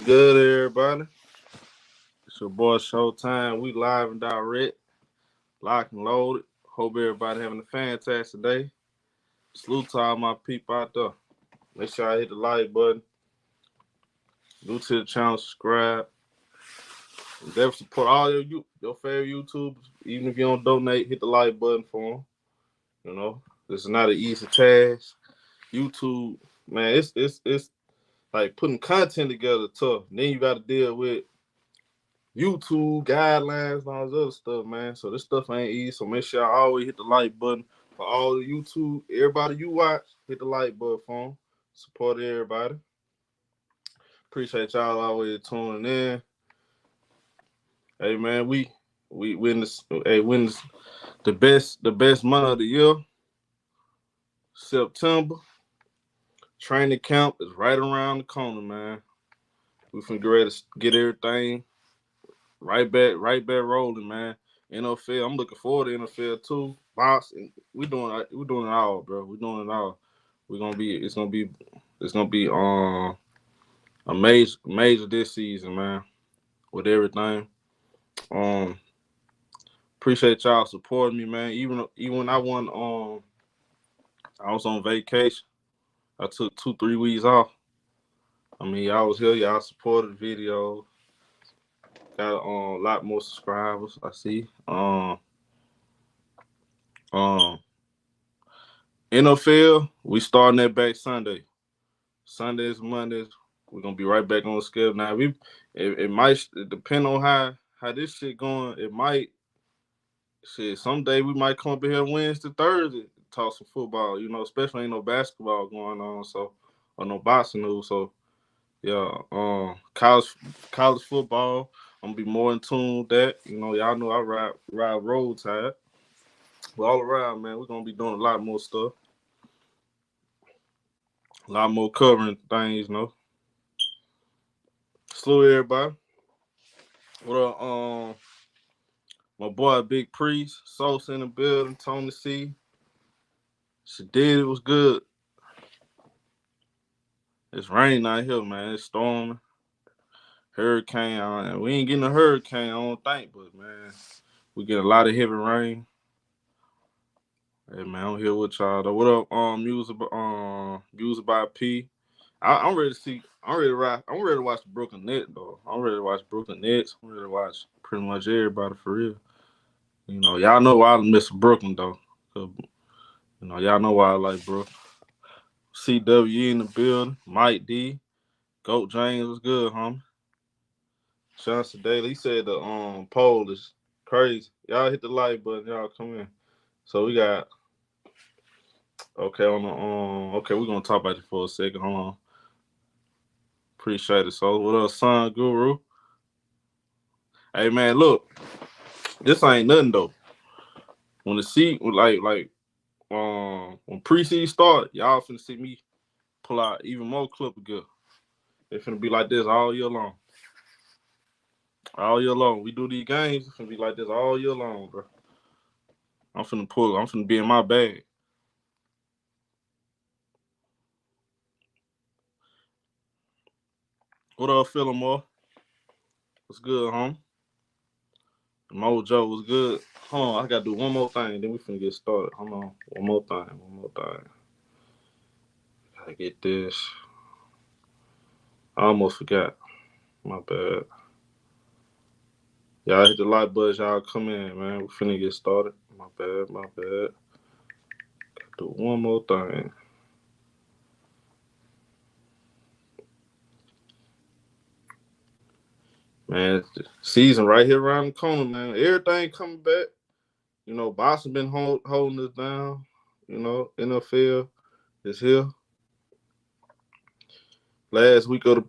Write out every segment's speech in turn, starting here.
Good, everybody? It's your boy Showtime. We live and direct, locked and loaded. Hope everybody having a fantastic day. Salute to all my people out there. Make sure I hit the like button. New to the channel, subscribe. And definitely support all your favorite YouTubers. Even if you don't donate, hit the like button for them. You know, this is not an easy task. YouTube, man, it's like putting content together tough. Then you got to deal with YouTube guidelines and all this other stuff, man. So this stuff ain't easy. So make sure I always hit the like button for all the YouTube. Everybody you watch, hit the like button for them. Support everybody. Appreciate y'all always tuning in. Hey man, we witness the best month of the year. September. Training camp is right around the corner, man. We finna get ready to get everything right back rolling, man. NFL, I'm looking forward to NFL too. Boxing, we doing it all, bro. We doing it all. It's gonna be a major this season, man. With everything. Appreciate y'all supporting me, man. Even when I was on vacation. I took 2-3 weeks off. I mean, y'all was here, y'all supported the video. Got a lot more subscribers, I see. NFL, we starting that back Sunday. Sundays, Mondays, we're gonna be right back on the schedule. Now it might depend on how this shit going. It might someday we might come up here Wednesday, Thursday, talk some football, especially ain't no basketball going on, so or no boxing news. So yeah, college football, I'm gonna be more in tune with that. Y'all know I ride Roll Tide. But all around, man, we're gonna be doing a lot more stuff. A lot more covering things, Salute everybody. What up, my boy Big Priest, Sosa in the building, Tony C. She did, it was good. It's raining out here, man. It's storming. Hurricane. We ain't getting a hurricane, I don't think, but man, we get a lot of heavy rain. Hey man, I'm here with y'all though. What up, music by P. I'm ready to see. I'm ready to watch the Brooklyn Nets though. I'm ready to watch Brooklyn Nets. I'm ready to watch pretty much everybody for real. Y'all know why I miss Brooklyn though. Y'all know why I like Brooklyn. CW in the building. Mike D. Goat James was good, homie. Johnson Daly. He said the poll is crazy. Y'all hit the like button. Y'all come in. So we got okay on the okay. We're gonna talk about it for a second. Hold on. Appreciate it. So what up, Son Guru? Hey man, look, this ain't nothing though. When when preseason start, y'all finna see me pull out even more clip of good. It's finna be like this all year long. All year long. We do these games, it's finna be like this all year long, bro. I'm finna be in my bag. What up, Philmore? What's good, homie? Mojo was good. Hold on, I gotta do one more thing, then we finna get started. Hold on. One more thing. Gotta get this. I almost forgot. My bad. Y'all hit the like button, y'all come in, man. We finna get started. My bad. Gotta do one more thing. Man, the season right here around the corner, man. Everything coming back. Boston been holding us down. NFL is here. This is the last week of the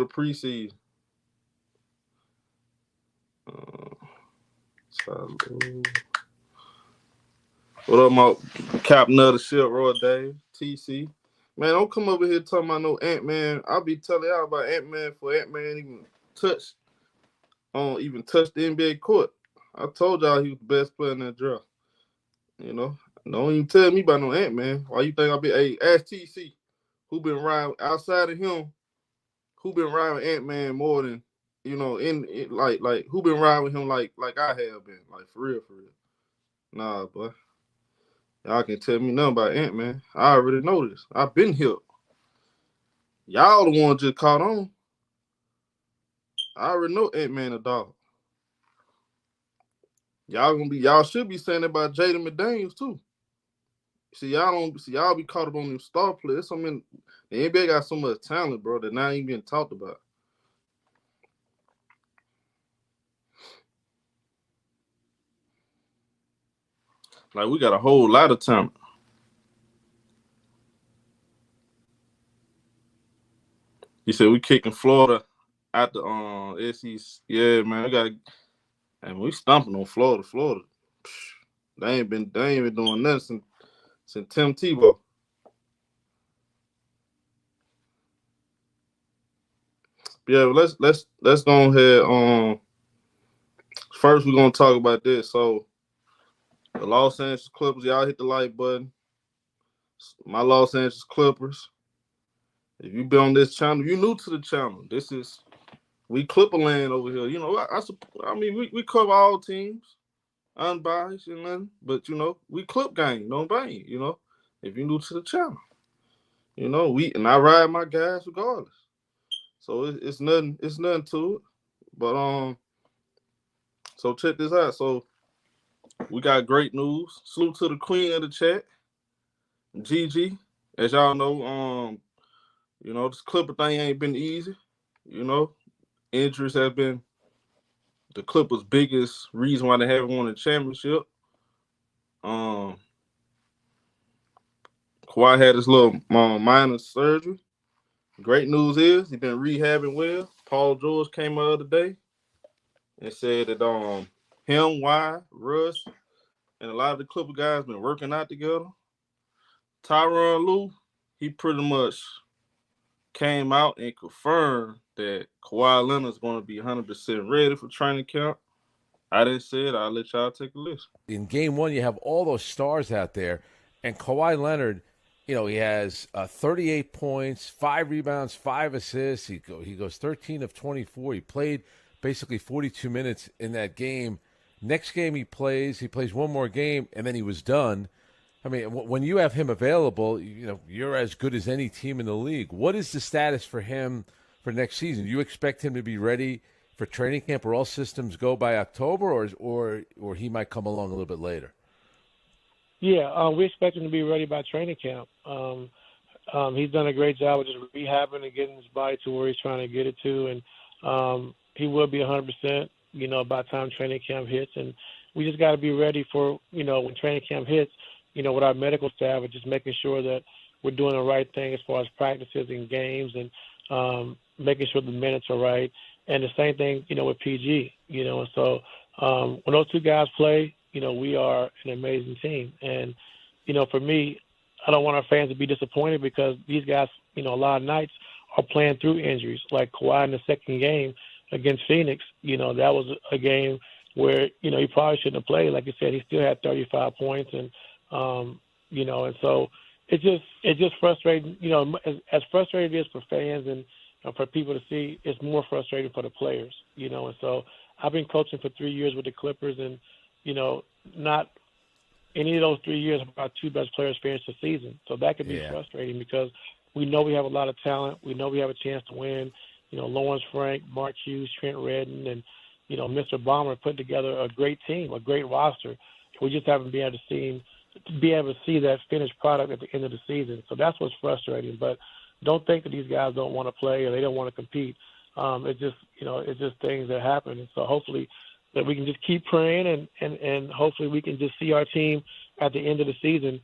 preseason. What up, my captain of the ship, Roy Dave, TC? Man, don't come over here talking about no Ant-Man. I'll be telling y'all about Ant-Man for Ant-Man even touch the NBA court. I told y'all he was the best player in that draft. Don't even tell me about no Ant-Man. Why you think I'll be? Hey, ask TC, who been riding outside of him. who been riding with Ant-Man more than, like who been riding with him like I have been, like for real, for real. Nah, boy. Y'all can tell me nothing about Ant-Man. I already know this. I've been here. Y'all the ones just caught on. I already know Ant-Man a dog. Y'all should be saying that about Jaden McDaniels too. Y'all be caught up on them star players. The NBA got so much talent, bro, that not even being talked about. Like, we got a whole lot of talent. You said we kicking Florida out the SEC. Yeah, man, we stomping on Florida. Florida, they ain't been doing nothing since Tim Tebow. Yeah, let's go ahead. First, we're gonna talk about this. So, the Los Angeles Clippers, y'all hit the like button. My Los Angeles Clippers. If you've been on this channel, you new to the channel. We Clipper land over here. We cover all teams, unbiased and nothing. But we Clip gang, don't bang. If you're new to the channel, I ride my guys regardless. So it's nothing to it. But so check this out. So we got great news. Salute to the queen of the chat, Gigi. As y'all know, this Clipper thing ain't been easy. Injuries have been the Clippers' biggest reason why they haven't won a championship. Kawhi had his little minor surgery. Great news is he's been rehabbing well. Paul George came out the other day and said that him, Russ, and a lot of the Clipper guys been working out together. Ty Lue, he pretty much came out and confirmed that Kawhi Leonard is going to be 100% ready for training camp. I didn't say it. I'll let y'all take a listen. In game one, you have all those stars out there, and Kawhi Leonard, he has 38 points, 5 rebounds, 5 assists. He goes 13 of 24. He played basically 42 minutes in that game. Next game he plays one more game, and then he was done. I mean, when you have him available, you're as good as any team in the league. What is the status for him for next season? Do you expect him to be ready for training camp where all systems go by October, or he might come along a little bit later? Yeah, we expect him to be ready by training camp. He's done a great job of just rehabbing and getting his body to where he's trying to get it to, and he will be 100%, by the time training camp hits. And we just got to be ready for, when training camp hits, with our medical staff, and just making sure that we're doing the right thing as far as practices and games, and making sure the minutes are right. And the same thing, with PG, and so when those two guys play, we are an amazing team. And, for me, I don't want our fans to be disappointed because these guys, a lot of nights are playing through injuries. Like Kawhi in the second game against Phoenix, that was a game where, he probably shouldn't have played. Like you said, he still had 35 points. And, and so it's just frustrating, as frustrating it is for fans and for people to see, it's more frustrating for the players, and so I've been coaching for 3 years with the Clippers, and, not any of those 3 years have our two best players finished the season. So that could be frustrating because we know we have a lot of talent. We know we have a chance to win. Lawrence Frank, Mark Hughes, Trent Redden, and, Mr. Ballmer put together a great team, a great roster. We just haven't been able to see that finished product at the end of the season. So that's what's frustrating. But don't think that these guys don't want to play or they don't want to compete. It's just things that happen. And so hopefully that we can just keep praying and hopefully we can just see our team at the end of the season,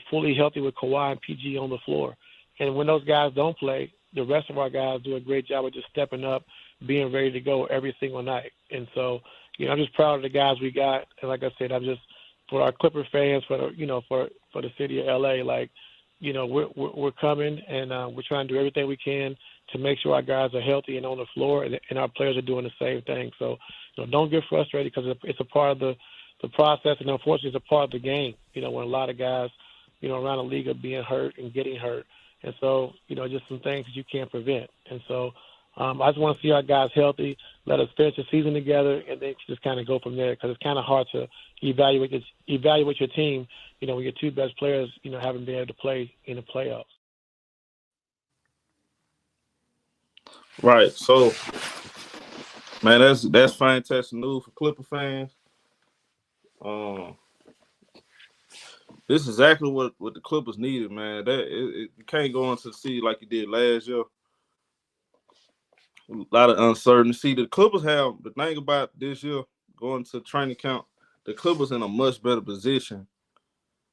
fully healthy with Kawhi and PG on the floor. And when those guys don't play, the rest of our guys do a great job of just stepping up, being ready to go every single night. And so, I'm just proud of the guys we got. And like I said, I'm just, for our Clipper fans, for the city of LA, we're coming and we're trying to do everything we can to make sure our guys are healthy and on the floor, and our players are doing the same thing. So, don't get frustrated because it's a part of the process, and unfortunately, it's a part of the game. When a lot of guys, around the league are being hurt and getting hurt, And so, just some things that you can't prevent. And so I just want to see our guys healthy, let us finish the season together, and then just kind of go from there, because it's kind of hard to evaluate your team, when your two best players, haven't been able to play in the playoffs. Right. So, man, that's fantastic news for Clipper fans. This is exactly what the Clippers needed, man. You can't go into the season like you did last year. A lot of uncertainty. See, the Clippers have the thing about this year going to training camp. The Clippers in a much better position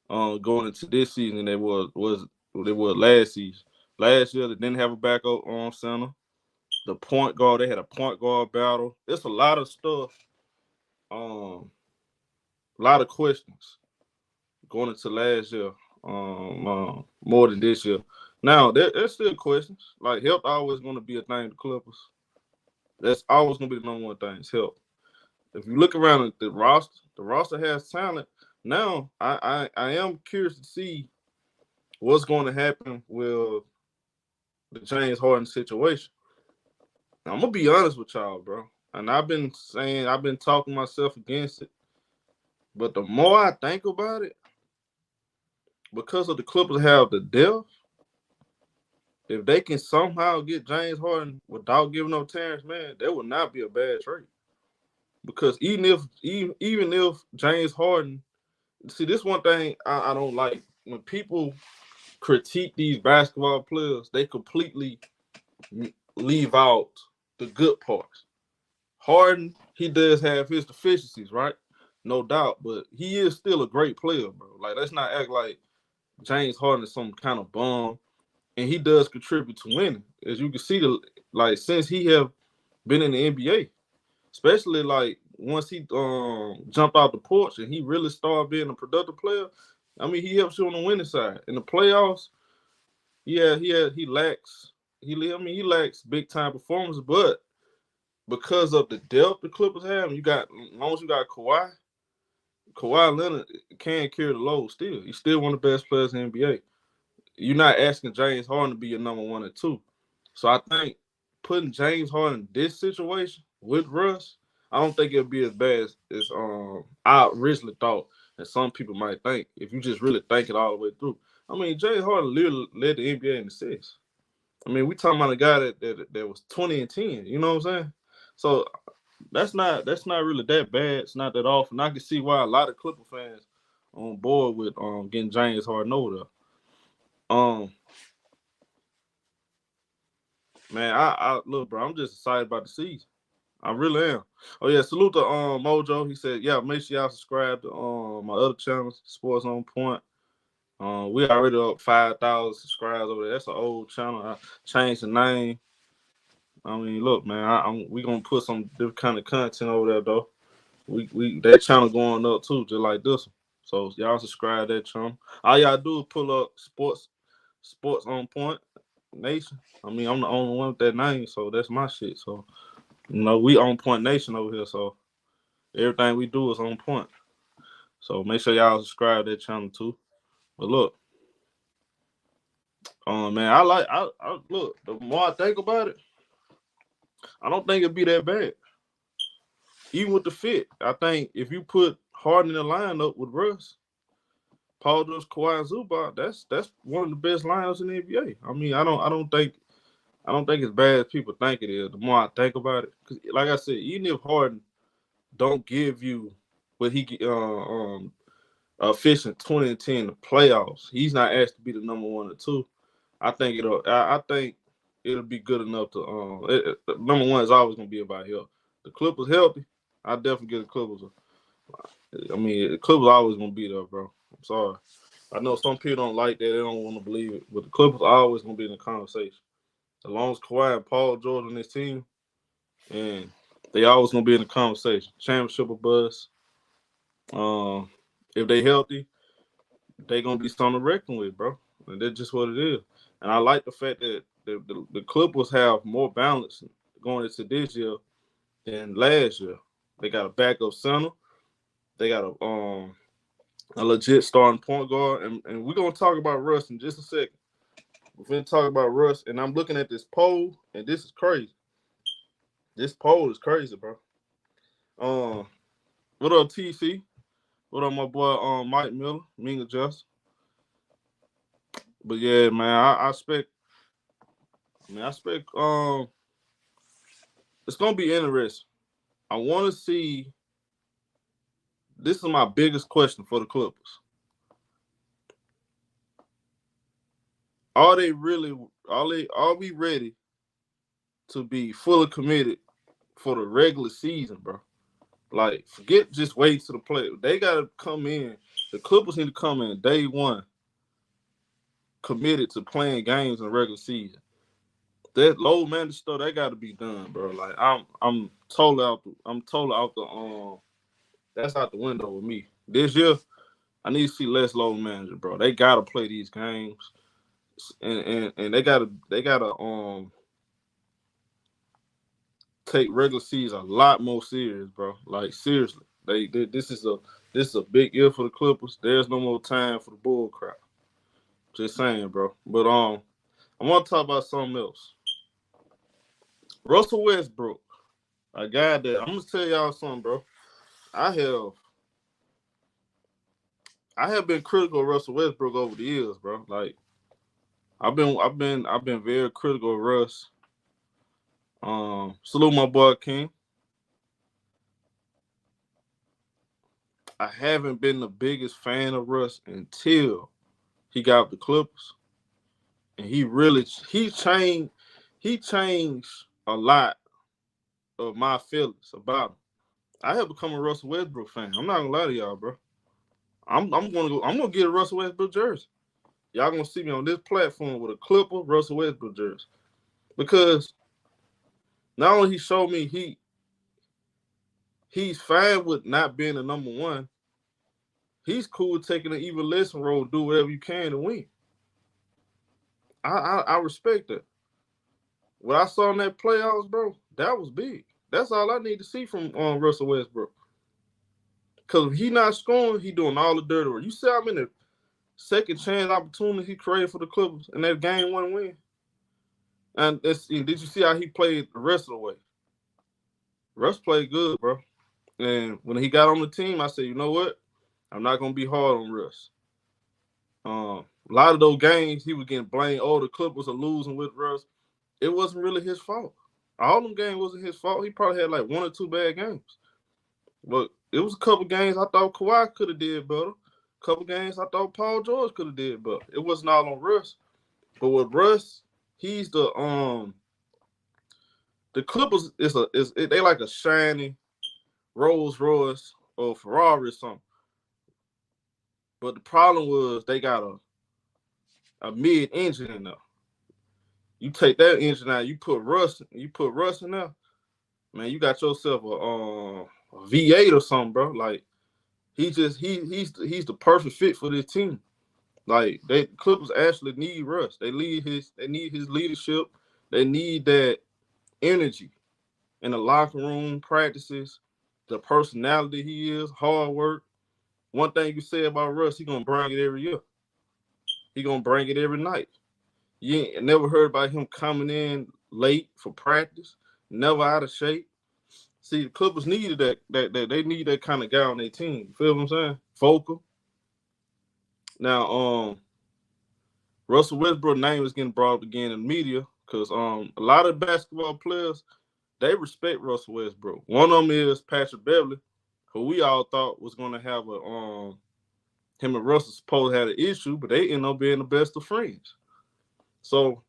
going into this season than they were last season. Last year they didn't have a backup on center. The point guard, they had a point guard battle. It's a lot of stuff. A lot of questions going into last year. More than this year. Now there's still questions. Like health always going to be a thing. The Clippers. That's always going to be the number one thing. Is health. If you look around at the roster has talent. Now I am curious to see what's going to happen with the James Harden situation. Now, I'm gonna be honest with y'all, bro. And I've been talking myself against it. But the more I think about it, because of the Clippers have the depth, if they can somehow get James Harden without giving up Terrence Mann, that would not be a bad trade. Because even if James Harden, see, this one thing I don't like. When people critique these basketball players, they completely leave out the good parts. Harden, he does have his deficiencies, right? No doubt, but he is still a great player, bro. Like, let's not act like James Harden is some kind of bum, and he does contribute to winning. As you can see, since he have been in the NBA, especially like once he jumped out the porch and he really started being a productive player. I mean, he helps you on the winning side. In the playoffs, he lacks big time performance, but because of the depth the Clippers have, as long as you got Kawhi Leonard can carry the load still. He's still one of the best players in the NBA. You're not asking James Harden to be your number one or two. So I think putting James Harden in this situation with Russ, I don't think it'll be as bad as I originally thought, and some people might think, if you just really think it all the way through. I mean, James Harden literally led the NBA in assists. I mean, we talking about a guy that was 20 and 10. You know what I'm saying? So that's not really that bad. It's not that often. I can see why a lot of Clipper fans on board with getting James Harden over there. Man, I look, bro. I'm just excited about the season. I really am. Oh yeah, salute to Mojo. He said, yeah, make sure y'all subscribe to my other channels, Sports on Point. We already up 5,000 subscribers over there. That's an old channel. I changed the name. I mean, look, man, we gonna put some different kind of content over there though. We that channel going up too, just like this one. So y'all subscribe to that channel. All y'all do is pull up Sports on Point Nation. I mean, I'm the only one with that name, so that's my shit. So we on Point Nation over here. So everything we do is on point. So make sure y'all subscribe to that channel too. But look, man, I look. The more I think about it, I don't think it'd be that bad. Even with the fit, I think if you put Harden in the lineup with Russ, Paul George, Kawhi, and Zubac, that's one of the best lineups in the NBA. I mean, I don't think it's bad as people think it is. The more I think about it, because like I said, even if Harden don't give you what he efficient 20 and 10 in the playoffs, he's not asked to be the number one or two. I think it'll be good enough to number one is always gonna be about health. The Clippers healthy, I definitely get the Clippers. I mean, the Clippers always gonna be there, bro. I'm sorry. I know some people don't like that; they don't want to believe it, but the Clippers are always gonna be in the conversation. As long as Kawhi and Paul George on this team, and they always gonna be in the conversation. Championship or bust. If they healthy, they gonna be something to reckon with, bro. And that's just what it is. And I like the fact that the Clippers have more balance going into this year than last year. They got a backup center. They got a legit starting point guard. And we're gonna talk about Russ in just a second. We're finna talk about Russ, and I'm looking at this poll, and this is crazy. This poll is crazy, bro. What up, TC? What up, my boy, Mike Miller, Minga Just. But yeah, man, I expect it's gonna be interesting. I want to see. This is my biggest question for the Clippers. Are we ready to be fully committed for the regular season, bro? Like, forget just wait to the play. They gotta come in. The Clippers need to come in day one committed to playing games in the regular season. That low man stuff, that got to be done, bro. Like, I'm totally out the that's out the window with me. This year, I need to see less low manager, bro. They gotta play these games, and they gotta take regular season a lot more serious, bro. Like, seriously, this is a big year for the Clippers. There's no more time for the bull crap. Just saying, bro. But I want to talk about something else. Russell Westbrook, a guy that I'm gonna tell y'all something, bro. I have been critical of Russell Westbrook over the years, bro. Like, I've been very critical of Russ. Salute my boy King. I haven't been the biggest fan of Russ until he got the Clippers, and he changed a lot of my feelings about him. I have become a Russell Westbrook fan. I'm not gonna lie to y'all, bro. I'm gonna get a Russell Westbrook jersey. Y'all gonna see me on this platform with a Clipper Russell Westbrook jersey, because not only he showed me he's fine with not being the number one. He's cool with taking an even lesson role, do whatever you can to win. I respect that. What I saw in that playoffs, bro, that was big. That's all I need to see from Russell Westbrook. Because if he not scoring, he doing all the dirty work. You see how many second chance opportunities he created for the Clippers in that game one win? And did you see how he played the rest of the way? Russ played good, bro. And when he got on the team, I said, you know what? I'm not going to be hard on Russ. A lot of those games, he was getting blamed. Oh, the Clippers are losing with Russ. It wasn't really his fault. All them games wasn't his fault. He probably had like 1 or 2 bad games. But it was a couple games I thought Kawhi could have did better. A couple games I thought Paul George could have did better. It wasn't all on Russ. But with Russ, he's the Clippers they like a shiny Rolls Royce or Ferrari or something. But the problem was they got a mid engine in there. You take that engine out, you put Russ in there, man, you got yourself a V8 or something, bro. Like, he's the perfect fit for this team. Like, the Clippers actually need Russ. They need his leadership. They need that energy in the locker room, practices, the personality he is, hard work. One thing you say about Russ, he's gonna bring it every year. He's gonna bring it every night. You ain't never heard about him coming in late for practice, never out of shape. See, the Clippers needed that they need that kind of guy on their team. You feel what I'm saying? Focal. Now, Russell Westbrook's name is getting brought up again in the media because a lot of basketball players, they respect Russell Westbrook. One of them is Patrick Beverley, who we all thought was going to have him and Russell supposed to have an issue, but they end up being the best of friends. So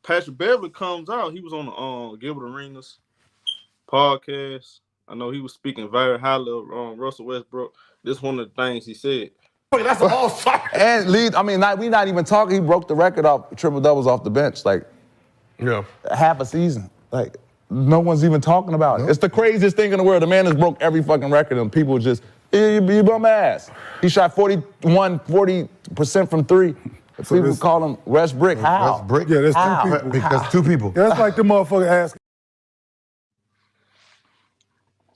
Patrick Beverley comes out. He was on the Gilbert Arenas podcast. I know he was speaking very highly of Russell Westbrook. This is one of the things he said. That's all fire. And we not even talking. He broke the record off triple doubles off the bench, like half a season. Like, no one's even talking about it. It's the craziest thing in the world. The man has broke every fucking record, and people just you bum ass. He shot 40% from 3. So people call him West Brick. How? West Brick? Yeah, there's 2 people. Because 2 people. Yeah, that's like the motherfucker ask.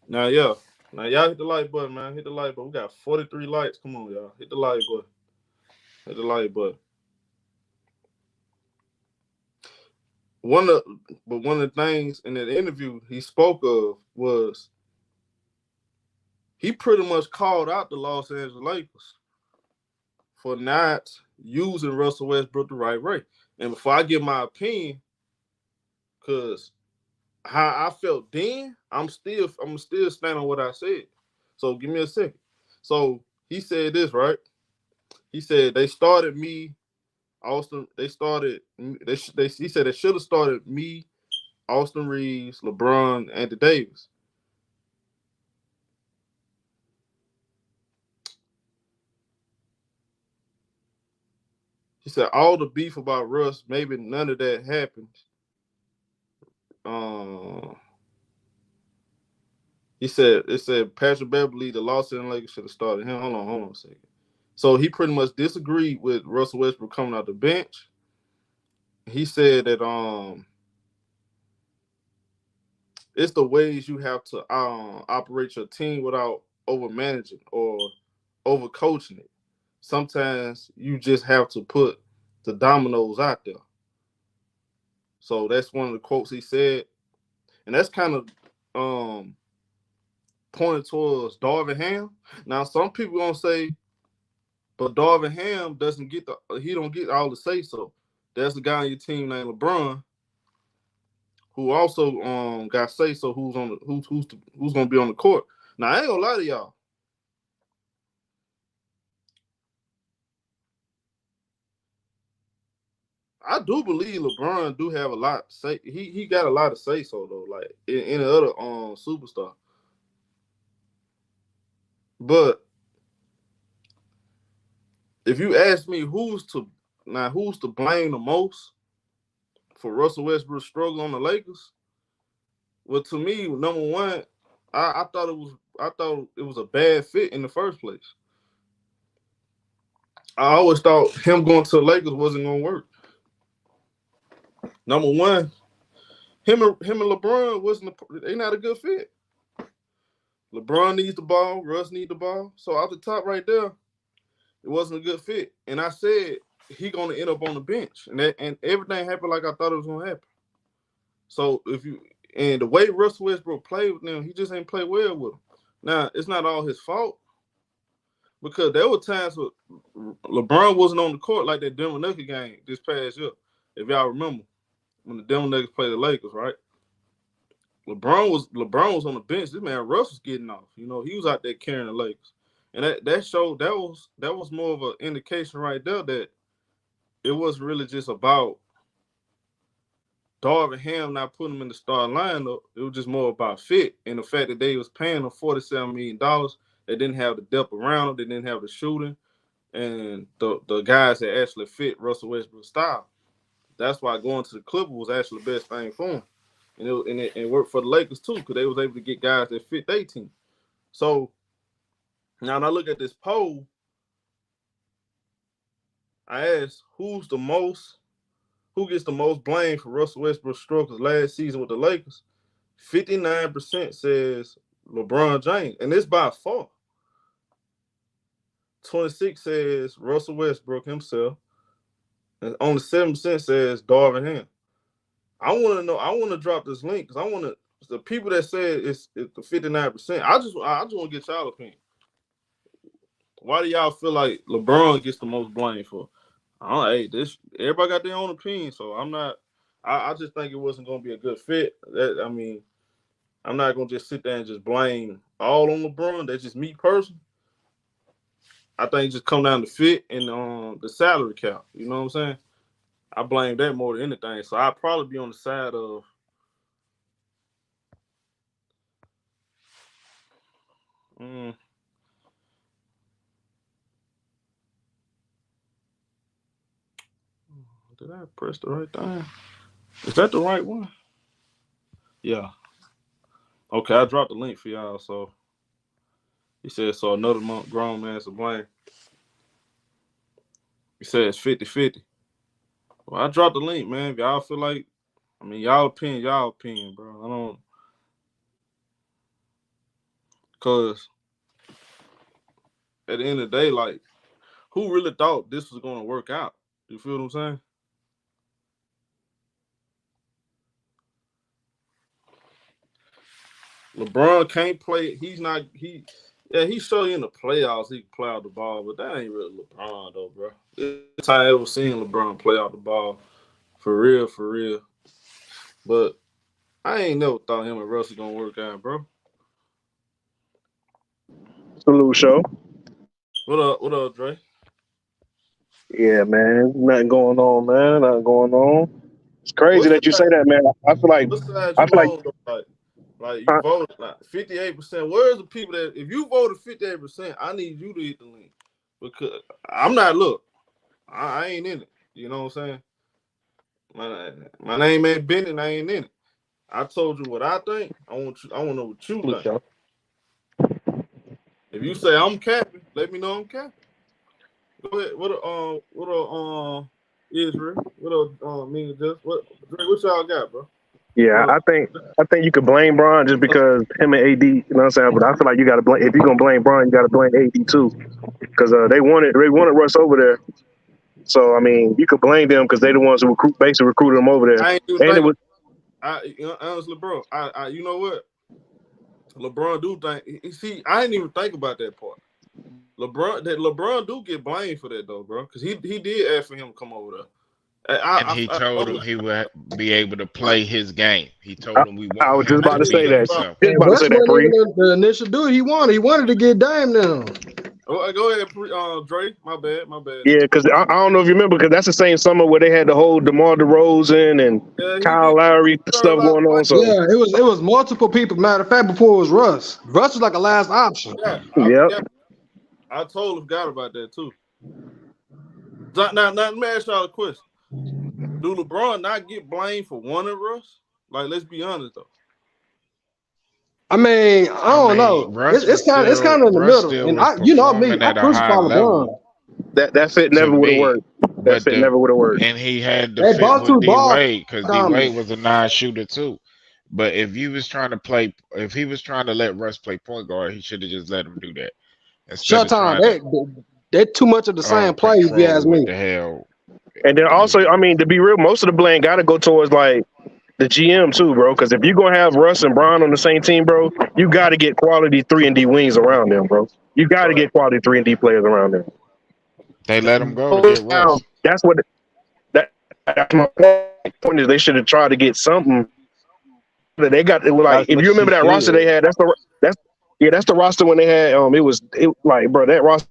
Now y'all hit the like button, man. Hit the like button. We got 43 likes. Come on, y'all. Hit the like button. Hit the like button. one of the things in that interview he spoke of was he pretty much called out the Los Angeles Lakers for not using Russell Westbrook the right way. And before I give my opinion, because how I felt then, I'm still standing on what I said. So give me a second. So he said this, right? He said they started me, Austin. He said they should have started me, Austin Reeves, LeBron, Anthony Davis. He said all the beef about Russ, maybe none of that happened. He said Patrick Beverly, the Los Angeles Lakers should have started him. Hold on a second. So he pretty much disagreed with Russell Westbrook coming out the bench. He said that it's the ways you have to operate your team without over managing or over coaching it. Sometimes you just have to put the dominoes out there. So that's one of the quotes he said, and that's kind of pointed towards Darvin Ham. Now some people gonna say, but Darvin Ham he don't get all the say so. There's a guy on your team named LeBron who also got say so who's gonna be on the court. Now I ain't gonna lie to y'all. I do believe LeBron do have a lot to say. He got a lot to say so though, like in the other superstar. But if you ask me who's to blame the most for Russell Westbrook's struggle on the Lakers, well, to me, number one, I thought it was a bad fit in the first place. I always thought him going to the Lakers wasn't gonna work. Number one, him and LeBron they not a good fit. LeBron needs the ball, Russ needs the ball. So off the top right there, it wasn't a good fit. And I said he gonna end up on the bench. And everything happened like I thought it was gonna happen. So and the way Russell Westbrook played with them, he just ain't play well with them. Now, it's not all his fault. Because there were times where LeBron wasn't on the court like that Denver Nuggets game this past year. If y'all remember, when the Denver Nuggets played the Lakers, right? LeBron was on the bench. This man Russ was getting off. You know, he was out there carrying the Lakers. And that showed that was more of an indication right there that it wasn't really just about Darvin Ham not putting him in the starting lineup. It was just more about fit and the fact that they was paying him $47 million. They didn't have the depth around them. They didn't have the shooting. And the guys that actually fit Russell Westbrook's style. That's why going to the Clippers was actually the best thing for him. And it worked for the Lakers too, because they was able to get guys that fit their team. So now when I look at this poll, I asked who gets the most blame for Russell Westbrook's struggles last season with the Lakers. 59% says LeBron James, and it's by far. 26 says Russell Westbrook himself, and only 7% says Darvin Ham. I want to drop this link because the people that said it's the 59%. I just want to get y'all opinion. Why do y'all feel like LeBron gets the most blame for? Everybody got their own opinion, so I'm not. I just think it wasn't going to be a good fit. I'm not going to just sit there and just blame all on LeBron. That's just me personally. I think it just come down to fit and the salary cap. You know what I'm saying? I blame that more than anything. So I'd probably be on the side of did I press the right thing? Is that the right one? Yeah. Okay, I dropped the link for y'all. So he said, so another grown man's to blame. He said it's 50-50. Well, I dropped the link, man. If y'all feel like, y'all opinion, bro. I don't. Because at the end of the day, like, who really thought this was going to work out? You feel what I'm saying? LeBron can't play. He's showed you in the playoffs he can play out the ball, but that ain't really LeBron though, bro. It's time I ever seen LeBron play out the ball for real. But I ain't never thought him and Russell gonna work out, bro. Salute show. What up, Dre? Yeah, man. Nothing going on, man. Nothing going on. It's crazy that you say that, man. I feel like you voted like 58%. Where's the people that if you voted 58%, I need you to hit the link because I'm not. Look, I ain't in it. You know what I'm saying? My name ain't Bennett. I ain't in it. I told you what I think. I want to know what you think. If you say I'm capping, let me know I'm capping. Go ahead. What Israel? What me and just what y'all got, bro? Yeah, I think you could blame Bron just because him and AD, you know what I'm saying? But I feel like you got to blame, if you're gonna blame Bron, you got to blame AD too, because they wanted Russ over there. So I mean, you could blame them because they the ones who basically recruited him over there. Honestly, bro, I you know what? LeBron do think. See, I didn't even think about that part. LeBron do get blamed for that though, bro, because he did ask for him to come over there. And he told him he would be able to play his game. He told him we want. I was just about to say that. The initial dude he wanted to get Dame now. Oh, go ahead, Dre. My bad. Yeah, because I don't know if you remember, because that's the same summer where they had the whole DeMar DeRozan and Kyle Lowry stuff going on. So yeah, it was multiple people. Matter of fact, before it was Russ. Russ was like a last option. I totally forgot about that too. Now, let me ask y'all a question. Do LeBron not get blamed for wanting Russ? Like, let's be honest though. I mean, I don't know. It's kind of in the middle. And I crucify LeBron. That fit never would have worked. That fit never would have worked. And he had the fit with D-Wade because D-Wade was a non-shooter too. But if he was trying to let Russ play point guard, he should have just let him do that. Shut time. They're too much of the same play, if you ask me. What the hell? And then also, I mean, to be real, most of the blame got to go towards like the GM too, bro. Because if you're gonna have Russ and Bron on the same team, bro, you got to get quality 3-and-D wings around them, bro. You got to get quality 3-and-D players around them. They let him go to get Russ. That's that's my point. Is they should have tried to get something that they got. Like, if you remember that roster they had, that's the roster when they had. That roster.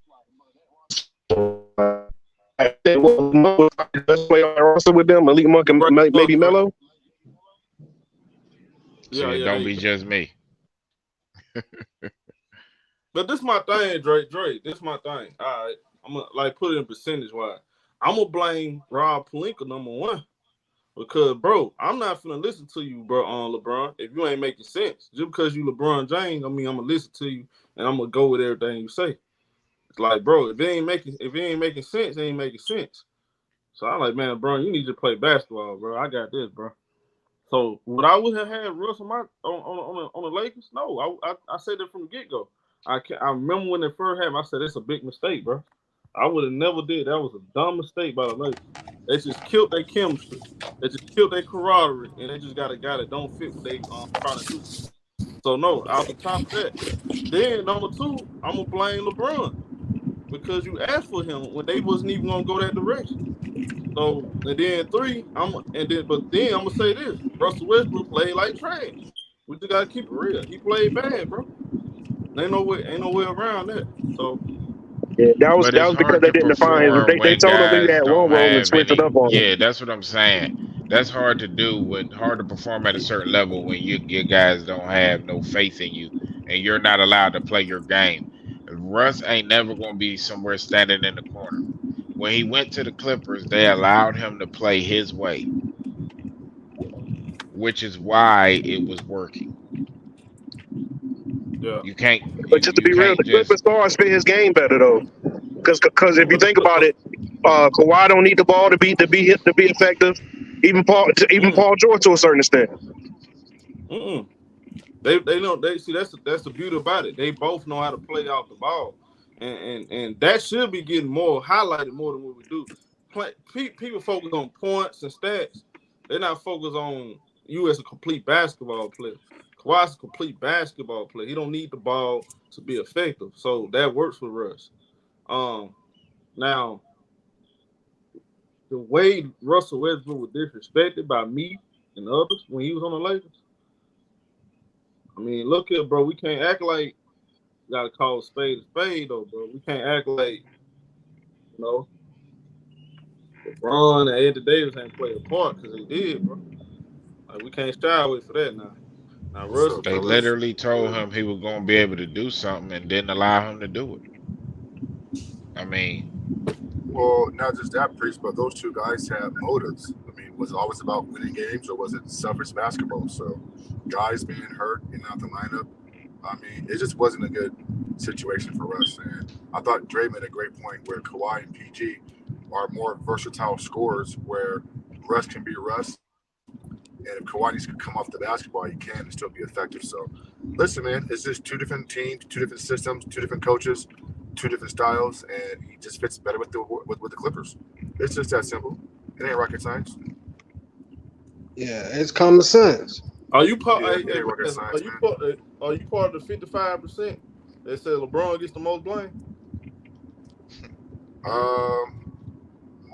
Best player on the roster with them, Malik Monk and maybe Melo. Don't be just me. But this my thing, Drake. This my thing. All right, I'm gonna put it in percentage wise. I'm gonna blame Rob Pelinka number one because, bro, I'm not finna listen to you, bro, on LeBron if you ain't making sense. Just because you LeBron James, I mean, I'm gonna listen to you and I'm gonna go with everything you say. It's like, bro, if it ain't making sense, it ain't making sense. So I'm like, man, bro, you need to play basketball, bro. I got this, bro. So would I would have had Russ on the Lakers? No, I said that from the get go. I remember when it first happened. I said it's a big mistake, bro. I would have never did. That was a dumb mistake by the Lakers. They just killed their chemistry. They just killed their camaraderie, and they just got a guy that don't fit what they trying to do. So no, out the top of that. Then number two, I'm gonna blame LeBron because you asked for him when they wasn't even gonna go that direction. So and then three, I'm gonna say this: Russell Westbrook played like trash. We just gotta keep it real. He played bad, bro. Ain't no way around that. So. Yeah, that was because they didn't define his. They told him he had one role and switched it up on him. Yeah, that's what I'm saying. That's hard to do. Hard to perform at a certain level when your guys don't have no faith in you and you're not allowed to play your game. Russ ain't never gonna be somewhere standing in the corner. When he went to the Clippers, they allowed him to play his way, which is why it was working. Yeah. You can't. But just to be real, the Clippers stars fit his game better though, because if you think about it, Kawhi don't need the ball to be effective. Even Paul George to a certain extent. They know see that's the beauty about it. They both know how to play off the ball, and that should be getting more highlighted more than what we do. People focus on points and stats. They're not focused on you as a complete basketball player. Kawhi's a complete basketball player. He don't need the ball to be effective. So that works for Russ. Now, the way Russell Westbrook was disrespected by me and others when he was on the Lakers, I mean, look here, bro. We can't act like you got to call a spade, though, bro. We can't act like, LeBron and Anthony Davis ain't play a part because they did, bro. Like, we can't shy away for that now. Now, Russell, they literally told him he was going to be able to do something and didn't allow him to do it. I mean, well, not just that, Priest, but those two guys have motives. I mean, was it always about winning games or was it selfish basketball? So, guys being hurt and out the lineup, I mean, it just wasn't a good situation for Russ. And I thought Dre made a great point where Kawhi and PG are more versatile scorers, where Russ can be Russ. And if Kawhi needs to come off the basketball, he can and still be effective. So, listen, man, it's just two different teams, two different systems, two different coaches, two different styles, and he just fits better with the Clippers. It's just that simple. It ain't rocket science. Yeah, it's common sense. Are you part? Are you part of the 55% that said LeBron gets the most blame?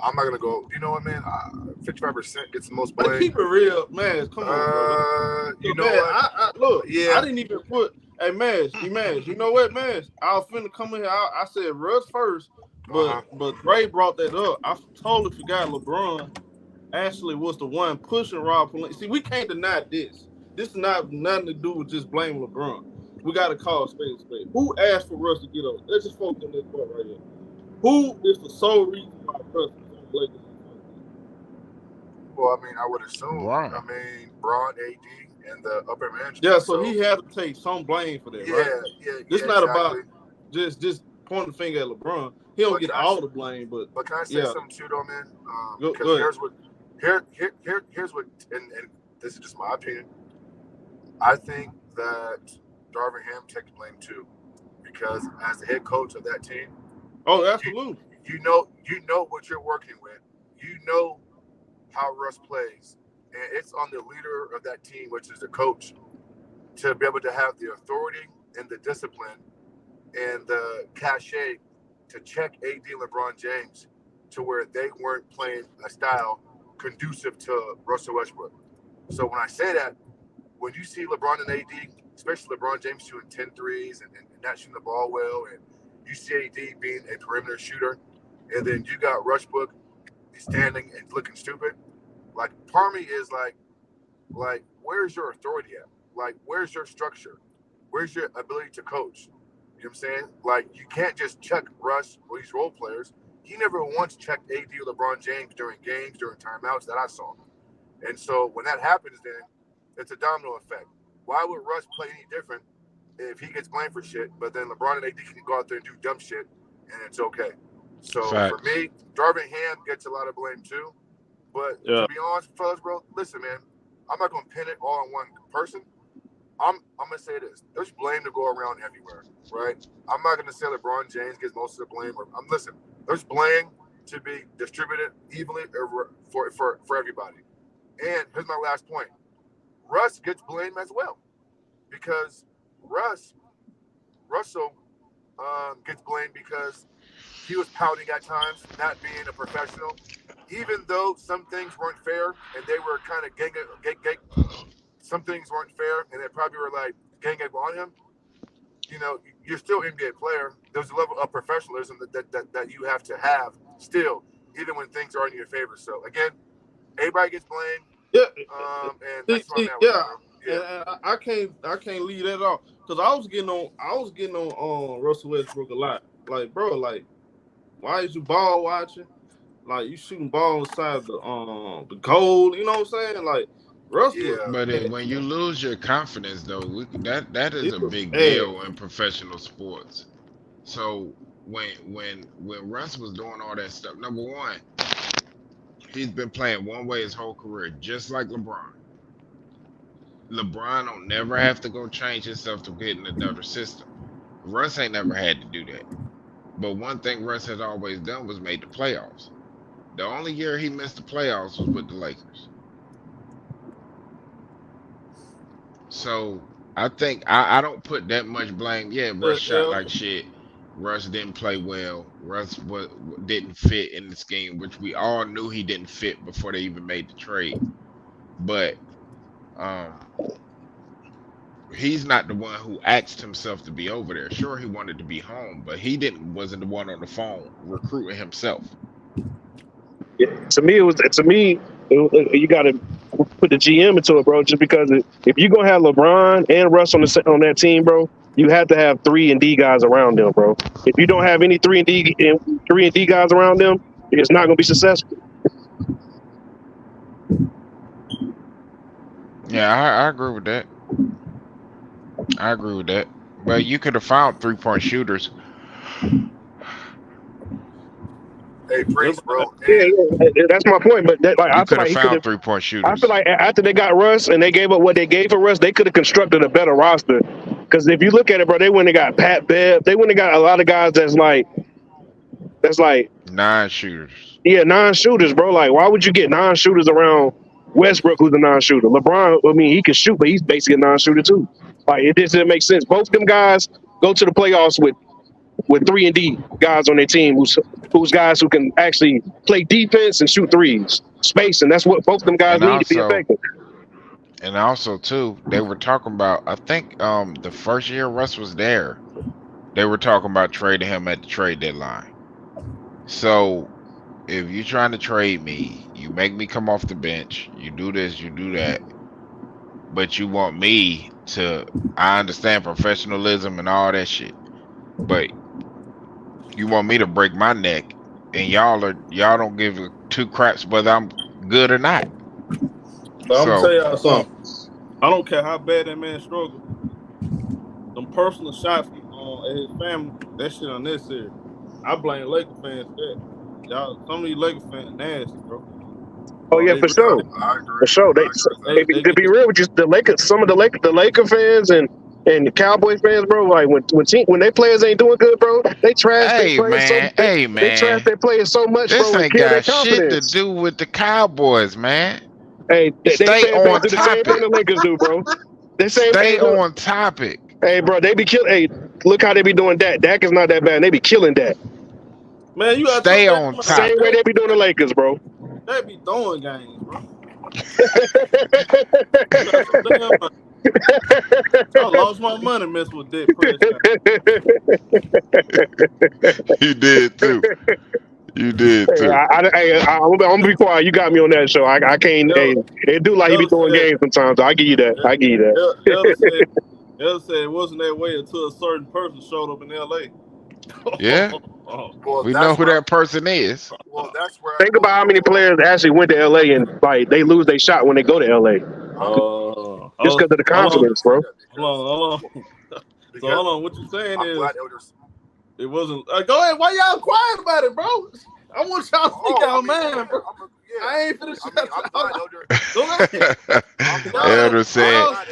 I'm not gonna go. You know what, man? 55% gets the most blame. But keep it real, man. Come on, bro. You know what? Look, yeah. I didn't even put. Hey, Maz, you know what, Maz? I was finna come in here. I said Russ first, but Dre brought that up. I totally forgot LeBron actually was the one pushing Rob Pelinka. See, we can't deny this. This is not nothing to do with just blaming LeBron. We got to call a spade a spade. Who asked for Russ to get over? Let's just focus on this part right here. Who is the sole reason why Russ is on the Lakers? Well, I mean, I would assume. Braun, AD, and the upper management. Yeah, so he had to take some blame for that, right? Yeah. This not exactly. About just pointing the finger at LeBron. He don't get all the blame, but can I say something too, though, man? Because here's what, and this is just my opinion. I think that Darvin Ham takes blame too, because as the head coach of that team, absolutely, you know what you're working with. You know how Russ plays, and it's on the leader of that team, which is the coach, to be able to have the authority and the discipline and the cachet to check AD and LeBron James to where they weren't playing a style conducive to Russell Westbrook. So when I say that, when you see LeBron and AD, especially LeBron James shooting 10 threes and not shooting the ball well, and you see AD being a perimeter shooter, and then you got Westbrook standing and looking stupid, like, part of me is like, where's your authority at? Like, where's your structure? Where's your ability to coach? You know what I'm saying? Like, you can't just check Russ or these role players. He never once checked AD or LeBron James during games, during timeouts that I saw. And so when that happens, then it's a domino effect. Why would Russ play any different if he gets blamed for shit, but then LeBron and AD can go out there and do dumb shit, and it's okay? So for me, Darvin Ham gets a lot of blame too. But to be honest, fellas, bro, listen, man, I'm not gonna pin it all on one person. I'm gonna say this: there's blame to go around everywhere, right? I'm not gonna say LeBron James gets most of the blame. Listen, there's blame to be distributed evenly for everybody. And here's my last point: Russ gets blamed as well, because Russell gets blamed because he was pouting at times, not being a professional, even though some things weren't fair and they were kind of gang. Some things weren't fair and they probably were like gang on him. You know, you're still an NBA player. There's a level of professionalism that you have to have still, even when things are in your favor. So again, everybody gets blamed. Yeah, and that's what I'm at. And I can't leave that off, because I was getting on Russell Westbrook a lot. Like, bro, like, why is you ball watching? Like, you shooting ball inside the goal. You know what I'm saying? Like, Russell. But when you lose your confidence, though, that is a big deal in professional sports. So when Russ was doing all that stuff, number one, he's been playing one way his whole career, just like LeBron. LeBron don't never have to go change himself to get in another system. Russ ain't never had to do that. But one thing Russ has always done was made the playoffs. The only year he missed the playoffs was with the Lakers. So I think I don't put that much blame. Yeah, Russ shot like shit. Russ didn't play well. Russ didn't fit in the scheme, which we all knew he didn't fit before they even made the trade. But he's not the one who asked himself to be over there. Sure, he wanted to be home, but he wasn't the one on the phone recruiting himself. To me, you got to put the GM into it, bro. Just because if you're gonna have LeBron and Russ on that team, bro, you have to have 3 and D guys around them, bro. If you don't have any 3 and D guys around them, it's not gonna be successful. Yeah, I agree with that. But you could have found 3-point shooters. Hey, Prince, bro. Yeah, that's my point. But I feel like he found 3-point shooters. I feel like after they got Russ and they gave up what they gave for Russ, they could have constructed a better roster. Because if you look at it, bro, they went and got Pat Bev. They went and got a lot of guys that's like 9 shooters. Yeah, 9 shooters, bro. Like, why would you get 9 shooters around Westbrook, who's a non-shooter? LeBron, I mean, he can shoot, but he's basically a non-shooter too. Like, it doesn't make sense. Both of them guys go to the playoffs with 3 and D guys on their team, who's guys who can actually play defense and shoot threes, space, and that's what both of them guys need to be effective. And also, too, they were talking about, I think the first year Russ was there, they were talking about trading him at the trade deadline. So, if you're trying to trade me, you make me come off the bench, you do this, you do that, but you want me to, I understand professionalism and all that shit, but you want me to break my neck, and y'all don't give 2 craps whether I'm good or not. But I'm gonna tell y'all something. I don't care how bad that man struggled. Them personal shots at his family, that shit unnecessary. I blame Laker fans for that. Y'all, some of these Laker fans nasty, bro. Oh yeah, for sure. For sure. To be real with you, some of the Laker fans and the Cowboy fans, bro, like when their players ain't doing good, bro, they trash their players. They trash their players so much, this bro. This ain't got shit to do with the Cowboys, man. Hey, stay on topic. The same thing the Lakers do, bro. Stay on topic. Hey, bro, they be killing. Hey, look how they be doing that. Dak is not that bad. They be killing that. Man, you gotta stay on topic. Same way they be doing the Lakers, bro. They be throwing games, bro. I lost my money messing with Dick Prescott. You did too. You did too. I'm gonna be quiet. You got me on that show. I can't. They do like you be throwing games sometimes. I give you that. Elder said it wasn't that way until a certain person showed up in L.A. Yeah. Well, we know who that person is. Well, that's where think about how many players actually went to L.A. and like they lose their shot when they go to L.A. Just because of the confidence, bro. Hold on. What you saying is it wasn't. Go ahead. Why y'all quiet about it, bro? I want y'all to think y'all man, bro. I ain't finna shut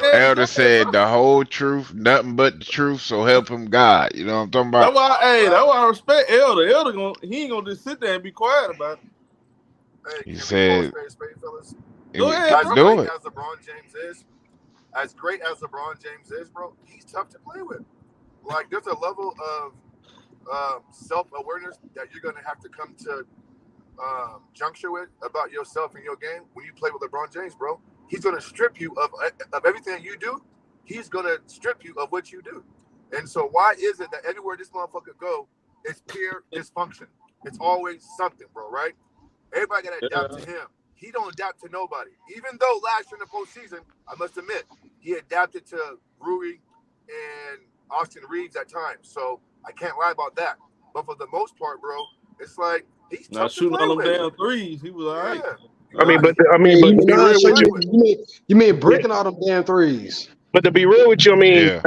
Elder said the whole truth, nothing but the truth, so help him God. You know what I'm talking about? That's why I respect Elder. Elder he ain't gonna just sit there and be quiet about it. Hey, he said, go ahead, do it. As great as LeBron James is, bro, he's tough to play with. Like, there's a level of self-awareness that you're gonna have to come to juncture with about yourself and your game when you play with LeBron James, bro. He's gonna strip you of everything that you do. He's gonna strip you of what you do. And so why is it that everywhere this motherfucker go, it's pure dysfunction? It's always something, bro, right? Everybody gotta adapt to him. He don't adapt to nobody. Even though last year in the postseason, I must admit, he adapted to Rui and Austin Reeves at times. So I can't lie about that. But for the most part, bro, it's like he's not shooting all them damn threes. He was all right. You mean breaking all them damn threes? But to be real with you, I mean,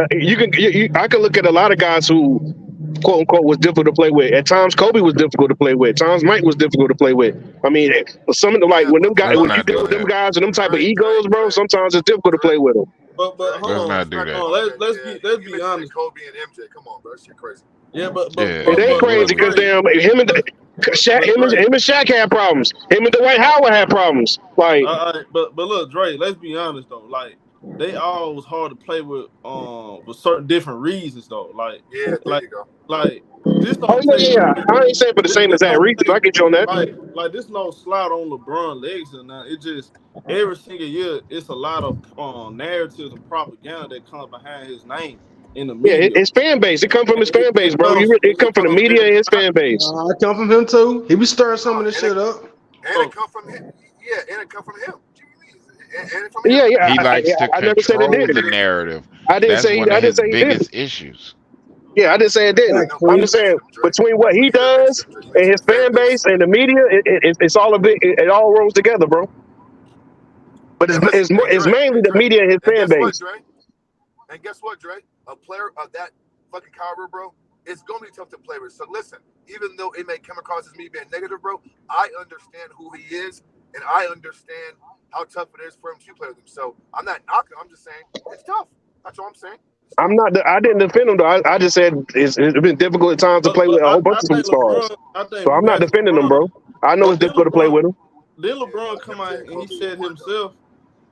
I can look at a lot of guys who, quote unquote, was difficult to play with. At times, Kobe was difficult to play with. At times, Mike was difficult to play with. I mean, some of them, like when you deal with them guys and them type of egos, bro, sometimes it's difficult to play with them. But hold on, not do that. Let's be honest. Kobe and MJ, come on, bro, that shit crazy. Yeah, but it ain't crazy because him and Shaq had problems. Him and Dwight Howard had problems. Like, but look, Dre, let's be honest though. Like, they all was hard to play with for certain different reasons though. Like there you go. Like this Oh don't yeah. I ain't saying for the same exact reason. I get you on that. Like this no slide on LeBron legs or nothing. It just every single year it's a lot of narratives and propaganda that comes behind his name in the media. Yeah, it's fan base. It come from his fan base, bro. It come from the media and his fan base. It come from him too. He was stirring some of this shit up. And it come from him. Yeah, and it come from him. Yeah. He likes to control the narrative. I didn't say his biggest issues. Yeah, I didn't say it didn't. I'm just saying between what he does and his fan base and the media, it's all a bit. It all rolls together, bro. But it's mainly the media and his fan base. And guess what, Dre? A player of that fucking caliber, bro, it's gonna be tough to play with. So listen, even though it may come across as me being negative, bro, I understand who he is, and I understand how tough it is for him to play with him. So I'm not knocking. I'm just saying it's tough. That's all I'm saying. I didn't defend him though. I just said it's been difficult at times to play with a whole bunch of superstars. So I'm not defending him, bro. I know it's difficult to play with him. Then LeBron come out and he said himself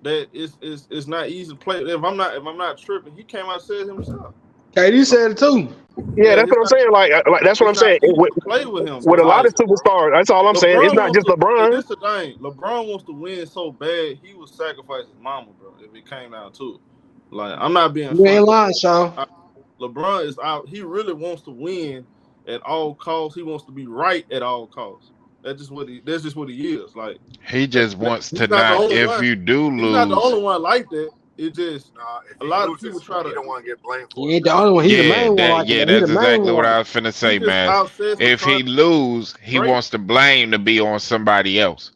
that it's not easy to play. If I'm not tripping, he came out and said himself. KD said it too. Yeah, that's what I'm saying. Like that's what I'm saying. Play with him with a lot of superstars. That's all I'm saying. It's not just LeBron. That's the thing. LeBron wants to win so bad, he would sacrifice his mama, bro. If it came down to it. Like I'm not being. You ain't lying, Sean. LeBron is out. He really wants to win at all costs. He wants to be right at all costs. That's just what he is. Like he just wants to not. If you do lose, he's not the only one like that. It just a lot of people try to. He don't want to get blamed for. He ain't the only one. He's the main one. That's exactly what I was finna say, man. If he lose, he wants the blame to be on somebody else.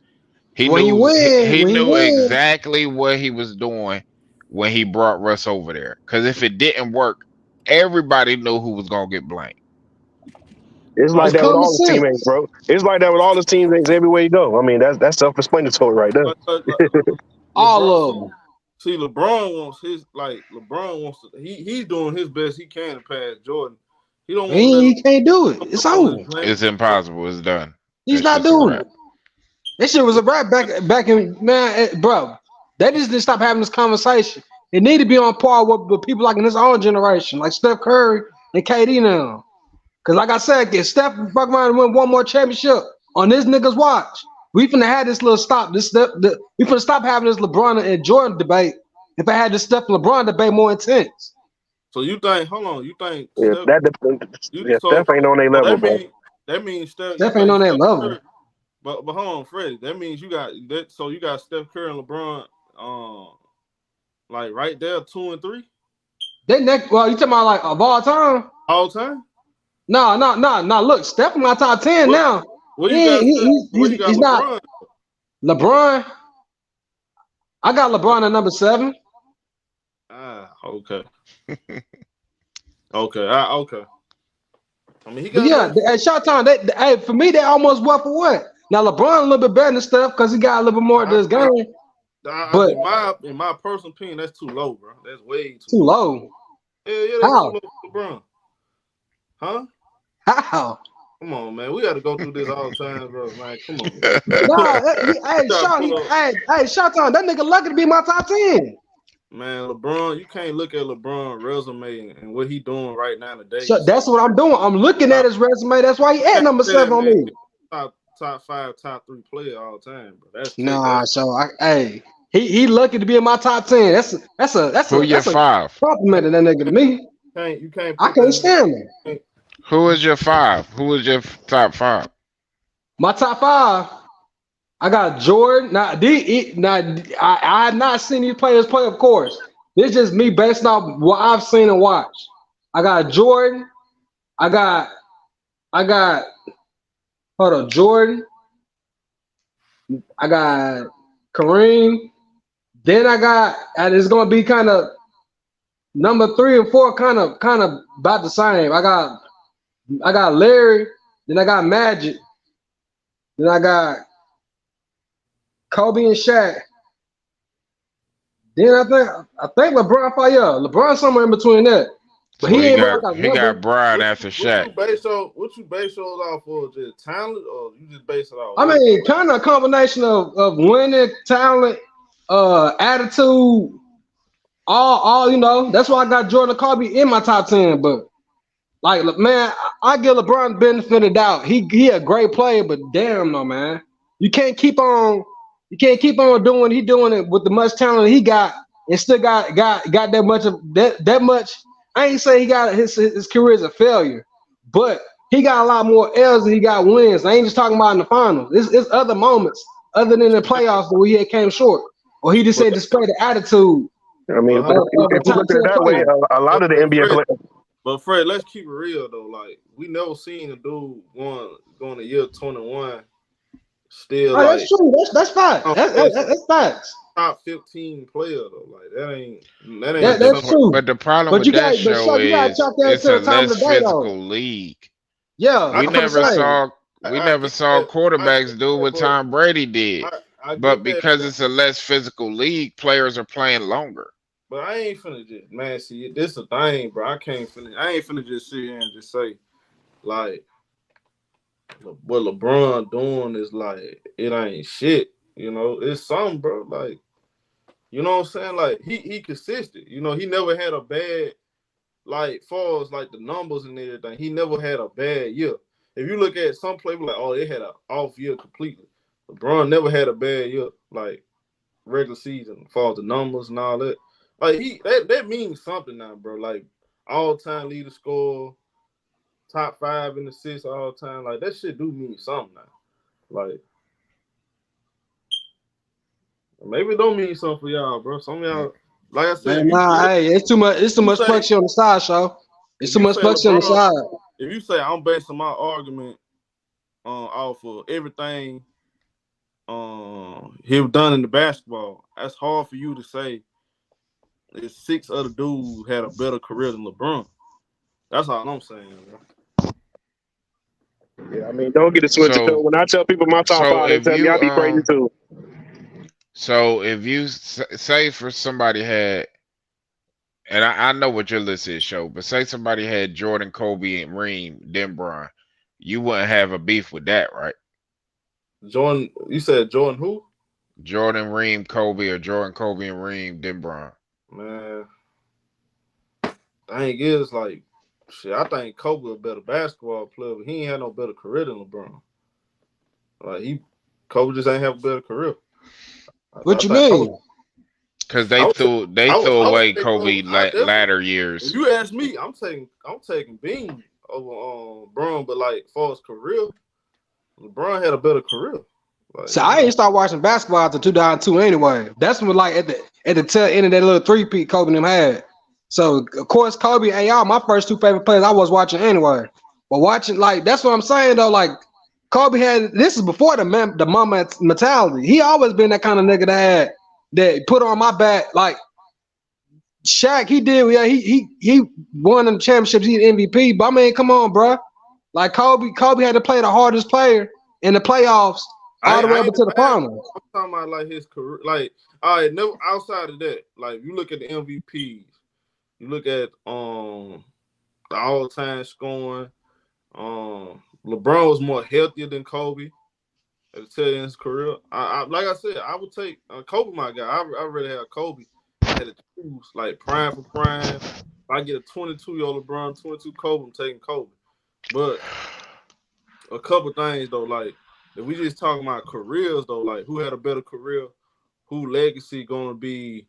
He knew exactly what he was doing when he brought Russ over there. Because if it didn't work, everybody knew who was gonna get blamed. It's like that with all his teammates, bro. It's like that with all his teammates everywhere you go. I mean, that's self-explanatory right there. All of them. See, LeBron wants to. He's doing his best he can to pass Jordan. He can't do it. It's over. It's impossible. It's done. He's not doing it. This shit was a rap back in bro. They just didn't stop having this conversation. It need to be on par with people like in this own generation, like Steph Curry and KD now. Because like I said, if Steph fuck around and win one more championship on this nigga's watch, we finna have this little stop. We finna stop having this LeBron and Jordan debate. If I had this Steph and LeBron debate more intense. So you think? Hold on. You think? Steph ain't on their level, bro. That means Steph ain't on that level. But hold on, Freddie. That means you got that. So you got Steph Curry and LeBron, like right there, 2 and 3. Well, you talking about like of all time? All time? No. Look, Steph in my top 10 now. He's not LeBron. I got LeBron at number 7. Okay. Okay. I mean, he got. At short time, for me, they almost what for what. Now LeBron a little bit better than Steph because he got a little bit more of this game. But in my personal opinion, that's too low, bro. That's way too low. Yeah, that's too low for LeBron. Huh? How? Come on, man. We got to go through this all the time, bro. Man, come on. Sean, that nigga lucky to be my top 10. Man, LeBron, you can't look at LeBron's resume and what he doing right now today. So that's what I'm doing. I'm looking at his resume. That's why he at number 7 on me. Top 5, top 3 player all the time, bro. He lucky to be in my top 10. That's Who your 5? Compliment to that nigga to me. You can't. I can't stand him. Who is your 5? Who is your top 5? My top 5. I got Jordan. I have not seen these players play, of course. This is just me based off what I've seen and watched. I got Jordan. I got Jordan. I got Kareem. Then and it's gonna be kind of number 3 and 4, kind of about the same. I got Larry. Then I got Magic. Then I got Kobe and Shaq. Then I think LeBron. LeBron somewhere in between that. But so he got Brian after Shaq. What you base those off for? Just talent, or you just base it off? I mean, kind of a combination of winning, talent, attitude, all you know. That's why I got Jordan Kobe in my top 10. But like, man, I give LeBron benefit of the doubt. He a great player, but damn no, man, you can't keep on doing what he doing it with the much talent he got, and still got that much of that much. I ain't saying he got his career is a failure, but he got a lot more L's than he got wins. I ain't just talking about in the finals. It's other moments other than the playoffs where he had came short, or he just said display the attitude. I mean, if you look at it that way, a lot of the NBA players. But Fred, let's keep it real though. Like we never seen a dude going to year 21 still. Like, that's true. That's facts. That's facts. Top 15 player though. Like that ain't. That's true. But the problem with that show is it's a less physical league. Yeah, we never saw quarterbacks do what Tom Brady did. But because it's a less physical league, players are playing longer. But I ain't finna just, man, see, this a thing, bro. I ain't finna just sit here and just say, like, what LeBron doing is like, it ain't shit. You know, it's something, bro. Like, you know what I'm saying? Like, he consistent. You know, he never had a bad, like, far as, like, the numbers and everything, he never had a bad year. If you look at some players, like, oh, they had an off year completely. LeBron never had a bad year, like, regular season, as far as the numbers and all that. Like that means something now, bro. Like all-time leader score, top 5 in assists all time. Like that shit do mean something now. Like maybe it don't mean something for y'all, bro. Some of y'all, like I said, hey, it's too much. It's too much flexing on the side, show. It's too much flexing on the side. If you say I'm basing my argument off of everything he've done in the basketball, that's hard for you to say. There's 6 other dudes who had a better career than LeBron. That's all I'm saying, bro. Yeah, I mean, don't get it switched. When I tell people my top 5, they tell me I be crazy too. So if you say for somebody had, and I know what your list is, show, but say somebody had Jordan, Kobe, and Reem, then Bron, you wouldn't have a beef with that, right? Jordan, you said Jordan who? Jordan, Reem, Kobe, or Jordan, Kobe, and Reem, then Bron. Man, thing is, like, shit, I think Kobe a better basketball player, but he ain't had no better career than LeBron. Like, Kobe just ain't have a better career. What you mean? Because they threw away Kobe latter years. If you ask me, I'm taking Bean over Bron, but like, as far as career, LeBron had a better career. Like, so I ain't start watching basketball until 2002 anyway. That's when, like, at the tail end of that little 3-peat Kobe and them had. So of course Kobe and AR, my first 2 favorite players I was watching anyway. But watching, like, that's what I'm saying though. Like Kobe had, this is before the mama mentality. He always been that kind of nigga that put on my back. Like Shaq, he did. Yeah, he won them championships. He MVP. But I mean, come on, bro. Like Kobe had to play the hardest player in the playoffs. All the way up to the finals. I'm talking about like his career. Like, all right, no, outside of that, like you look at the MVPs, you look at the all-time scoring. LeBron was more healthier than Kobe at the tail end of his career. Like I said, I would take Kobe, my guy. I really have Kobe. I had to choose like prime for prime. If I get a 22-year-old LeBron, 22 Kobe, I'm taking Kobe. But a couple things though, like. If we just talking about careers though, like who had a better career, who legacy gonna be,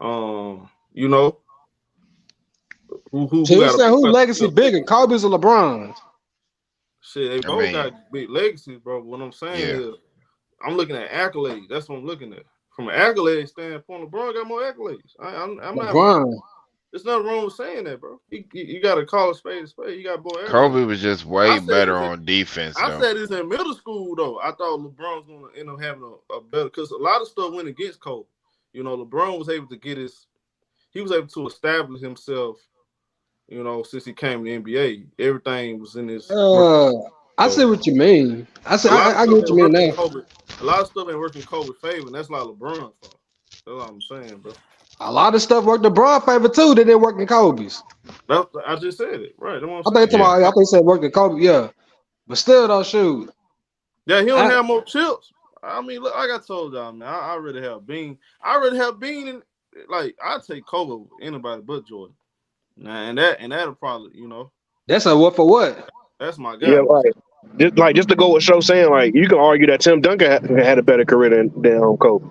you know, who so you saying who legacy bigger, Kobe's or LeBron's? Shit, they both got big legacies, bro. What I'm saying is, I'm looking at accolades. That's what I'm looking at. From an accolade standpoint, LeBron got more accolades. I'm not. There's nothing wrong with saying that, bro. You got to call a spade a spade. You got more. Kobe was just way better on defense. I said this in middle school, though. I thought LeBron was going to end up having a better, because a lot of stuff went against Kobe. You know, LeBron was able to he was able to establish himself, you know, since he came to the NBA. Everything was in his. I see what you mean. I get what you mean now. A lot of stuff ain't working Kobe's favor, and that's like LeBron's fault. That's what I'm saying, bro. A lot of stuff worked LeBron's favor too that didn't work in Kobe's. I just said it, right? I think it said worked in Kobe, yeah. But still, though, shoot. Yeah, he don't have more chips. I mean, look, like I told y'all, man, I already have Bean. I already have Bean like I take Kobe over anybody but Jordan. Nah, and that'll probably, That's a what for what? that's my guy. Yeah, just to go with show saying, like, you can argue that Tim Duncan had a better career than Kobe.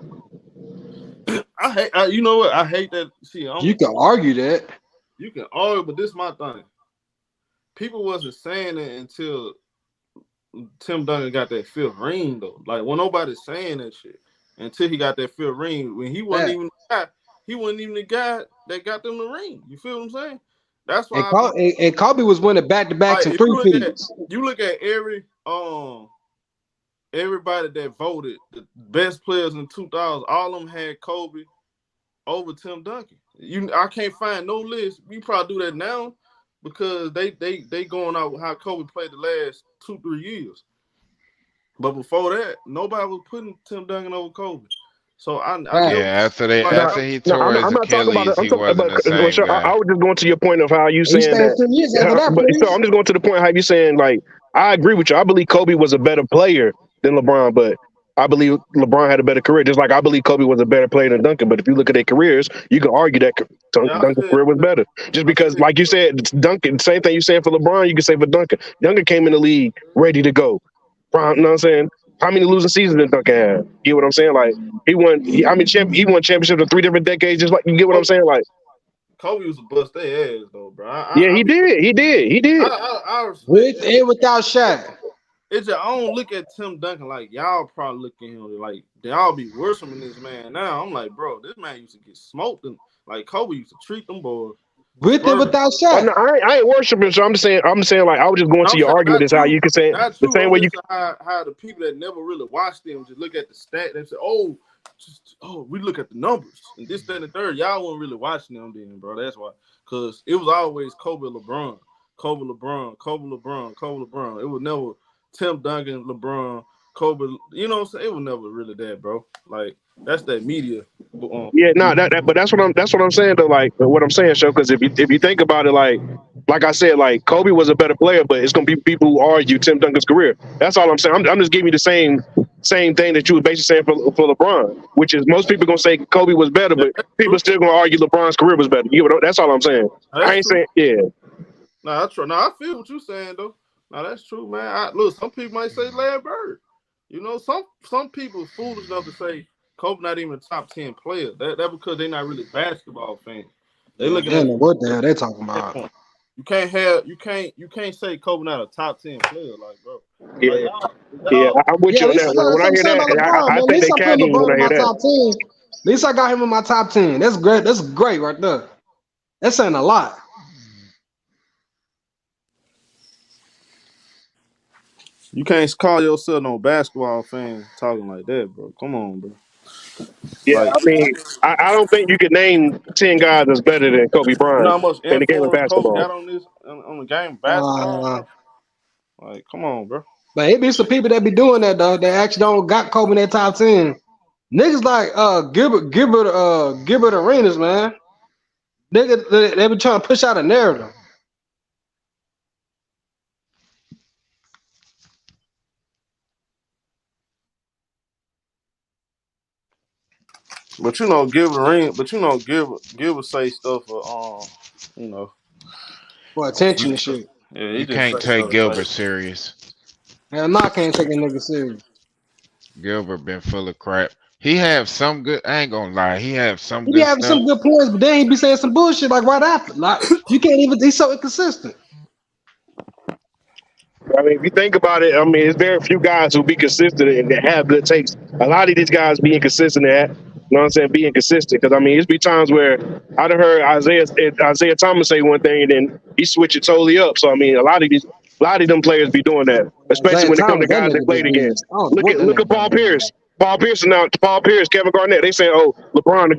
You know what? I hate that. See, You can argue that. You can argue, but this is my thing. People wasn't saying it until Tim Duncan got that fifth ring, though. Like, when nobody's saying that shit until he got that fifth ring, when he wasn't even the guy that got them the ring. You feel what I'm saying? That's why. And Kobe was winning back-to-backs and three-peats. You look at everybody that voted the best players in 2000. All of them had Kobe over Tim Duncan. I can't find no list. We probably do that now because they going out with how Kobe played the last 2-3 years. But before that, nobody was putting Tim Duncan over Kobe. So after he tore his Achilles, he wasn't the same guy. I was just going to your point of how you saying that. So I'm just going to the point of how you saying, like, I agree with you. I believe Kobe was a better player than LeBron, but I believe LeBron had a better career. Just like I believe Kobe was a better player than Duncan. But if you look at their careers, you can argue that Duncan's career was better. Just because, like you said, Duncan, same thing you saying for LeBron, you can say for Duncan. Duncan came in the league ready to go. You know what I'm saying? How many losing seasons did Duncan have? You get what I'm saying? Like, he won championships in 3 different decades. Just like, you get what I'm saying? Like, Kobe was a bust their ass though, bro. He did. With and without Shaq. I don't look at Tim Duncan like y'all probably look at him like y'all be worshiping this man. Now I'm like, bro, this man used to get smoked, and like Kobe used to treat them boys. With and without Shaq. I ain't worshiping, so I'm saying like I was just going to your argument is how you can say the same way you how the people that never really watched them just look at the stat and say, oh, we look at the numbers and this, that, and the third. Y'all weren't really watching them then, bro. That's why, because it was always Kobe LeBron. It was never Tim Duncan, LeBron, Kobe. You know what I'm saying? It was never really that, bro. Like, that's that media. But that's what I'm saying though. Like, what I'm saying, show, because if you think about it, like I said, like, Kobe was a better player, but it's gonna be people who argue Tim Duncan's career. That's all I'm saying. I'm just giving you the same thing that you were basically saying for LeBron, which is most people gonna say Kobe was better, but people still gonna argue LeBron's career was better. That's all I'm saying. I ain't saying No, that's true. No, I feel what you're saying though. No, that's true, man. Look, some people might say Larry Bird. You know, some people foolish enough to say Kobe not even a top 10 player. That because they're not really basketball fans. They looking at what the hell they talking about. You can't say Kobe not a top 10 player, like, bro. Yeah, I'm with you on that. When I hear that, I think they carry me when I hear that. At least I got him in my top 10. That's great. That's great right there. That's saying a lot. You can't call yourself no basketball fan talking like that, bro. Come on, bro. Yeah, like, I mean, I don't think you could name 10 guys that's better than Kobe Bryant in the game of basketball. Kobe got on the game of basketball. Like, come on, bro. But it be some people that be doing that though. That actually don't got Kobe in their top 10. Niggas like Gilbert Arenas, man. Niggas they be trying to push out a narrative. But Gilbert say stuff for for attention and shit. Yeah, you can't take Gilbert serious. Hell no, I can't take a nigga serious. Gilbert been full of crap. He have some good. I ain't gonna lie. He have some. He have some good points, but then he be saying some bullshit like right after. Like you can't even. He's so inconsistent. I mean, if you think about it, I mean, it's very few guys who be consistent and that have good takes. A lot of these guys be inconsistent at, you know what I'm saying, being consistent. Because, I mean, it's be times where I done heard Isaiah Thomas say one thing and then he switch it totally up. So, I mean, a lot of them players be doing that, especially when it comes to guys they played against. Look at Paul Pierce. Paul Pierce, Kevin Garnett, they saying, oh, LeBron the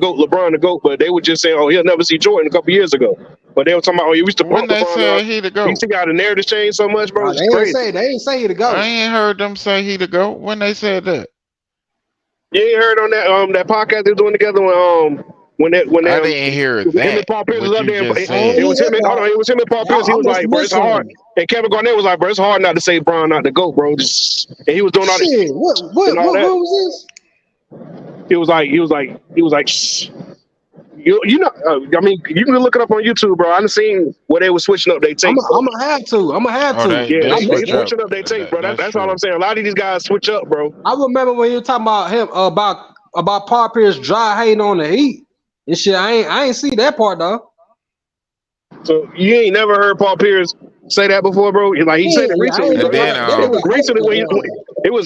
GOAT, but they were just saying, oh, he'll never see Jordan a couple years ago. But they were talking about, oh, you used to pump LeBron. He the GOAT. You see how the narrative changed so much, bro? They ain't say he the GOAT. I ain't heard them say he the GOAT when they said that. You ain't heard on that podcast they were doing together when I didn't hear that. Him and Paul Pierce was up there. It was him and Paul Pierce. He was like, bro, it's hard. And Kevin Garnett was like, bro, it's hard not to say Bron not the GOAT, bro. And he was doing all this. What was this? He was like, shh. You know, I mean, you can look it up on YouTube, bro. I've seen where they were switching up their tape. I'm gonna have to. Oh, Yeah, they they switch up. switching up their tape, bro. That's That's all true. I'm saying. A lot of these guys switch up, bro. I remember when you were talking about him about Paul Pierce dry hating on the Heat and shit. I ain't see that part though. So you ain't never heard Paul Pierce say that before, bro? Like he said it recently. And then, it was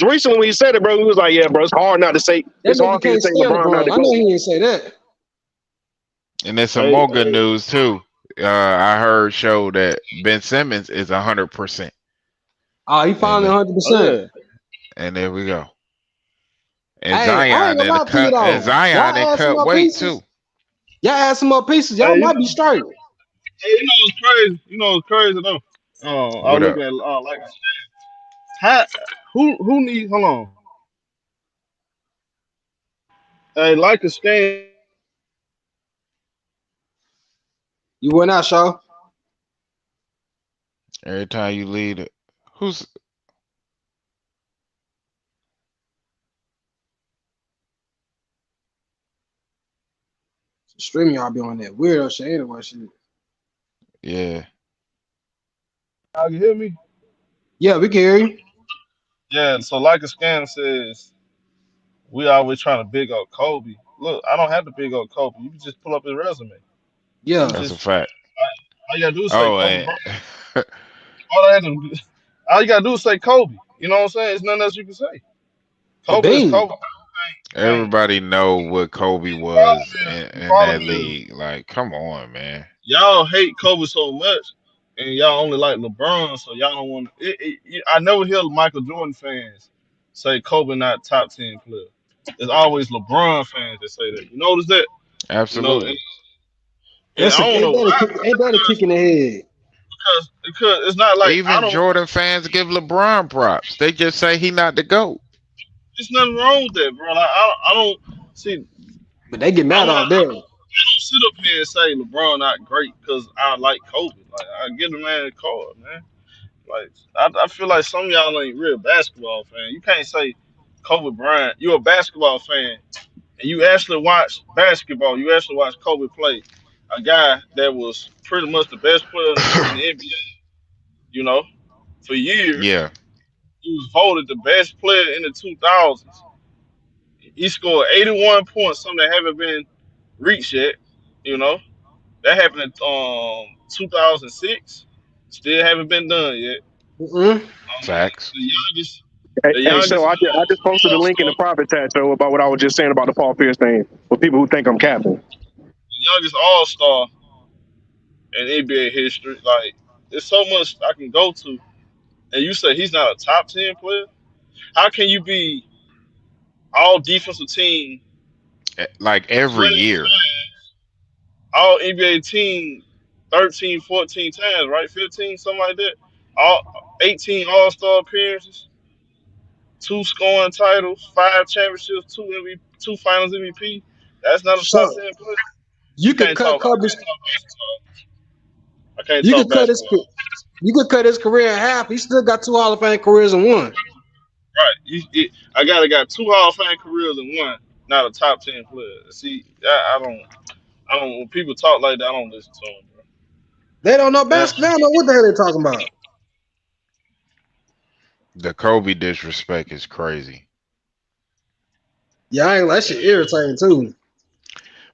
recently when he said it, bro. He was like, "Yeah, bro, it's hard not to say. It's hard for you to say LeBron not to I know go." he didn't say that. And there's some more good news too. I heard show that Ben Simmons is 100%. Oh, he finally 100%. And there we go. And Hey, Zion in the cut weight too. Y'all add some more pieces. Y'all might be straight. Hey, you know what's crazy though? I was looking at like who needs hold on. Hey, like a stand. You went out, Shaw. Every time you lead it, who's streaming? Y'all be on that weirdo shit anyway. Shit. Yeah. Y'all can hear me? Yeah, we can hear you. Yeah, so like a scam says, we always trying to big up Kobe. Look, I don't have to big up Kobe. You can just pull up his resume. Yeah, that's a fact. All you gotta do is say Kobe. All you gotta do is say Kobe. You know what I'm saying? There's nothing else you can say. Kobe is Kobe. Everybody know what Kobe was in that league. Like, come on, man. Y'all hate Kobe so much, and y'all only like LeBron, so y'all don't want. I never hear Michael Jordan fans say Kobe not top 10 player. It's always LeBron fans that say that. You notice that? Absolutely. You know, ain't that a kick in the head? Because it's not like even Jordan fans give LeBron props. They just say he not the GOAT. There's nothing wrong with that, bro. Like, I don't see. But they get mad all day. I don't sit up here and say LeBron not great because I like Kobe. Like, I give the man a card, man. Like, I feel like some of y'all ain't real basketball fan. You can't say Kobe Bryant. You're a basketball fan, and you actually watch basketball. You actually watch Kobe play. A guy that was pretty much the best player in the NBA, you know, for years. Yeah. He was voted the best player in the 2000s. He scored 81 points, something that haven't been reached yet. You know, that happened in 2006. Still haven't been done yet. Facts. The youngest. Hey, so I just posted a link in the private chat, so about what I was just saying about the Paul Pierce thing for people who think I'm capping. The youngest All-Star in NBA history. Like, there's so much I can go to. And you say he's not a top 10 player? How can you be all defensive team like every year? All NBA team 13, 14 times, right? 15, something like that. All 18 All-Star appearances, 2 scoring titles, 5 championships, 2 Finals MVP. That's not a top 10 player. You could cut Kobe's. I can't talk basketball. You could cut his career in half. He still got 2 Hall of Fame careers in one. Right. I got 2 Hall of Fame careers in one. Not a top 10 player. See, I don't. When people talk like that, I don't listen to them, bro. They don't know basketball. They don't know what the hell they're talking about. The Kobe disrespect is crazy. Yeah, that shit irritating too.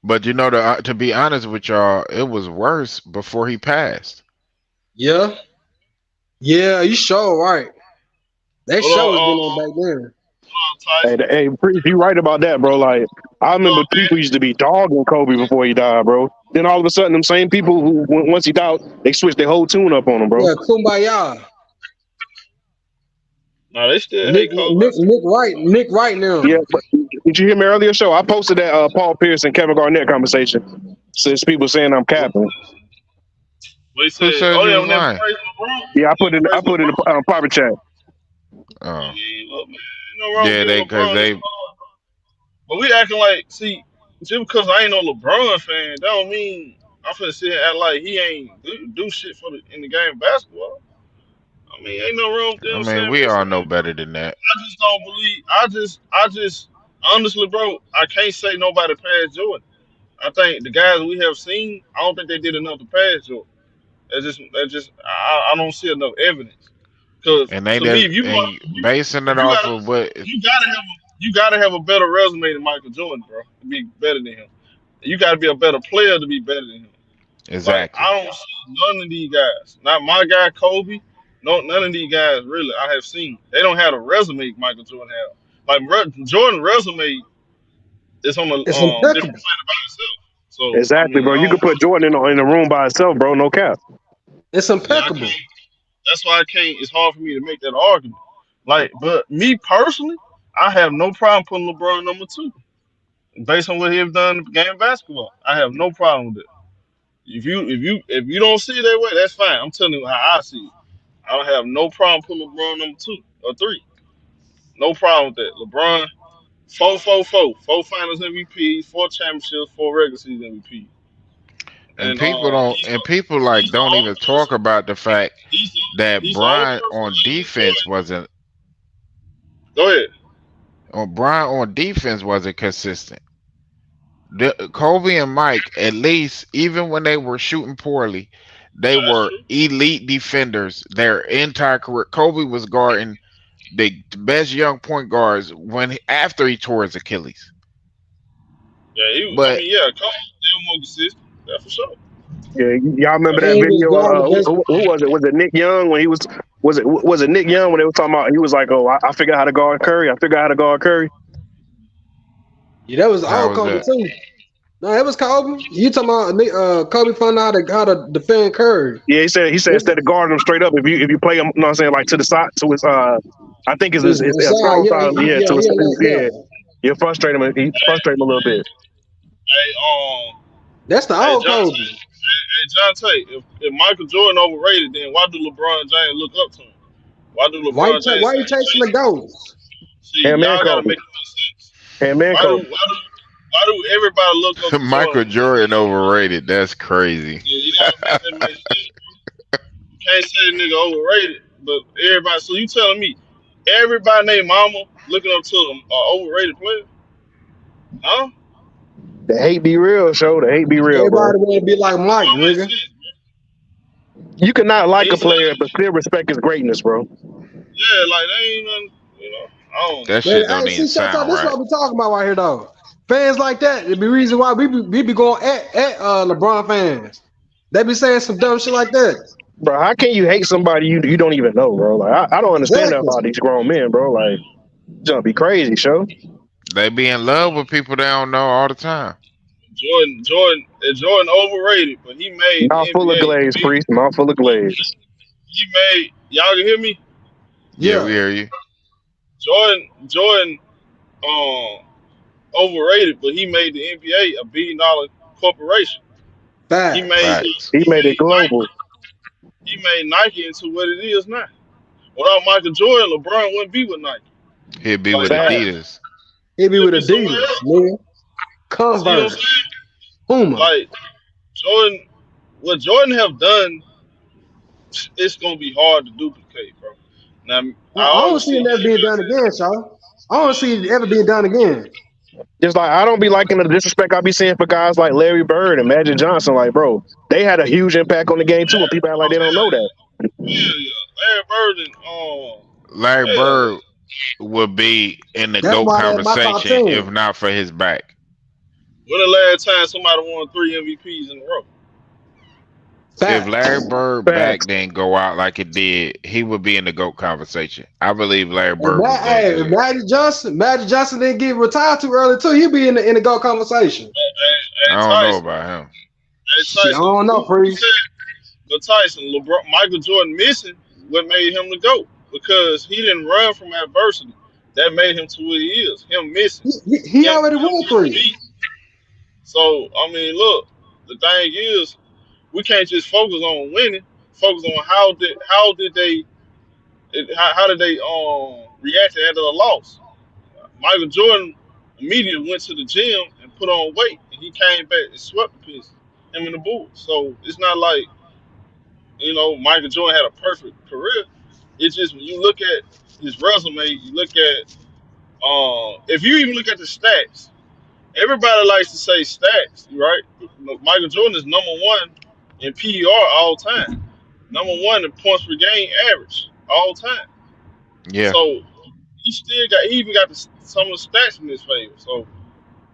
But you know, to be honest with y'all, it was worse before he passed. Yeah, you sure right. That show was going on back then. Hey, you right about that, bro. Like, I remember people used to be dogging Kobe before he died, bro. Then all of a sudden, them same people who, once he died, they switched their whole tune up on him, bro. Yeah, kumbaya. No, they still Nick Wright now. Yeah, but did you hear me earlier show? I posted that Paul Pierce and Kevin Garnett conversation. Since people saying I'm capping. What he said? Yeah, I put it in the private chat. Oh. Yeah, they. But we acting like, see, just because I ain't no LeBron fan, that don't mean I'm finna sit here and act like he ain't do shit in the game of basketball. I mean, ain't no wrong with that. We all know better than that. I just don't believe. I just honestly, bro, I can't say nobody past Jordan. I think the guys we have seen, I don't think they did enough to pass Jordan. I don't see enough evidence. Because And they to me, did, and basing it you off gotta of what you gotta have a better resume than Michael Jordan, bro, to be better than him. You gotta be a better player to be better than him. Like exactly. I don't see none of these guys. Not my guy Kobe. No, none of these guys really I have seen. They don't have a resume Michael Jordan have. Like Jordan resume is on a It's different impeccable. planet by itself. So I Exactly, mean, bro. I You don't, could put Jordan in a room by itself, bro. No cap. It's yeah, I impeccable. can't. That's why I can't. It's hard for me to make that argument. Like, but me personally, I have no problem putting LeBron number 2 based on what he's done in the game of basketball. I have no problem with it. If you don't see it that way, that's fine. I'm telling you how I see it. I don't have no problem putting LeBron number 2 or 3. No problem with that. LeBron, 4 finals MVPs, 4 championships, 4 regular season MVPs. And And people don't, he's and people like he's the don't only even person talk about the fact he's the, that he's the only Bron person on defense wasn't Go ahead. Bron on defense wasn't consistent. Kobe and Mike, at least, even when they were shooting poorly, they That's were true. elite defenders their entire career. Kobe was guarding the best young point guards after he tore his Achilles. Yeah, But Kobe still more consistent. That's for sure. Yeah, y'all remember that And he was video? guarding the best. Who was it? Was it Nick Young when he was it Nick Young when they were talking about? He was like, "Oh, I figured out how to guard Curry. I figured out how to guard Curry." Yeah, that was how all was Kobe that? too. No, that was Kobe. You talking about Kobe found out how to defend Curry. Yeah, he said instead of guarding him straight up, if you play him, you know what I'm saying, like to the side, to his I think it's his strong side, to his you frustrate him a little bit. Hey, That's the hey, old John Kobe. Tate. Hey, John Tate. If Michael Jordan overrated, then why do LeBron James look up to him? Why do Why LeBron James you say, chasing the ghosts? see, Him and y'all gotta Kobe. make it make sense. Him and Kobe. Why do everybody look up to Michael Jordan overrated. That's crazy. Yeah, you gotta make that make sense. You can't say the nigga overrated, but everybody. So you telling me everybody named Mama looking up to an overrated player? Huh? The hate be real, show. The hate be real, bro. Everybody want to be like Mike, Don't make nigga. sense. You cannot like a He's player but still respect his greatness, bro. Yeah, like they ain't nothing, I don't. That shit don't even sound This is right. what we talking about right here, though. Fans like that, it be reason why we be going at LeBron fans. They be saying some dumb shit like that. Bro, how can you hate somebody you don't even know, bro? Like I don't understand that about these grown men, bro. Like, just be crazy, show. They be in love with people they don't know all the time. Jordan overrated, but he made Mouth full of glaze, priest. Mouth full of glaze. He made y'all can hear me? Yeah, we hear you. Jordan, overrated, but he made the NBA $1 billion corporation. Facts. He made it global. He made Nike into what it is now. Without Michael Jordan, LeBron wouldn't be with Nike. He'd be with Adidas. He'd be with Adidas, nigga. Converse. Puma. Like what Jordan have done, it's gonna be hard to duplicate, bro. Now I don't see it ever being done again, y'all. I don't see it ever being done again. Just like I don't be liking the disrespect I be seeing for guys like Larry Bird and Magic Johnson. Like, bro, they had a huge impact on the game too, and people act like they don't know that. Yeah. Larry Bird would be in the GOAT conversation if not for his back. When the last time somebody won 3 MVPs in a row? If Larry Bird back didn't go out like it did, he would be in the GOAT conversation. I believe Larry Bird. If Magic Johnson didn't get retired too early too, he'd be in the GOAT conversation. I don't know about him. I don't know, Priest. But Tyson, Michael Jordan missing what made him the GOAT because he didn't run from adversity. That made him to what he is. Him missing. He already won for you. So I mean, look, the thing is, we can't just focus on winning. Focus on how did they react after the loss. Michael Jordan immediately went to the gym and put on weight, and he came back and swept the Pistons, him and the Bulls. So it's not like Michael Jordan had a perfect career. It's just when you look at his resume, you look at if you even look at the stats, everybody likes to say stats, right? Michael Jordan is number one in PER all time, number one in points per game average all time. Yeah. So he even got some of the stats in his favor. So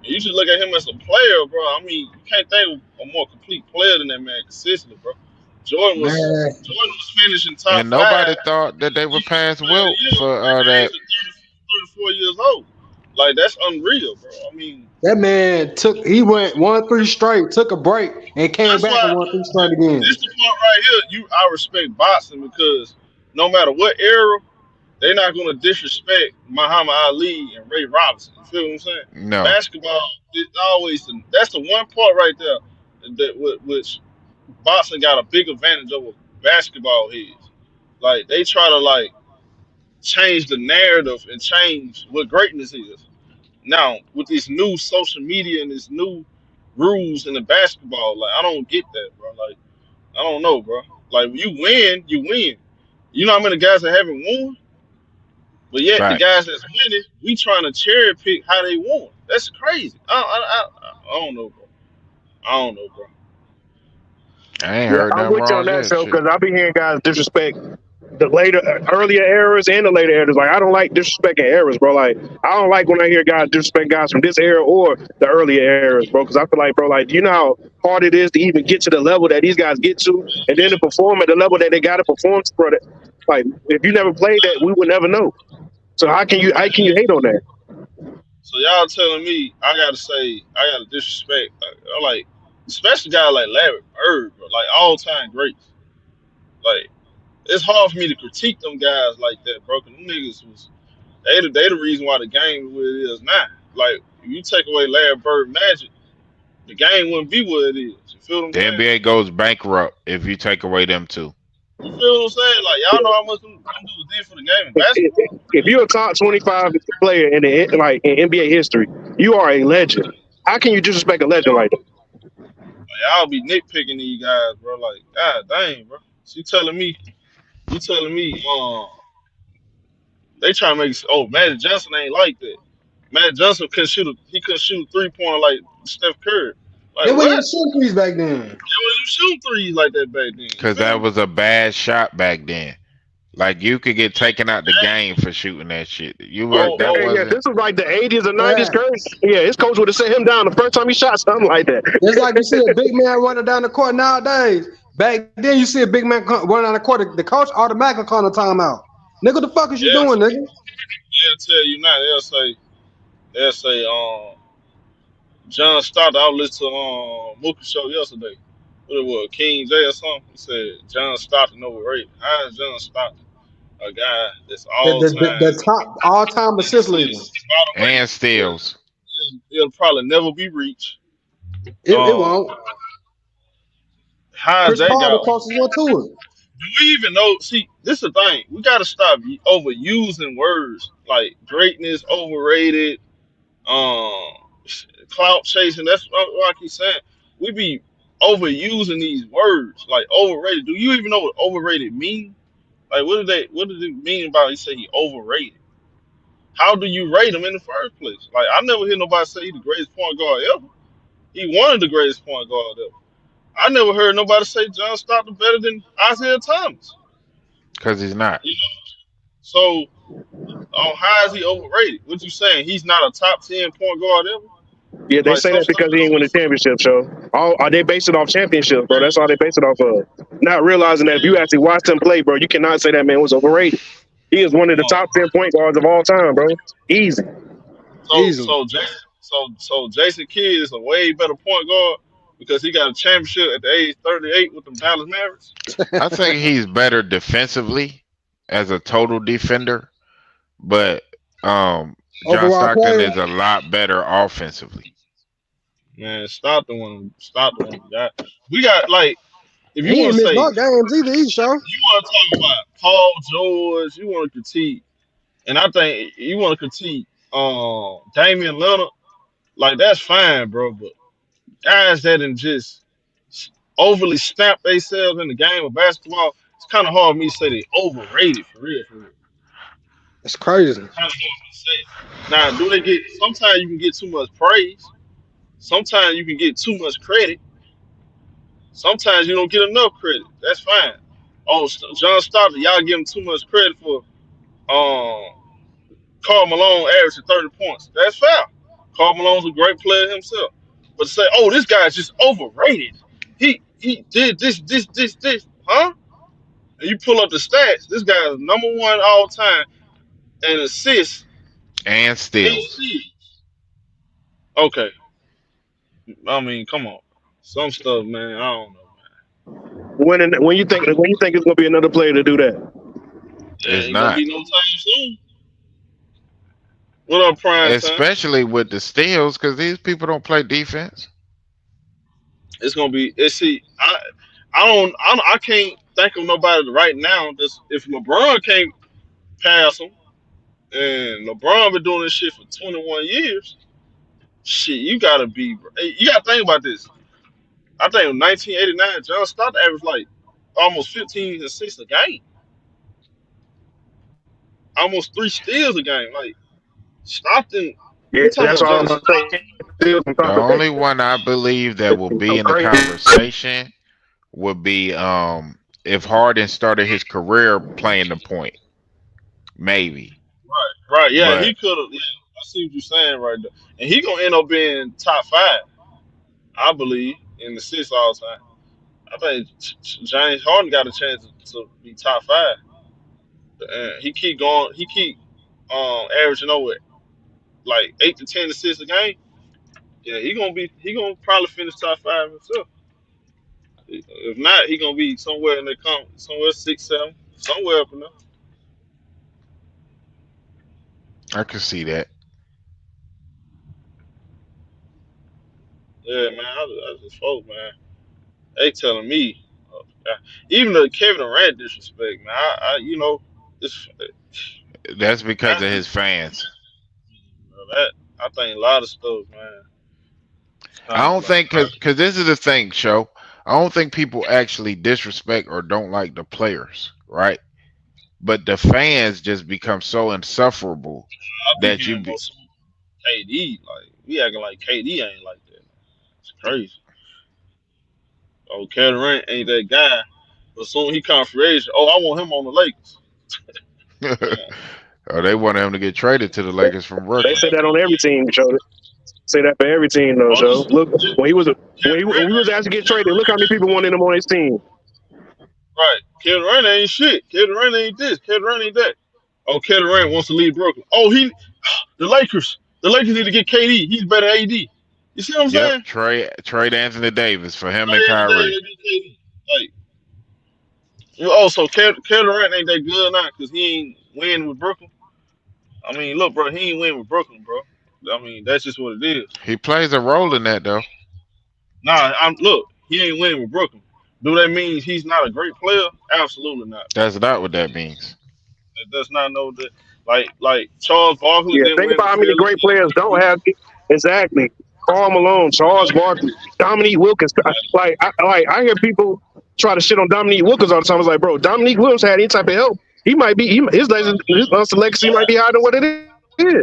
you should look at him as a player, bro. I mean, you can't think of a more complete player than that man consistently, bro. Man, Jordan was finishing top And nobody five. thought that they would Defensive pass player of the Wilt year for at the age that. of 34 years old. Like that's unreal, bro. I mean, that man he went 1-3 straight, took a break, and came that's back and why 1-3 straight again. this the part right here. I respect boxing because no matter what era, they're not gonna disrespect Muhammad Ali and Ray Robinson. You feel what I'm saying? No. Basketball is always that's the one part right there which boxing got a big advantage over basketball is. Like they try to like change the narrative and change what greatness is. Now with this new social media and this new rules in the basketball, like I don't get that, bro. Like I don't know, bro. Like when you win, you win. You know how many guys that haven't won, but yet the Right. guys that's winning, we trying to cherry pick how they won. That's crazy. I don't know, bro. I don't know, bro. I ain't Yeah, heard I'm nothing with you on wrong that there. show Shit. because I be hearing guys disrespect the earlier eras and the later eras. Like I don't like disrespecting eras, bro. Like I don't like when I hear guys disrespect guys from this era or the earlier eras, bro. Because I feel like, bro, like do you know how hard it is to even get to the level that these guys get to, and then to perform at the level that they got to perform, bro. Like if you never played that, we would never know. So how can you hate on that? So y'all telling me I gotta disrespect like especially guys like Larry Bird, bro, like all time greats. Like it's hard for me to critique them guys like that, bro. 'Cause them niggas was they the reason why the game is what it is now. Like if you take away Larry Bird magic, the game wouldn't be what it is. You feel what I'm The saying? NBA goes bankrupt if you take away them two. You feel what I'm saying? Like y'all know how much them dudes did for the game in If, basketball. if you're a top 25 player in NBA history, you are a legend. How can you disrespect a legend like that? Like y'all be nitpicking these guys, bro. Like god dang, bro. So you telling me, they trying to make Magic Johnson ain't like that. Magic Johnson he couldn't shoot a 3-pointer like Steph Curry. They Like were what? even shooting threes back then. Yeah, well, you shoot threes like that back then. You Because feel that me? was a bad shot back then. Like you could get taken out the game for shooting that shit. That Yeah, wasn't. this was like the 80s or 90s. Yeah. Curry, yeah, his coach would have set him down the first time he shot something like that. It's like you see a big man running down the court nowadays. Back then, you see a big man running down the court, the coach automatically calling a timeout. Nigga, what the fuck is you Yeah, doing, nigga? they'll tell you now. They'll say John Stockton. I was listening to Mookie show yesterday. What it was, King J or something. He said John Stockton overrated. How is John Stockton a guy that's all time The top all-time assist leader. by the way, And steals. it'll probably never be reached. It won't. How's Chris that Paul guy? the closest one to it. Do we even know? See, this is the thing. We got to stop overusing words like greatness, overrated, um, clout chasing. That's what I keep saying. We be overusing these words like overrated. Do you even know what overrated mean? Like, what do they mean by he say he overrated? How do you rate him in the first place? Like, I never hear nobody say he the greatest point guard ever. He one of the greatest point guard ever. I never heard nobody say John Stockton better than Isaiah Thomas. Because he's not. You know? So, how is he overrated? What you saying? He's not a top 10 point guard ever? Yeah, they Like, say some that stuff because he ain't win a championship, show. They base it off championships, bro. That's all they base it off of. Not realizing that if you actually watch him play, bro, you cannot say that man was overrated. He is one of the top 10 point guards of all time, bro. Easy. So Jason Kidd is a way better point guard because he got a championship at the age 38 with them Dallas Mavericks. I think he's better defensively as a total defender, but John Overall Stockton player? is a lot better offensively. Man, stop the one. Guy. We got like, if you He want ain't to missed say, no games either, you want to talk about Paul George, you want to critique, and I think you want to critique Damian Leonard, like that's fine, bro. But guys that didn't just overly stamp themselves in the game of basketball, it's kind of hard for me to say they overrated for real, for real. It's crazy. Kind of hard for me to say. Now, do they get? Sometimes you can get too much praise. Sometimes you can get too much credit. Sometimes you don't get enough credit. That's fine. Oh, John Stockton, y'all give him too much credit for Karl Malone averaging 30 points. That's fair. Karl Malone's a great player himself. But to say, oh, this guy's just overrated. He did this, huh? And you pull up the stats, this guy is number one all time in assists And steals. Okay. I mean, come on. Some stuff, man, I don't know. When you think it's gonna be another player to do that? It's Ain't not. gonna be no time soon. What up, prime time? Especially with the steals, because these people don't play defense. It's gonna be. See, I can't think of nobody right now. If LeBron can't pass him, and LeBron been doing this shit for 21 years, shit, you gotta think about this. I think in 1989, John Stockton averaged like almost 15 assists a game, almost 3 steals a game. Like Stockton, Yeah, that's all I'm gonna say. The only one I believe that will be in the conversation would be if Harden started his career playing the point. Maybe. Right, yeah, But he could have. Yeah, I see what you're saying right there, and he gonna end up being top 5, I believe, in the assists all time. I think James Harden got a chance to be top 5. He keep going. He keep averaging over like 8 to 10 assists a game. Yeah, he gonna probably finish top 5 himself. If not, he gonna be somewhere in the somewhere 6, 7, somewhere up in there. I could see that. Yeah, man, I just hope, man. They telling me, even the Kevin Durant disrespect, man. It's That's because of his fans. that I think a lot of stuff, man. I don't think because this is the thing, show. I don't think people actually disrespect or don't like the players, right? But the fans just become so insufferable that you be. KD, like we acting like KD ain't like that. It's crazy. Oh, Kevin Durant ain't that guy. But soon he come free agent. Oh, I want him on the Lakers. Oh, they want him to get traded to the Lakers from Brooklyn. They say that on every team, Joe. Say that for every team, though, Joe. Look, when he was asked to get traded, look how many people wanted him on his team. Right. Kevin Durant ain't shit. Kevin Durant ain't this. Kevin Durant ain't that. Oh, Kevin Durant wants to leave Brooklyn. Oh, the Lakers. The Lakers need to get KD. He's better than AD. You see what I'm saying? Trade Anthony Davis for him and Kyrie. Like, so Kevin Durant ain't that good now because he ain't winning with Brooklyn. I mean, look, bro, he ain't winning with Brooklyn, bro. I mean, that's just what it is. He plays a role in that, though. Nah, look, he ain't winning with Brooklyn. Do that mean he's not a great player? Absolutely not. That's not what that means. It does not know that. Like Charles Barkley. Yeah, think about how many great players don't have exactly. Karl Malone, Charles Barkley, Dominique Wilkins. I hear people try to shit on Dominique Wilkins all the time. I was like, bro, Dominique Wilkins had any type of help. He might be his legacy might be higher than what it is. Yeah.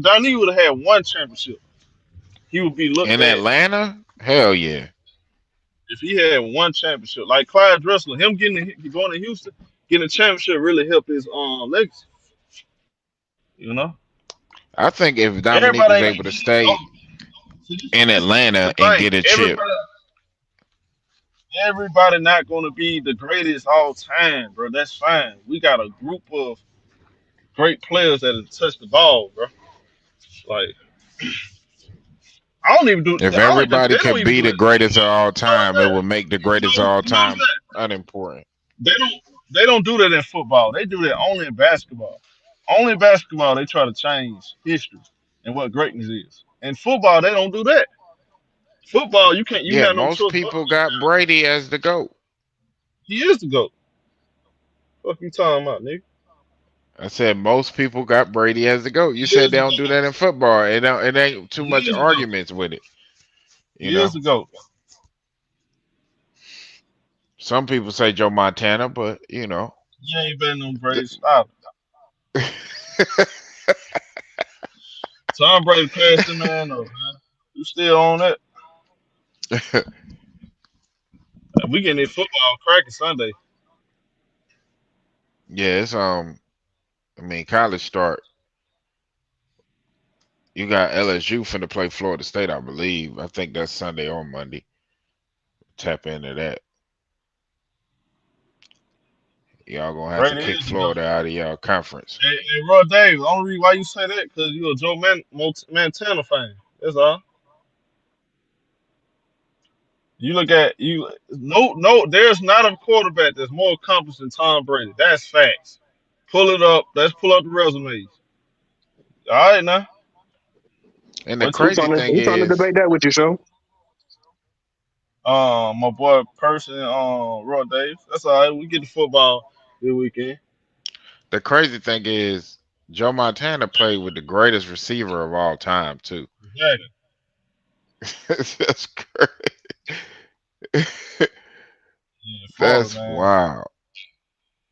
Dominique would have had 1 championship. He would be looking in Atlanta. Hell yeah. If he had 1 championship, like Clyde Drexler, him going to Houston, getting a championship really helped his legacy. You know. I think if Dominique was able to stay in Atlanta and get a chip. Everybody not going to be the greatest all time, bro. That's fine. We got a group of great players that have touched the ball, bro. Like, I don't even do. If everybody could be the greatest of all time, it would make the greatest of all time unimportant. They don't do that in football. They do that only in basketball. Only in basketball they try to change history and what greatness is. In football, they don't do that. Football, you can't. Yeah, most people got Brady as the GOAT. He is the GOAT. What you talking about, nigga? I said most people got Brady as the GOAT. You said they don't do that in football. It ain't too much arguments with it. He is the GOAT. Some people say Joe Montana, but you know. You ain't been no Brady. Stop it. Tom Brady passed the man though, man. You still on that? We getting this football cracking Sunday. Yeah, it's I mean, college start. You got LSU finna play Florida State, I believe. I think that's Sunday or Monday. Tap into that. Y'all gonna have to Brady kick is the GOAT. Florida out of y'all conference. Hey, Bro, Dave, the only reason why you say that because you're a Joe Montana fan. That's all. You look at you. No, there's not a quarterback that's more accomplished than Tom Brady. That's facts. Pull it up. Let's pull up the resumes. All right, now. And the What you? He's crazy trying to, thing he's trying to is, debate that with you, show. My boy Person, Raw Dave. That's all right. We get the football this weekend. Joe Montana played with the greatest receiver of all time too. Exactly. That's crazy. Yeah, Florida, That's man. wild.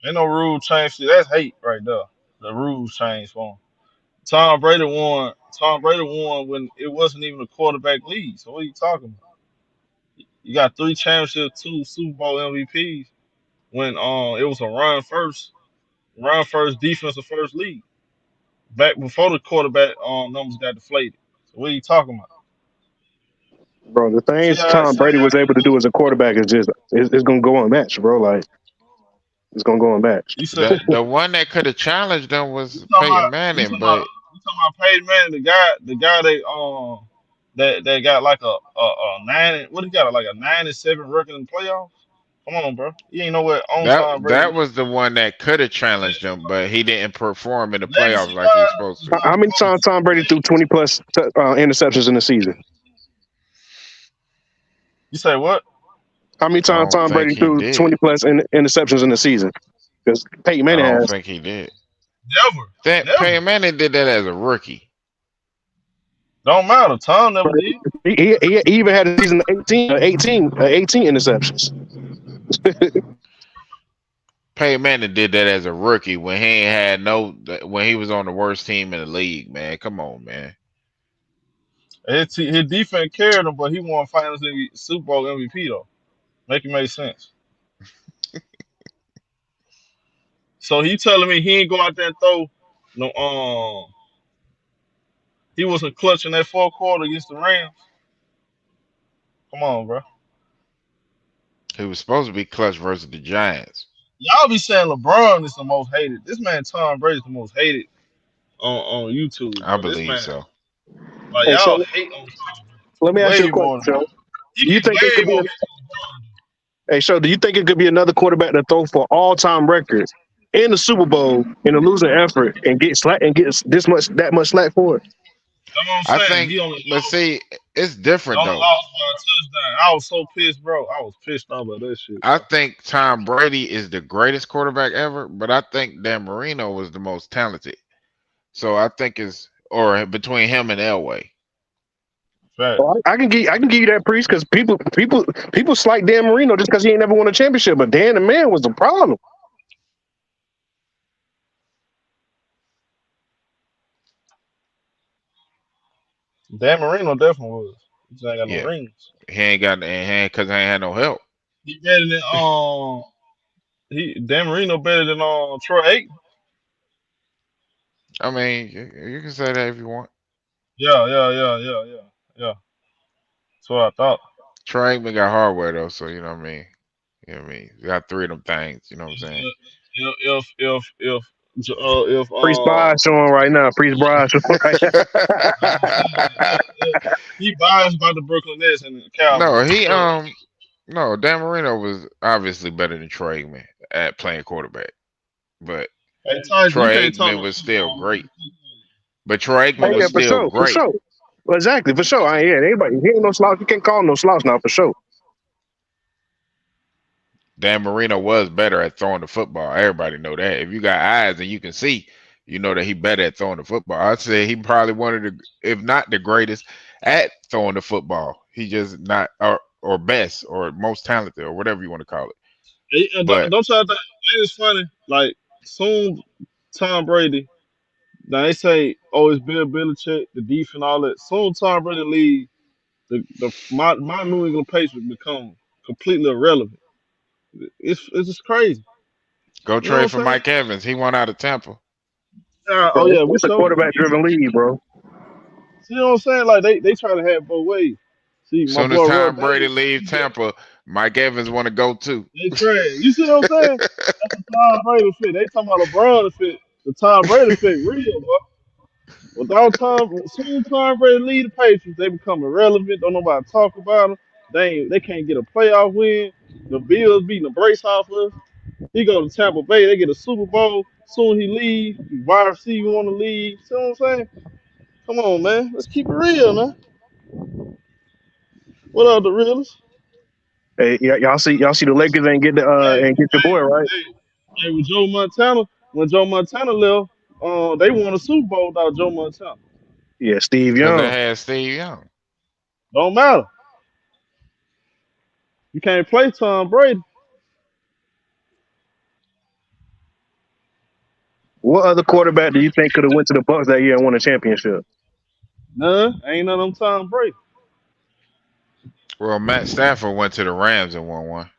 Ain't no rule change. That's hate right there. The rules changed for him. Tom Brady won. Tom Brady won when it wasn't even a quarterback league. So what are you talking about? You got 3 championships, 2 Super Bowl MVPs when it was a run first, defensive first league. Back before the quarterback numbers got deflated. So what are you talking about? Bro, the See things how Tom Brady was able to do as a quarterback is just it's gonna go unmatched, bro. Like it's gonna go unmatched. you said The one that could have challenged them was you talking Peyton about Manning, but Peyton Manning, the guy that got like a 9, what he got, like a 9-7 record in playoffs. Come on, bro. You ain't know what on Tom Brady. that was the one that could have challenged them, but he didn't perform in the Legacy playoffs like he was wise, supposed to. How many times Tom Brady threw 20 plus interceptions in the season? You say what? How many I times don't Tom think Brady he threw 20 did. plus interceptions in the season? Because Peyton I Manning don't has. think he did. Never. Peyton Manning did that as a rookie. Don't matter. Tom never did. He even had a season of 18 interceptions. Peyton Manning did that as a rookie when he ain't had when he was on the worst team in the league, man. Come on, man. His defense carried him, but he won Finals Super Bowl MVP though. Make it make sense. So he telling me he ain't go out there and throw no he wasn't clutching that 4th quarter against the Rams. Come on, bro. He was supposed to be clutch versus the Giants. Y'all be saying LeBron is the most hated. This man Tom Brady is the most hated on YouTube, I bro. This believe man, so. like Hey, y'all so hate on Tom let me Brady ask you a way question, more than Joe. he Do you get think it way could be more hate than LeBron. Hey, so do you think it could be another quarterback to throw for all-time records in the Super Bowl in a losing effort and get that much slack for it? That's what I'm I saying. think, but see, it's different Only though. lost by a touchdown. I was so pissed, bro. I was pissed off about that shit, I bro. think Tom Brady is the greatest quarterback ever, but I think Dan Marino was the most talented. So I think or between him and Elway. Fact. Well, I can give you that, Priest, because people slight Dan Marino just because he ain't never won a championship, but Dan the man was the problem. Dan Marino definitely was. He just ain't got no Yeah, rings. he ain't got because he ain't had no help. He better than Dan Marino better than Troy Aikman. I mean, you can say that if you want. Yeah. That's what I thought. Troy Aikman got hardware though, so you know what I mean. You know what I mean? You got 3 of them things. You know what I'm saying? If Priest Bride showing right now. Priest Bride showing right now. he biased by the Brooklyn Nets and the No, Cowboys. Sure. no, Dan Marino was obviously better than Troy Aikman at playing quarterback, but Hey Tyson, you Troy can't talk Aikman no was shit still on great. But Troy Oh Aikman yeah, was for still sure, for great. sure. Well, exactly, for sure. Anybody, he ain't no slouch. You can't call him no slouch now, for sure. Dan Marino was better at throwing the football. Everybody know that. If you got eyes and you can see, you know that he better at throwing the football. I'd say he probably one of the, if not the greatest, at throwing the football. He just not or best or most talented or whatever you want to call it. Hey, But don't y'all think it's funny? Like soon Tom Brady Now they say, oh, it's Bill Belichick, the defense, all that. Soon Tom Brady leave, my New England Patriots become completely irrelevant. It's just crazy. Go You know trade what for I'm saying? Mike Evans. He won out of Tampa. Oh Bro, yeah, we it's a sure. quarterback-driven league, bro. You know what I'm saying? Like they try to have both ways. See, my Soon as boy Roy Tom Brady Davis, leaves Tampa, Mike Evans want to go too. they trade. You see what I'm saying? That's a Tom Brady fit. They talking about LeBron fit. The Tom Brady fit real, bro. Without Tom, as soon as Tom Brady leave the Patriots, they become irrelevant. Don't nobody talk about them. They can't get a playoff win. The Bills beating the brace off us. He go to Tampa Bay, they get a Super Bowl. Soon he leave, wide receiver want to leave. See what I'm saying? Come on, man. Let's keep it real, man. What are the realists? Hey, y'all see the Lakers Hey, ain't get your boy, right? with Joe Montana, when Joe Montana left, they won a Super Bowl without Joe Montana. Yeah, Steve Because they Young. had Steve Young. Don't matter. You can't play Tom Brady. What other quarterback do you think could have went to the Bucks that year and won a championship? None. Ain't none of them Tom Brady. Well, Matt Stafford went to the Rams and won one.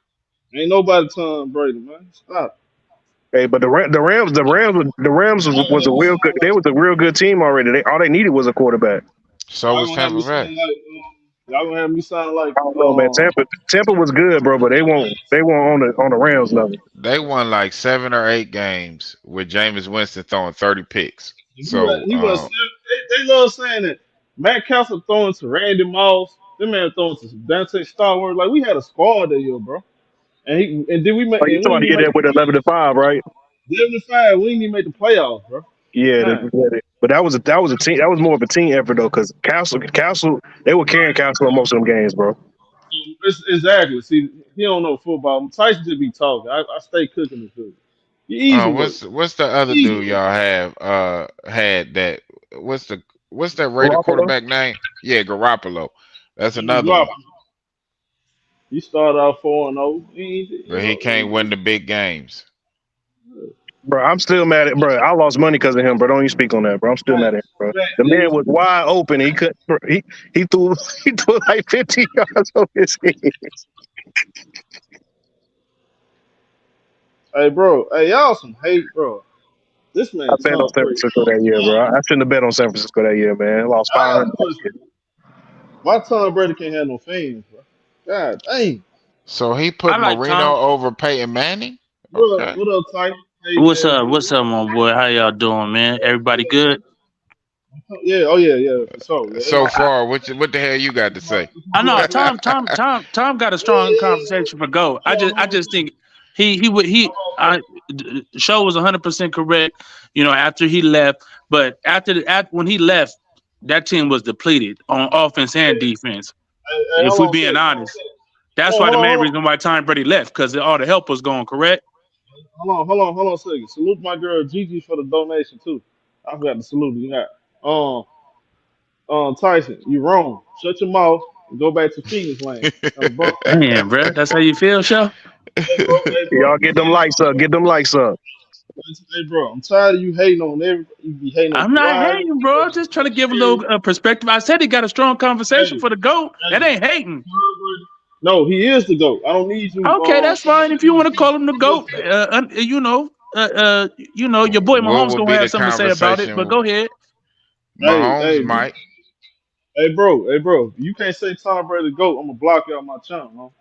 Ain't nobody Tom Brady, man. Stop. Hey, but the Rams was a real good. They was a real good team already. All they needed was a quarterback. So Y'all was gonna have me Tampa Bay. sound like y'all gonna have me sound like I don't know, man. Tampa was good, bro, but they won't on the Rams level. They won like 7 or 8 games with Jameis Winston throwing 30 picks. So he was they love saying that Matt Castle throwing to Randy Moss, them man throwing to Dante Starward. Like we had a squad that year, bro. And then we make Like you and we talking about didn't to even get make there with 11-5, right? 11-5, we didn't even make the playoffs, bro. Yeah, Man. but that was a team. That was more of a team effort though, because Castle, they were carrying Castle in most of them games, bro. Exactly. See, he don't know football. Tyson just be talking. I stay cooking the food. You easy work. what's the other Easy dude work. y'all have had that what's that rated Garoppolo? quarterback name? Yeah, Garoppolo. That's Jimmy another one. Garoppolo. He started out 4-0. But he can't win the big games. Bro, I'm still mad at bro. I lost money because of him, bro. Don't even speak on that, bro. I'm still mad at him, bro. The man was wide open. He could he threw he threw like 50 yards over his head. Hey, bro. Hey, y'all some hate, bro. This I man bet on Tom San Brady. Francisco that year, bro. I shouldn't have bet on San Francisco that year, man. I lost I got 500. a question. Why Tom Brady can't have no fans, bro? God dang. So he I put like Marino Tom. over Peyton Manning? Okay. What up, Tyson? Hey, What's man. up? What's up, my boy? How y'all doing, man? Everybody good? Yeah, oh yeah, for sure. Yeah, So I, far, what the hell you got to say? I know Tom got a strong conversation for GOAT. I just think he would show was 100% correct. You know, after he left, but when he left, that team was depleted on offense and defense. Hey, If hold we on a being second. honest, that's why the main Hold on. reason why Tom Brady left, because all the help was going. Correct? Hold on a second. Salute my girl Gigi for the donation too. I forgot to salute you. Yeah. Tyson, you wrong. Shut your mouth and go back to Phoenix Land. Have a bump. Man, bro, that's how you feel, Show? Hey, bro. Y'all get them lights up. Get them lights up. Hey, bro. I'm tired of you hating on every. You be hating on I'm not Kawhi. hating, bro. I'm just trying to give a little perspective. I said he got a strong conversation Hey, for the GOAT. That hey. ain't hating. No, he is the GOAT. I don't need you. Okay, that's fine. If you want to call him the Look, GOAT, your boy What Mahomes would gonna be the have something to say about it. But conversation? go ahead. Mahomes hey, might. hey, bro. You can't say Tom Brady the GOAT. I'm gonna block you out my channel,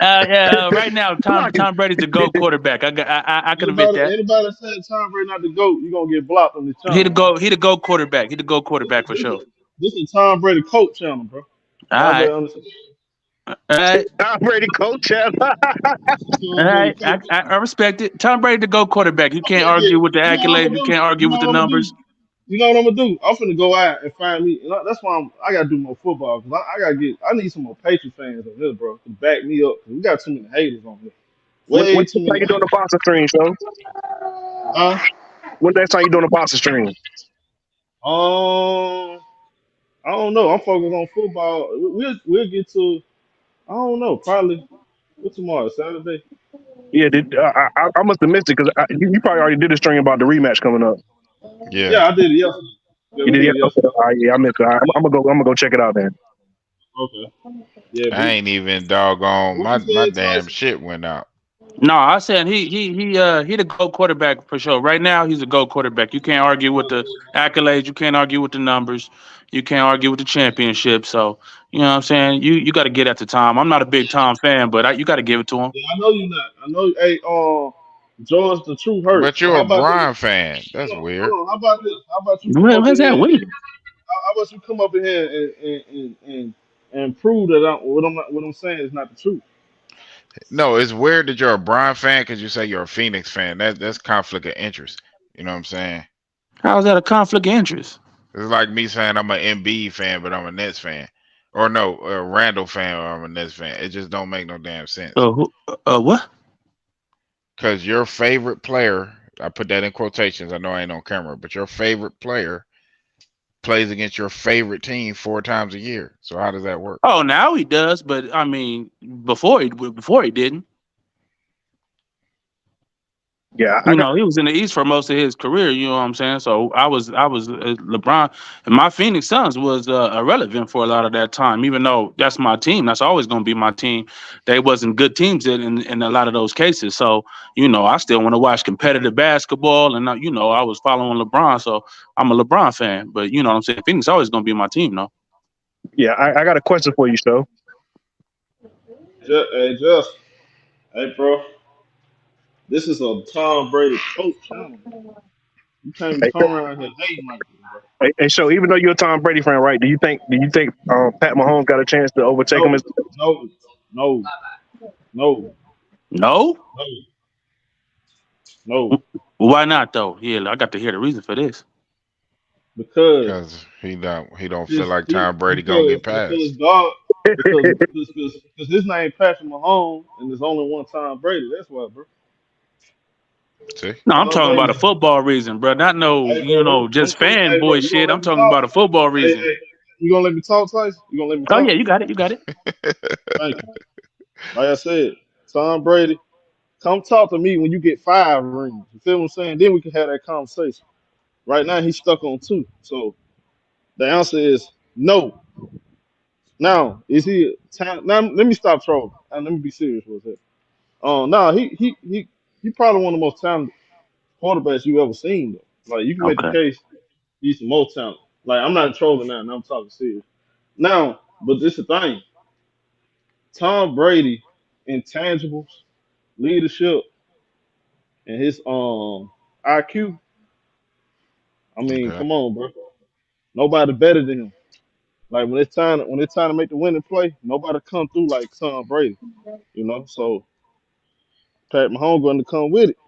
Right now, Tom Brady's the GOAT quarterback. I can admit that. Anybody that said Tom Brady not the GOAT, you gonna get blocked on the He the channel, GOAT. He the GOAT quarterback. He the GOAT quarterback for sure. This is Tom Brady coach channel, bro. All Y'all right, better understand. all right, I'm ready, coach. all Tom Brady right. coach I channel. respect it. Tom Brady the GOAT quarterback. You I'm can't gonna get. argue with the You know what I'm accolades. gonna You do? can't You argue know with what the I'm gonna do? numbers. You know what I'm gonna do? I'm finna go out and find me. That's why I gotta do more football because I gotta get. I need some more Patriot fans on here, bro, to back me up. 'Cause we got too many haters on here. When Way next too time many you doing haters. the boxing stream, show? Huh? When next time you doing the boxing stream? I don't know. I'm focused on football. We'll get to. I don't know. Probably. What tomorrow? Saturday? Yeah, I must have missed it because you probably already did a string about the rematch coming up. Yeah. Yeah, I did it yesterday. Yeah, You we did, did yeah. it Okay. yesterday. All right, yeah, I missed it. All right, I'm gonna go check it out then. Okay. Yeah, I ain't even doggone what you my said, damn Tyson? shit went out. No, I said he the GOAT quarterback for sure. Right now, he's a GOAT quarterback. You can't argue with the accolades. You can't argue with the numbers. You can't argue with the championship. So you know what I'm saying. You got to get at the Tom. I'm not a big Tom fan, but you got to give it to him. Yeah, I know you not. I know. Hey, George, the truth hurt. But So you're how a about this? Brian fan. That's weird. Hold on. How about this? How about you come up Where's in that here? win? How about you come up in here and prove that what I'm saying is not the truth? No, it's weird that you're a Brian fan because you say you're a Phoenix fan. That's conflict of interest. You know what I'm saying? How is that a conflict of interest? It's like me saying I'm an Embiid fan, but I'm a Nets fan, or no, a Randall fan, or I'm a Nets fan. It just don't make no damn sense. What? Because your favorite player, I put that in quotations. I know I ain't on camera, but your favorite player plays against your favorite team 4 times a year. So how does that work? Oh, now he does, but I mean, before he didn't. Yeah, You know, he was in the East for most of his career. You know what I'm saying? So I was LeBron, and my Phoenix Suns was irrelevant for a lot of that time. Even though that's my team, that's always going to be my team. They wasn't good teams in a lot of those cases. So you know, I still want to watch competitive basketball, and you know, I was following LeBron, so I'm a LeBron fan. But you know what I'm saying? Phoenix always going to be my team, though. yeah. I got a question for you, Stowe. Just, hey, bro. This is a Tom Brady coach channel. You can't be Hey, coming around here hating like this, bro. so even though you're a Tom Brady fan, right? Do you think Pat Mahomes got a chance to overtake him? No, no, no, no, No, no, no. why not though? Yeah, I got to hear the reason for this. Because Because he don't feel like Tom Brady gonna because get past. God because his name Patrick Mahomes and there's only one Tom Brady. That's why, bro. See? No, Ain't I'm no talking about a damn. football reason, bro. Not no, Hey, you bro. know, just fanboy You gonna shit. let I'm me talking talk? about a football Hey, reason. hey, you gonna let me talk, Tyson? You gonna let me Oh yeah, talk? you got it. You got it. Thank you. Like I said, Tom Brady, come talk to me when you get 5 rings. You feel what I'm saying? Then we can have that conversation. Right now he's stuck on 2. So the answer is no. Now, is he now let me stop trolling. And let me be serious for a second. No, he probably one of the most talented quarterbacks you ever seen though. Like you can make the Okay. case he's the most talented. Like I'm not trolling now, and I'm talking serious. Now, but this is the thing. Tom Brady intangibles, leadership, and his IQ. I mean, Okay. come on, bro. Nobody better than him. Like when it's time to make the winning play, nobody come through like Tom Brady. You know, so Pat Mahomes going to come with it.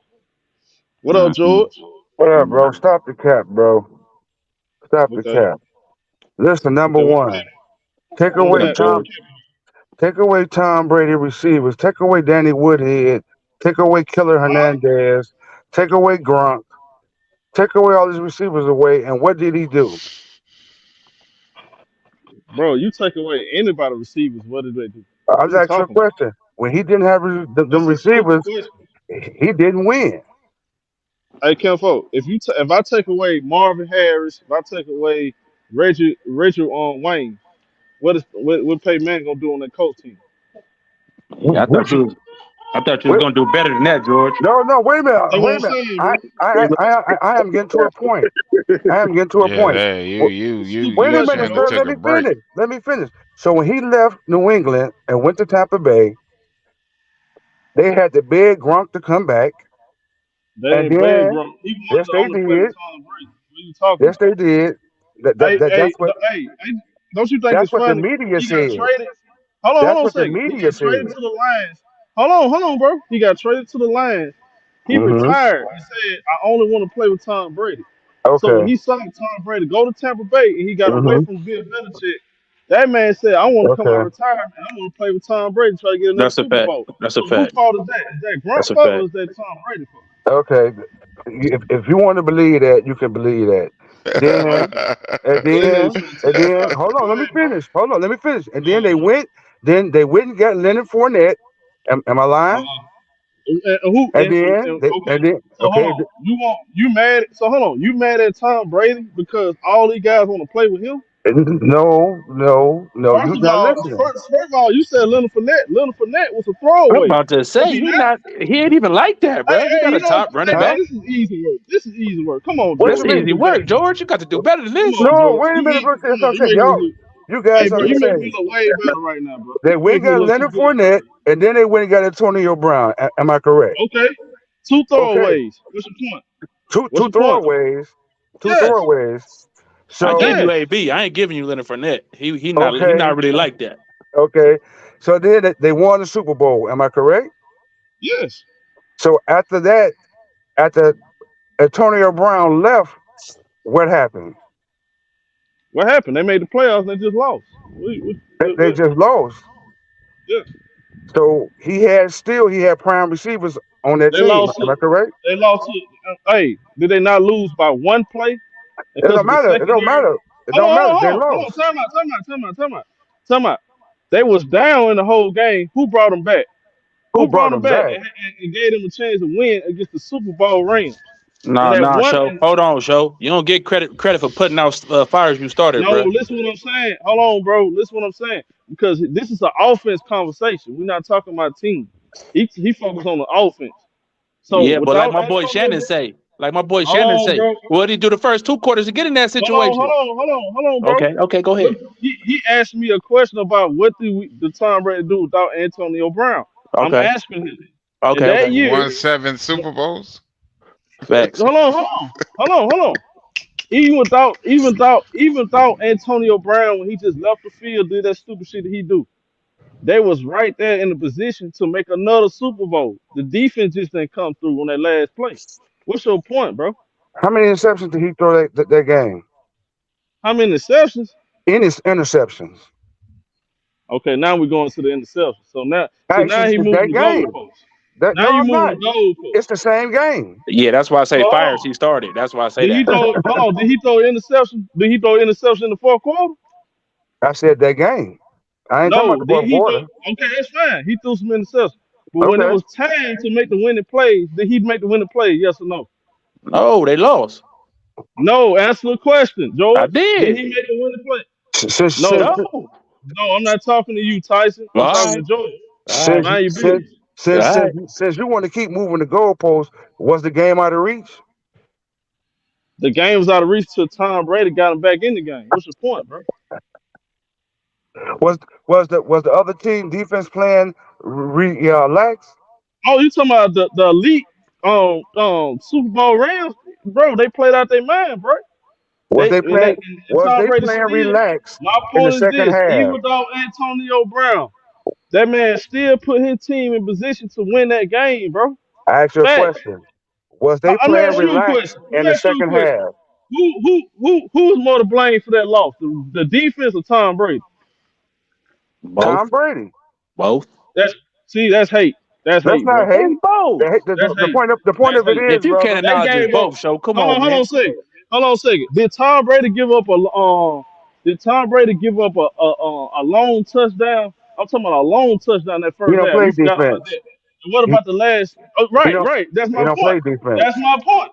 What up, Mm-hmm. George? What up, bro? Stop the cap, bro. Stop the Okay, cap. Listen, number okay. one, take What away cap? Tom, take away Tom Brady receivers, take away Danny Woodhead, take away Killer Hernandez, take away Gronk, take away all these receivers away, and what did he do? Bro, you take away anybody receivers, what did they do? I What was you asking a talking about? question. When he didn't have them That's a stupid receivers, question. he didn't win. Hey, Ken Folk, if I take away Marvin Harris, if I take away Reggie on Wayne, what Peyton Manning gonna do on that coach team? Yeah, What you? I thought you was What? gonna do better than that, George. No, wait a minute, That's what wait a I'm minute. saying, I, bro. I, I, I, I am getting to a point. I am getting to a Yeah, point. hey, Stupid Wait a you question, minute, shouldn't have bro. sir. took Let a me break. finish. Let me finish. So when he left New England and went to Tampa Bay, they had to beg Gronk to come back, They and ain't bad, then bro. He wanted yes, to they only play with did. Tom Brady. What are you talking Yes, about? they did. Hey, That's what don't you think that's it's what the funny? media He got said. traded. Hold That's on a what the second. He media got traded said. to the Lions. Hold on, bro. He got traded to the Lions. He Mm-hmm. retired. He said, I only want to play with Tom Brady. So when Okay. he saw Tom Brady go to Tampa Bay and he got away Mm-hmm. from Bill Belichick, that man said, I want to come out of Okay. retirement and I want to play with Tom Brady and try to get another That's a Super fact. Bowl. That's a So who fact. fault is that? Is that That's Grunt a fault fact. or is that Tom Brady fault? Okay. If you want to believe that, you can believe that. Then Okay. and That then nigga and fantastic. then hold on. Go Let me ahead, bro. finish. Hold on. Let me finish. And Go then ahead, they bro. went. Then they went and got Leonard Fournette. Am I lying? Who? And then, Okay. So hold okay, on. You mad? So hold on. You mad at Tom Brady because all these guys want to play with him? no, First you're of not all, listening. you said Leonard Fournette. Leonard Fournette was a I'm throwaway. about to Was say he not? he ain't even like that, bro. You Hey, got a you know, top running hey man, Huh? back. this is easy work. This is easy work. Come on, What What's you George. You can mean? easy do better work, than this. George? You got to do better than Come this. on, No, George. wait a minute, bro. Come That's what on. I You said. make me Y'all, look. you Hey, guys bro, are you make me insane. look way better right now, bro. They You went make and me got look too Leonard good right Fournette, and then they went and got Antonio Brown. Am I correct? now. Okay. Two Okay, throwaways. What's your point? What's two your point? throwaways, two Yes. throwaways. I gave So you Yes. AB. I ain't giving you Leonard Fournette. He okay, not really like that. okay. So then they won the Super Bowl. Am I correct? Yes. So after that, after Antonio Brown left, what happened? What happened? They made the playoffs and they just lost. They just lost. Yeah. So he had prime receivers on that They team. lost Am I to. correct? They lost to. Hey, did they not lose by one play It because don't of the matter. It don't secondary? matter. It Hold don't on, hold matter. on, They hold on, hold on. lost. Time out. They was down in the whole game. Who brought them back? Who Who brought brought them them back back? and gave them a chance to win against the Super Bowl Rams? And Nah, that nah, one. show. Hold on, show. You don't get credit for putting out fires you started, No, bro. listen what I'm saying. Hold on, bro. Listen what I'm saying. Because this is an offense conversation. We're not talking about team. He focused on the offense. So Yeah, but like without my boy Antonio, Shannon say, hold on, bro. what did he do the first two quarters to get in that situation? Hold on, bro. Okay, go What ahead. he asked me a question about what the Tom Brady do without Antonio Brown. I'm Okay, asking him. In that okay. year, Won 7 Super Bowls. Facts. hold on. Even without Antonio Brown, when he just left the field, did that stupid shit that he do. They was right there in the position to make another Super Bowl. The defense just didn't come through on that last play. What's your point, bro? How many interceptions did he throw that game? How many interceptions? Any interceptions? Okay, now we're going to the interception. So now Actually, he moving that the game. goalposts. That Now no, you I'm moving not. the goalposts. It's the same game. Yeah, that's why I So say hold fires. on. He started. That's why I say Did he that. throw? Hold on. Did he throw interception? Did he throw interception in the fourth quarter? I said that game. I ain't talking about No. the Did fourth he throw? quarter. Okay, that's fine. He threw some interceptions. But when it Okay. was time to make the winning plays, did he make the winning play? Yes or no? No, they lost. No. Answer the question, I George. Did did. he make the winning play? Since No. since No. No. I'm not talking to you, Tyson. All I'm talking to right. George. All right. since Mind your since business. All since since, right. since you want to keep moving the goalposts, was the game out of reach? The game was out of reach till Tom Brady got him back in the game. What's your point, bro? Was the other team defense playing lax? Oh, you talking about the elite Super Bowl Rams, bro? They played out their mind, bro. Was They they and, playing? and Was Tom they Brady playing still. relaxed My in the point is second this: even half? without Antonio Brown, that man still put his team in position to win that game, bro. I asked you a Facts. question. Was they I'm playing asking you a relaxed question. Let in me the ask you a second question. half? Who's more to blame for that loss? The defense or Tom Brady? Tom Both. Brady. Both. That's that's hate. That's That's hate, bro. not hate. It's both. That's The hate. point That's of it hate. is, If you can't brother. They acknowledge it's gave up. both, show. Come Hold on, on, hold on man. a second. Hold on a second. Did Tom Brady give up a long touchdown? I'm talking about a long touchdown that He first don't half. play We forgot about defense. that. And what He, about the last? Oh, he right, don't right. That's he my don't point. play defense. That's my point.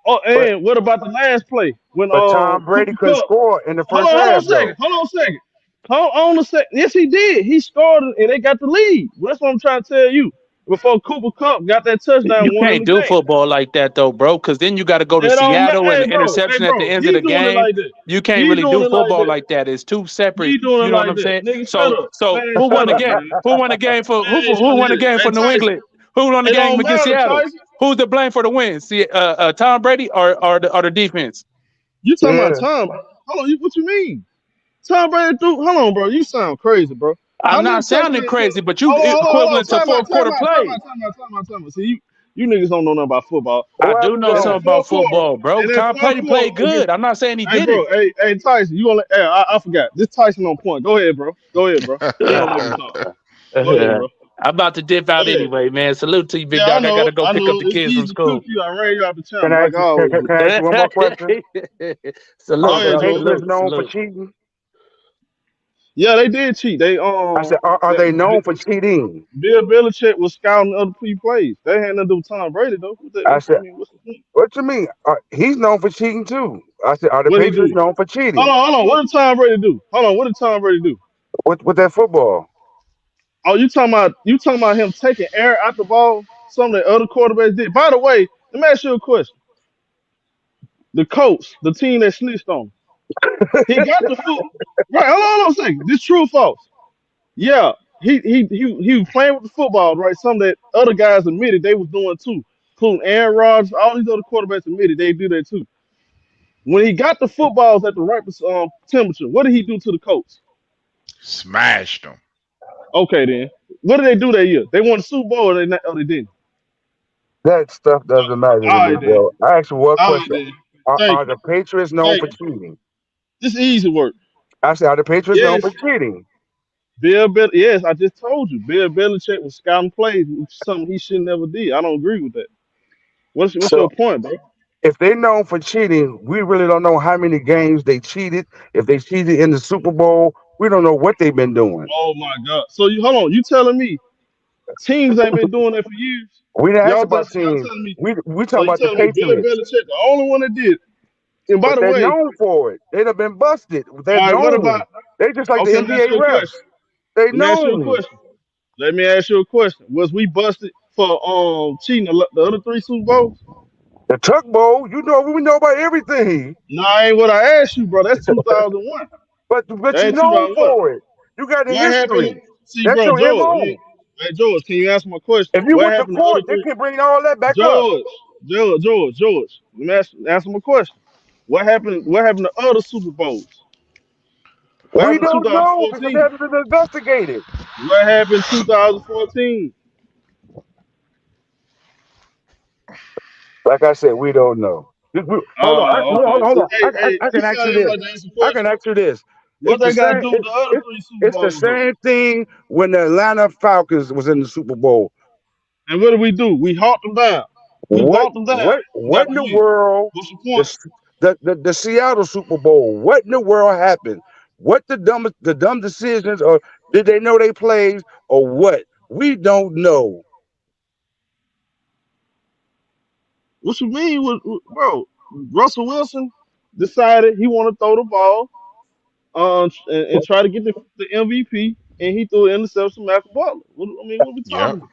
Oh, But and what about the last play when Tom Brady Cooper couldn't Cup? score in the first Hold on half a second. though. Hold on a second. Yes, he did. He scored and they got the lead. That's what I'm trying to tell you. Before Cooper Cup got that touchdown, You won them can't the do game. football like that though, bro. Because then you got to go to It don't matter. Seattle and Hey, the bro. Hey, interception at the bro. end of He the doing it game. like that. You can't He really doing do it like football that. like that. It's two separate. He doing it You know what like I'm that. saying? Nigga, shut So, up. so Man, who shut won the up, game? man. Who won the game for Man, who won the game hey, for New Tyson. England? Who won the It game don't against matter, Seattle? Tyson. Who's to blame for the win? See, Tom Brady or the defense? You talking about Yeah. Tom? Hold on. What you mean? Tom Brady threw. Hold on, bro. You sound crazy, bro. How I'm many not sounding touchdowns? crazy, but you Hold on. equivalent to Time out. fourth quarter play. Time out. See, you niggas don't know nothing about football. I What do happened know In though? something that about fourth quarter. football, bro. In that Tom fourth Brady played quarter against. good. I'm not saying he Hey, bro. didn't. Hey, Tyson. You gonna? Hey, I forgot. This Tyson on point. Go ahead, bro. He don't let me talk. Go ahead, bro. I'm about to dip Go out ahead. anyway, man. Salute to you, big Yeah, I dog. I know. gotta go I pick up know. the It's kids from easy to cook school. you. I ran you out the Can channel I like ask I you, always do. can I ask you one more question? Go Salute, Are ahead, bro. George. Patriots Salute. known for Salute. cheating? Yeah, they did cheat. They I said, are they known for cheating? Bill Belichick was scouting other people plays. They had nothing to do with Tom Brady though. I said, What's the point? what you mean? He's known for cheating too. I said, are the What did he Patriots do? known for cheating? Hold on. What did Tom Brady do? Hold on. What did Tom Brady do? With that football? Oh, you talking about him taking air out the ball? Something that other quarterbacks did. By the way, let me ask you a question. The coach, the team that snitched on him, he got the foot. Right, hold on a second. This true or false? Yeah, he was playing with the football, right? Something that other guys admitted they was doing too, including Aaron Rodgers. All these other quarterbacks admitted they do that too. When he got the footballs at the right temperature, what did he do to the coach? Smashed them. Okay, then what did they do that year? They won the Super Bowl, or they didn't? That stuff doesn't matter to All me, right, then. bro. I asked you one All right, question. then. Thank Are you. the Patriots known Thank for you. cheating? This is easy work. I said, are the Patriots known Yes, for cheating? Yes, I just told you. Bill Belichick was scouting plays, which is something he should never did. I don't agree with that. What's So your point, bro? if they're known for cheating, we really don't know how many games they cheated. If they cheated in the Super Bowl, we don't know what they've been doing. Oh my God! So you hold on. You telling me teams ain't been doing that for years? We didn't ask Y'all about telling teams. me? We So talking you about the telling me Bill Patriots. Belichick the only one that did? And by But the they're way, known for it. They'd have been busted. They're all right. What known. about? They just like the Okay, let me ask NBA you a question. refs. They Let me ask you a known. question. Let me ask you a question. Was we busted for cheating the other 3 Super Bowls? The Tuck Bowl, we know about everything. No, ain't what I asked you, bro. That's 2001. But That you ain't known 2001. for it. You got the What happened? history. See, That's bro, your George. MO. Hey, George, can you answer my question? If you What went to happened to the other court, they 3? can bring all that back up. George. Let me answer my question. What happened? What happened to other Super Bowls? What We happened in don't know because they 2014? haven't been investigated. What happened in 2014? Like I said, we don't know. Hold on, Okay. hold So, on. hey, I you can ask you sound this. like to answer I can questions. ask you this. What they got to do with the other 3 Super It's the Bowls, though? same thing when the Atlanta Falcons was in the Super Bowl. And what do? We hawked them down. We What walked them down. what We got what in the the win. world? What's your point? The Seattle Super Bowl. What in the world happened? What the dumb decisions, or did they know they played, or what? We don't know. What you mean, bro? Russell Wilson decided he want to throw the ball and try to get the MVP, and he threw an interception to Malcolm Butler. What are we Yep. talking about?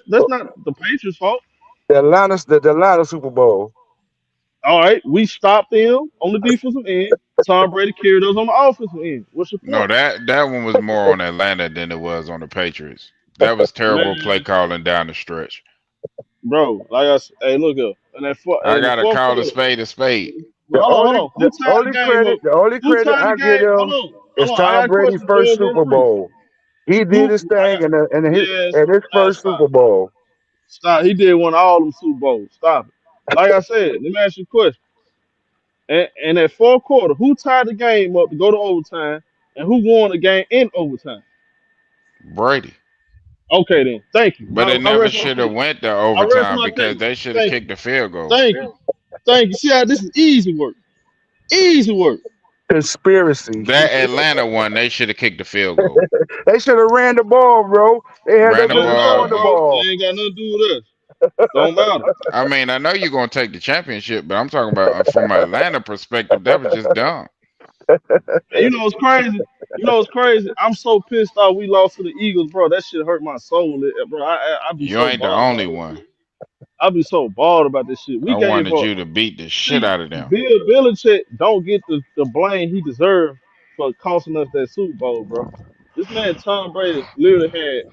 That's not the Patriots' fault. The Atlanta Super Bowl. All right, we stopped them on the defensive end. Tom Brady carried us on the offensive end. What's your No, point, that one was more on Atlanta than it was on the Patriots. That was terrible play man, calling down the stretch. bro? Like I said, hey, look up. And I in the gotta fourth call a quarter, spade a spade. hold on. Who tied the game up? The only Who credit tied the I give game? them is I Tom got a Brady's question. first George, real Super quick. Bowl. He did Who? his thing Yes. in his first Stop. Super Bowl. Stop. He did win all them Super Bowls. Stop it. Like I said, let me ask you a question. And at fourth quarter, who tied the game up to go to overtime, and who won the game in overtime? Brady. Okay, then. Thank you. But it I never rest my should have case. went to I rest overtime my because case. they should have Thank you. kicked the field goal. Thank you. Thank you. See how this is easy work. Easy work. Conspiracy. That Atlanta one, they should have kicked the field goal. They should have ran the ball, bro. They had no Ran the business Don't matter, throwing ball. the bro. It ball. ain't got nothing to do with us. Don't matter. I mean, I know you're gonna take the championship, but I'm talking about from an Atlanta perspective, that was just dumb. And you know what's crazy? I'm so pissed off we lost to the Eagles, bro. That shit hurt my soul, bro. I be You so ain't the bothered only about this one. shit. I be so bothered about this shit. We I gave wanted up. you to beat the shit See, out of them. Bill Belichick don't get the blame he deserved for costing us that Super Bowl, bro. This man Tom Brady literally had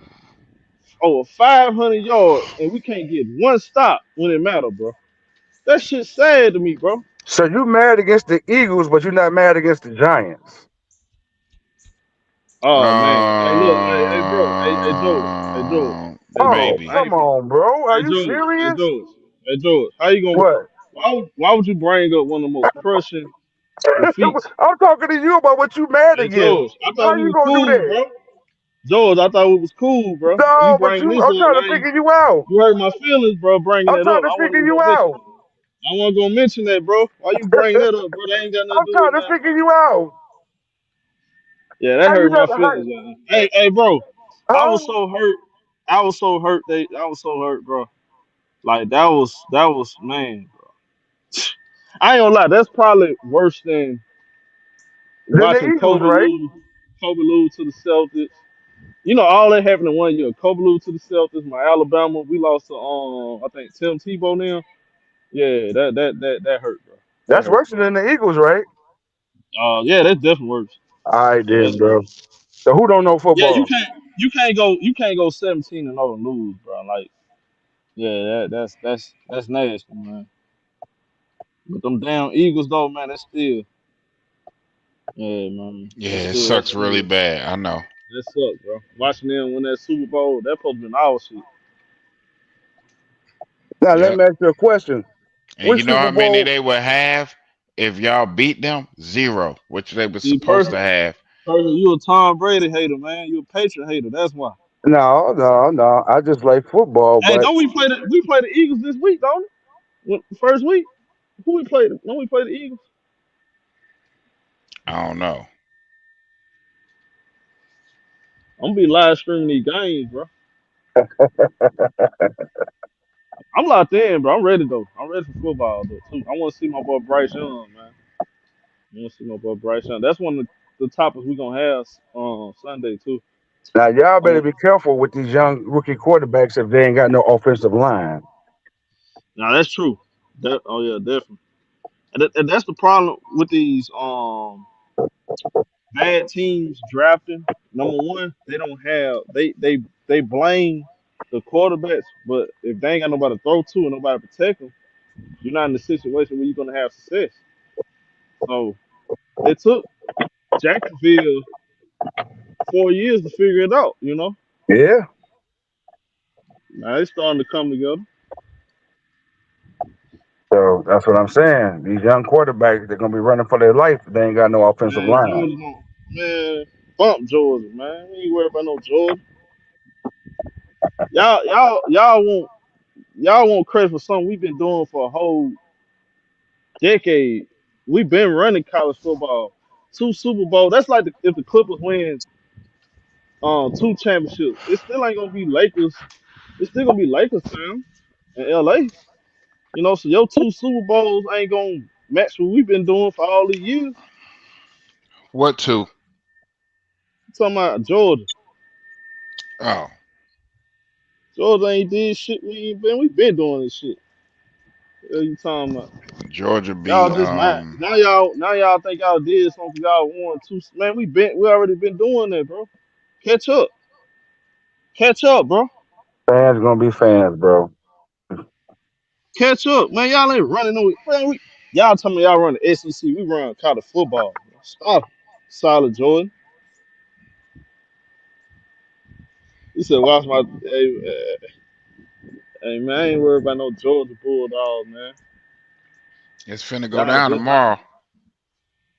over 500 yards, and we can't get one stop when it mattered, bro. That shit sad to me, bro. So you mad against the Eagles, but you're not mad against the Giants. Oh man, hey look, hey bro, hey George, hey George. Oh, Maybe. I come ain't fin- on, bro. Are Hey you George, hey serious? George, hey George. How you gonna? What? Why would you bring up one of the most crushing defeats? I'm talking to you about what you mad Hey against. George, I How thought we you was gonna do cool, that? bro. George, I thought it was cool, bro. You No, but bringing this I'm up trying to now? figure you out. You hurt my feelings, bro. Bringing I'm that trying up. to figure you out. I wasn't gonna mention that, bro. Why you bring that up, bro? That ain't got nothing I'm to do with trying to nothing, bro. figure you out. Yeah, that How you hurt my never how, feelings, man. Hey, bro. I huh? was so hurt. I was so hurt. I was so hurt, bro. Like that was man. I ain't gonna lie. That's probably worse than Then the watching Eagles, right? Kobe lose to the Celtics. You know, all that happened in one year. Kobe lose to the Celtics. My Alabama, we lost to I think Tim Tebow now. Yeah, that hurt, bro. That That's hurt. worse than the Eagles, right? Yeah, that's definitely worse. All right Yeah, then, that's worse. bro. So who don't know Yeah, football? you can't go 17-0 and lose, bro. Like, yeah, that's nasty, man. But them damn Eagles though, man, that's still yeah, man. Yeah, it sucks really bad. I know. That sucks, bro. Watching them win that Super Bowl, that supposed to be our shit. Now let Yep. me ask you a question. And Which you know Super how many Bowl? they would have if y'all beat them? 0, which they were See, supposed to have. you a Tom Brady hater, man. You a Patriot hater. That's why. No, no, no. I just like football, Hey, but don't we play the Eagles this week, don't it? First week? Who we played? Don't we play the Eagles? I don't know. I'm gonna be live streaming these games, bro. I'm locked in, bro. I'm ready though. I'm ready for football though too. I want to see my boy Bryce Young, man. I want to see my boy Bryce Young. That's one of the topics we gonna have Sunday too. now y'all I better want, be careful with these young rookie quarterbacks if they ain't got no offensive line. now that's true. Oh yeah, definitely. And that's the problem with these bad teams drafting. Number one, they don't have they blame the quarterbacks, but if they ain't got nobody to throw to and nobody to protect them, you're not in a situation where you're gonna have success. So it took Jacksonville 4 years to figure it out. You know, Yeah. now it's starting to come together. So that's what I'm saying. These young quarterbacks, they're gonna be running for their life if they ain't got no offensive Man, line. Georgia, man, bump Georgia, man. We ain't worried about no Georgia. Y'all want credit for something we've been doing for a whole decade. We've been running college football, 2 Super Bowl. That's like if the Clippers win 2 championships, it still ain't gonna be Lakers. It's still gonna be Lakers town in LA. You know, so your 2 Super Bowls ain't gonna match what we've been doing for all these years. What 2? I'm talking about Georgia. Oh, Georgia ain't did shit. We been doing this shit. What are you talking about? Georgia Y'all beat just mad. Now y'all think y'all did something 'cause y'all won two. Man, we already been doing that, bro. Catch up. Catch up, bro. Fans gonna be fans, bro. Catch up. Man, y'all ain't running no man, y'all tell me y'all run the SEC. We run college football. Bro. Stop it. Solid Jordan. He said, watch my hey man, I ain't worried about no Georgia Bulldogs, man. it's finna go Y'all down just not tomorrow.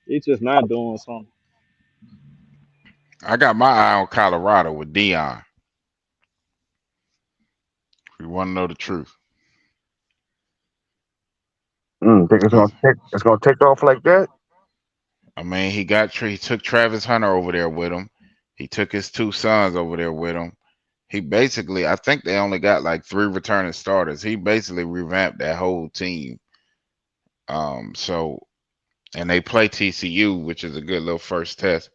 he just not doing something. I got my eye on Colorado with Dion. If you want to know the truth. Think it's gonna take off like that? I mean, he took Travis Hunter over there with him. He took his 2 sons over there with him. He basically, I think they only got like 3 returning starters. He basically revamped that whole team. So and they play TCU, which is a good little first test.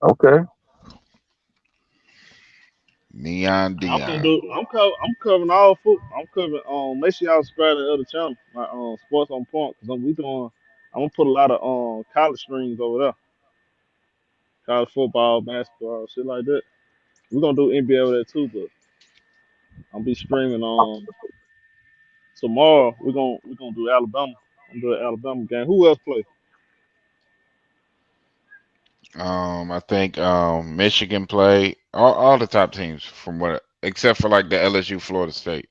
Okay. Neon Dion. I'm covering all foot. I'm covering. Make sure y'all subscribe to the other channel, my Sports on Point, because we doing. I'm gonna put a lot of college streams over there, college football, basketball, shit like that. We're gonna do NBA over there too, but I'll be streaming tomorrow. We're gonna do Alabama. I'm doing Alabama game. Who else play? I think Michigan play all the top teams from what except for like the LSU Florida State.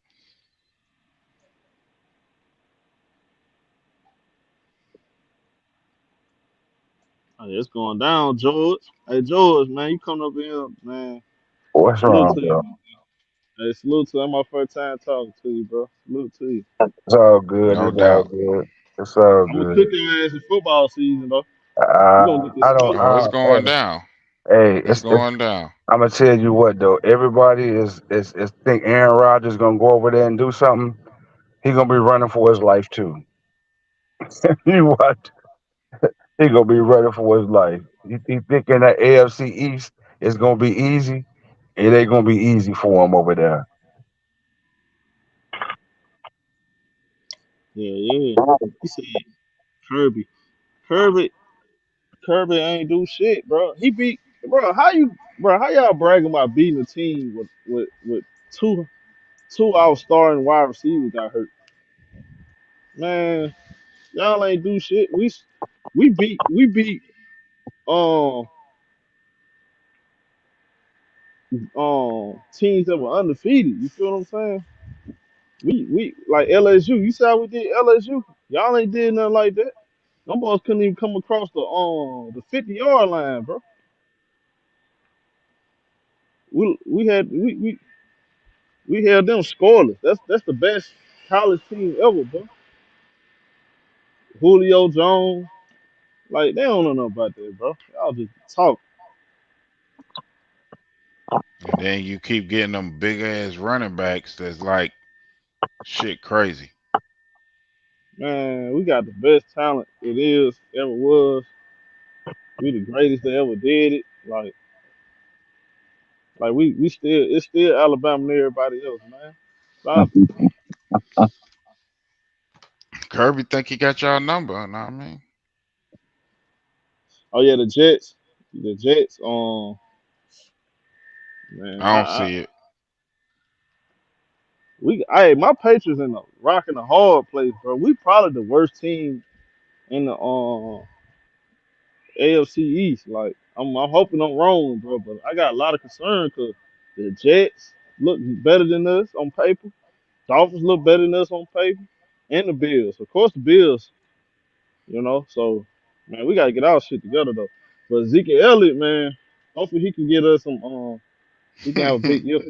Oh, yeah, it's going down, George. Hey George, man, you coming up here, man. What's Salute wrong, to you. bro? Hey, salute to you. That's my first time talking to you, bro. Salute to you. It's all good. No It's all doubt. good. It's all I'm gonna good. cook your ass in football season, though. We gonna get this I don't. money. Oh, it's going down. Hey, It's it's. going down. I'm gonna tell you what though. Everybody is think Aaron Rodgers gonna go over there and do something. He gonna be running for his life too. You what? He gonna be running for his life. He thinking that AFC East is gonna be easy. It ain't gonna be easy for him over there. Yeah. He said Kirby. Kirby. Kirby ain't do shit, bro. He beat, bro. How y'all bragging about beating a team with two out starting wide receivers got hurt? Man, y'all ain't do shit. We beat um teams that were undefeated. You feel what I'm saying? We like LSU. You see how we did LSU? Y'all ain't did nothing like that. Them boys couldn't even come across the 50-yard line, bro. We held them scoreless. That's the best college team ever, bro. Julio Jones, like they don't know nothing about that, bro. Y'all just talk, And then you keep getting them big ass running backs that's like shit crazy. man. We got the best talent it is ever was. We the greatest that ever did it. Like we still it's still Alabama and everybody else, man. Stop it. Kirby think he got y'all number, know what I mean? Oh yeah, the Jets. Man, I don't see it. my Patriots in the rocking a hard place, bro. We probably the worst team in the AFC East. Like I'm hoping I'm wrong, bro, but I got a lot of concern because the Jets look better than us on paper. Dolphins look better than us on paper, and the Bills. Of course, the Bills. So man, we gotta get our shit together though. But Ezekiel Elliott, man, hopefully he can get us some. He can have a big year.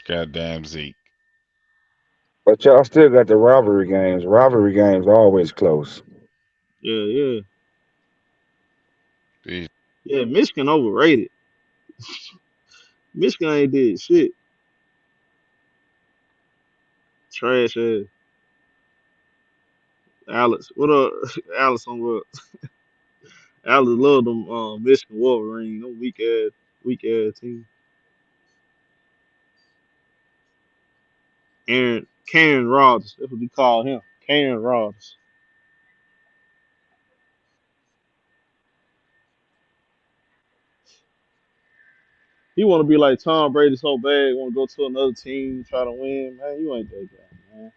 Goddamn Zeke. But y'all still got the rivalry games. Rivalry games are always close. Yeah. These- Yeah, Michigan overrated. Michigan ain't did shit. Trash ass. Alex, what up? Alex on what? Alex love them Michigan Wolverine. Them weak ass team. Karen Rodgers. That's what we call him. Karen Rodgers. He want to be like Tom Brady so bad. Want to go to another team, try to win. Man, you ain't that guy, man.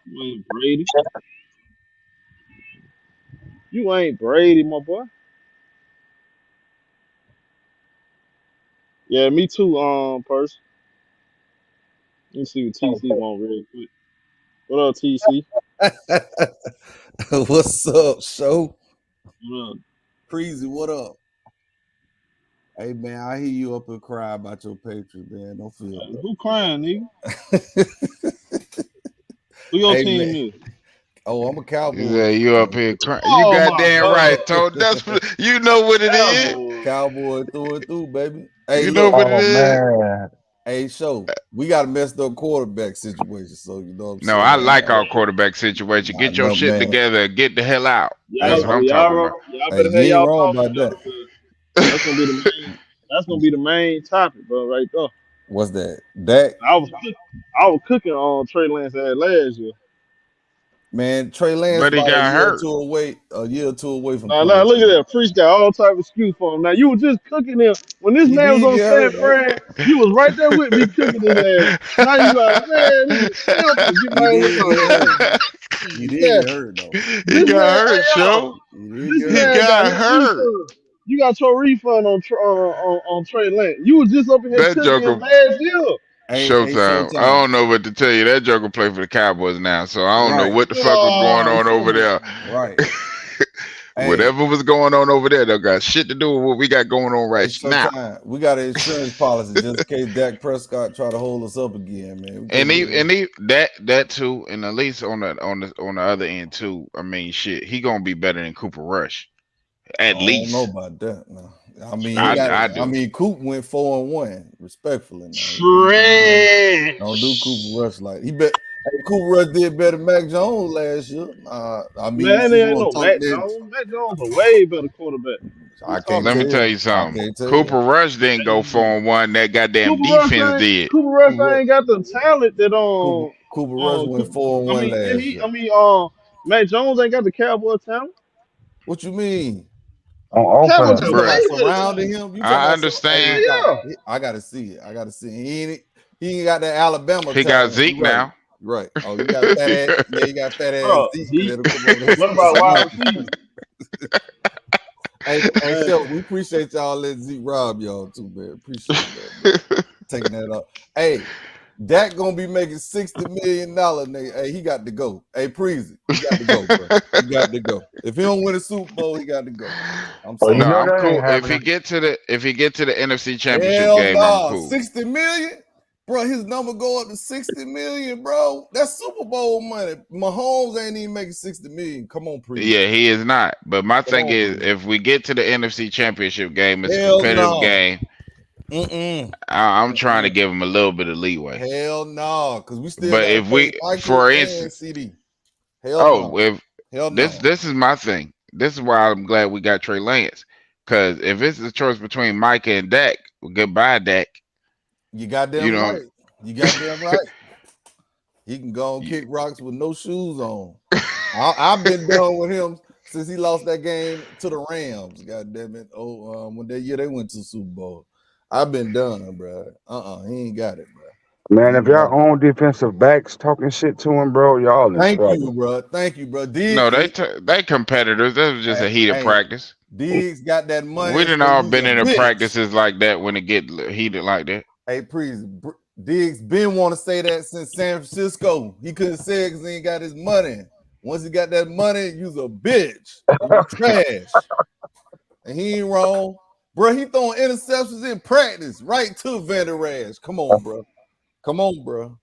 You ain't Brady. You ain't Brady, my boy. Yeah, me too. Person. Let me see what TC want real quick. What up, TC? What's up, show? What up? Breezy, what up? Hey man, I hear you up and cry about your Patriots, man. Don't feel bad. Who crying, nigga? Who your Hey team man. is? Oh, I'm a He Cowboy. said you up here crying. You Oh my goddamn god, right, Toad. You know what it is. Cowboys. Cowboy through and through, baby. Hey, You know look. what it Oh is. man. Hey, show. We got a messed up quarterback situation, so you know what I'm No, I saying. like our quarterback situation. I Get your know, shit man. together. Get the hell out. Hey, That's what I'm talking about. Y'all hey, better you have ain't y'all wrong thoughts about that. together, 'cause that's gonna be the main. That's gonna be the main topic, bro. Right there. What's that? Dak? I was cooking on Trey Lance last year. Man, Trey Lance But he about a got year or hurt. two away from Now playing. look at that. Preach got all type of excuse for him. Now you was just cooking him when this He man was did on get hurt, San though. Fran. You was right there with me cooking his ass. Now you like, man, I'm gonna get my He ass did up out get of hurt. here. He did Yeah, get hurt, though. He this got man, hey hurt, yo, show. He did this get He hurt. man got got his hurt. refund. You got your refund on Trey Lance. You was just up in here That cooking him joker, last year. Hey, Showtime. I Showtime. don't know what to tell you. That joker play for the Cowboys now, so I don't know Right, what the fuck was going Oh, on over come there. on. right. Hey, Whatever was going on over there, that got shit to do with what we got going on hey, right now. Showtime. We got an insurance policy just in case Dak Prescott try to hold us up again, man. We And take it. that too, and at least on the other end too. I mean, shit, he gonna be better than Cooper Rush, I at don't know least. about that. No. I mean, I do. I mean, Coop went 4-1, respectfully. Now. Trash. Don't do Cooper Rush like he bet. Hey, Cooper Rush did better than Mac Jones last year. I mean, Man, since there you ain't want no to talk Mac that, Jones. Mac Jones a way better quarterback. I can't Let tell me tell you. you I something. can't tell Cooper you. Rush didn't go 4-1. That goddamn defense did. Cooper Rush ain't got the talent that Cooper Rush went 4-1 last year. Mac Jones ain't got the Cowboy talent. What you mean? On Cowboy offense. just You talking about way better surrounding than him. him? You talking I about understand. Yeah. I gotta see it. I gotta see it. He ain't got that Alabama He got talent. Zeke You right. now. Right. Oh, you got fat ass. Yeah, you got fat ass Bro, Zeke Zeke. that'll come over there. What about wide receiver? Hey, Phil, we appreciate y'all letting Zeke rob y'all too, man. Appreciate that, man. Taking that up. Hey, Dak gonna be making $60 million, nigga. Hey, he got to go. Hey, Preezy, he got to go, bro. He got to go. If he don't win a Super Bowl, he got to go. I'm sorry. You No, know I'm that cool. ain't If he happening. get to the NFC Championship Hell game, I'm no, cool. 60 million, bro. His number go up to 60 million, bro. That's Super Bowl money. Mahomes ain't even making 60 million. Come on, Preezy. Yeah, he is not. But my Come thing on, is, Preezy. if we get to the NFC Championship game, it's a Hell competitive no. game. I'm trying to give him a little bit of leeway. Hell no, because we still But got to if pay we, Michael for and instance, CD. Hell no. Hell no. this is my thing. This is why I'm glad we got Trey Lance. Because if it's a choice between Micah and Dak, well, goodbye, Dak. You goddamn right. You goddamn right. He can go and kick rocks with no shoes on. I've been done with him since he lost that game to the Rams. God damn it. When that year they went to the Super Bowl. I've been done, bro. He ain't got it, bro. Man, if y'all own defensive backs talking shit to him, bro, y'all in Thank trouble. you, bro. Thank you, bro. No, they competitors. That was just a heated practice. Diggs got that money. We done So all he's been a in the bitch. practices like that when it get heated like that. Hey, please, Diggs been want to say that since San Francisco. He couldn't say it because he ain't got his money. Once he got that money, you's a bitch. You trash. And he ain't wrong. Bro, he throwing interceptions in practice right to Vander Esch. Come on, bro. Come on, bro.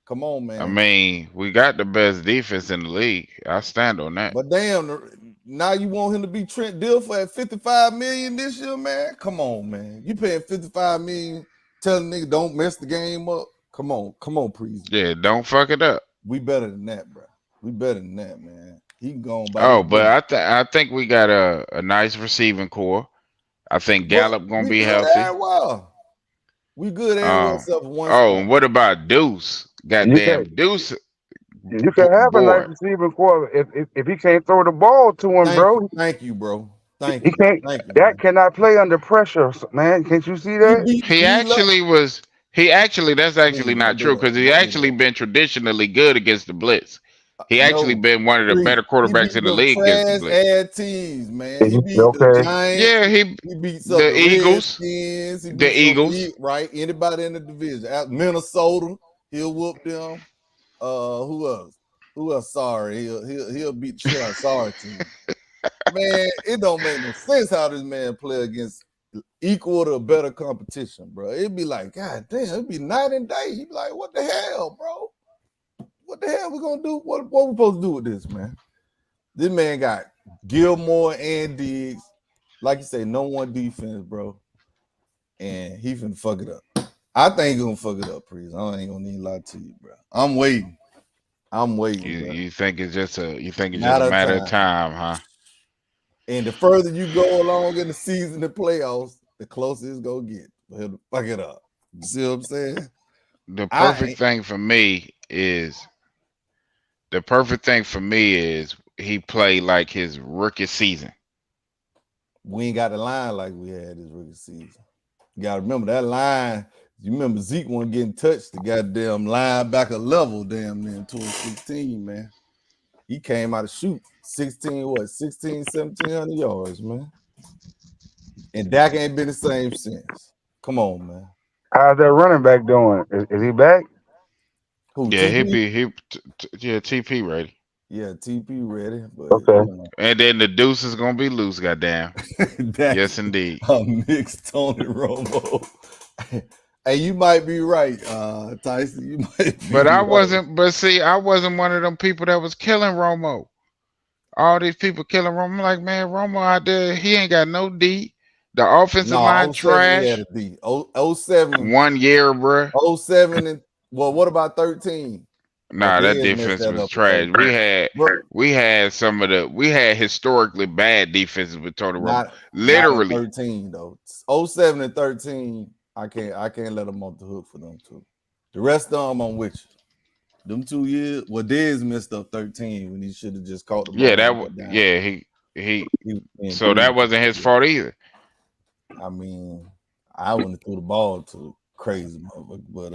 Come on, man. I mean, we got the best defense in the league. I stand on that. But damn, now you want him to be Trent Dilfer at $55 million this year, man? Come on, man. You paying $55 million, telling nigga don't mess the game up. Come on, Preezy. Yeah, don't fuck it up. We better than that, bro. We better than that, man. He can go on by. Oh, but I think we got a nice receiving core. I think Gallup gonna be healthy. We good everywhere except one. And what about Deuce? Goddamn Deuce. You can have a nice receiving core if he can't throw the ball to him, bro. Thank you, bro. He can't. That cannot play under pressure, man. Can't you see that? That's actually not true because he actually been traditionally good against the blitz. He actually been one of the better quarterbacks in the league against the blitz. Teams, man. He beat the Giants. Yeah, he beat the Eagles. Redskins. He beat the Eagles. Right? Anybody in the division. Minnesota, he'll whoop them. Who else? Sorry, he'll beat the shit out of sorry team. Man, it don't make no sense how this man play against equal to better competition, bro. It'd be like, God damn, it'd be night and day. He'd be like, what the hell, bro? What the hell we gonna do? What we supposed to do with this, man? This man got Gilmore and Diggs. Like you say, no one defense, bro. And he finna fuck it up. I think he gonna fuck it up, Priest. I ain't gonna need a lot to you, bro. I'm waiting. You think it's just a matter of time, huh? And the further you go along in the season, the playoffs, the closer it's gonna get. He'll fuck it up. You see what I'm saying? The perfect thing for me is he played like his rookie season. We ain't got the line like we had this rookie season. You gotta remember that line. You remember Zeke wasn't getting touched, the goddamn linebacker level damn near in 2016, man. He came out of shoot 1,700 yards, man. And Dak ain't been the same since. Come on, man. How's that running back doing? Is he back? Who? Yeah, TP? TP ready. Yeah, TP ready, but Okay. And then the deuce is gonna be loose, goddamn. Yes, indeed. Mixed Tony Romo. Hey, you might be right, Tyson. You might be But I right. wasn't. But see, I wasn't one of them people that was killing Romo. All these people killing Romo. I'm like, man, Romo out there, he ain't got no D. The offensive line No, 07 he had trash. a D. 07, 1 year, bruh. 07 and well, what about 13? Oh, Nah, that Dez messed defense that was up in trash. 13. We had historically bad defenses with Tony Romo. Not Literally. in 13 though. 07 and 13, I can't let them off the hook for them two. The rest of them I'm with you. Them 2 years, well, Dez messed up 13 when he should have just caught the ball. Yeah, so that wasn't his fault either. I mean, I wouldn't have threw the ball to crazy motherfucker, but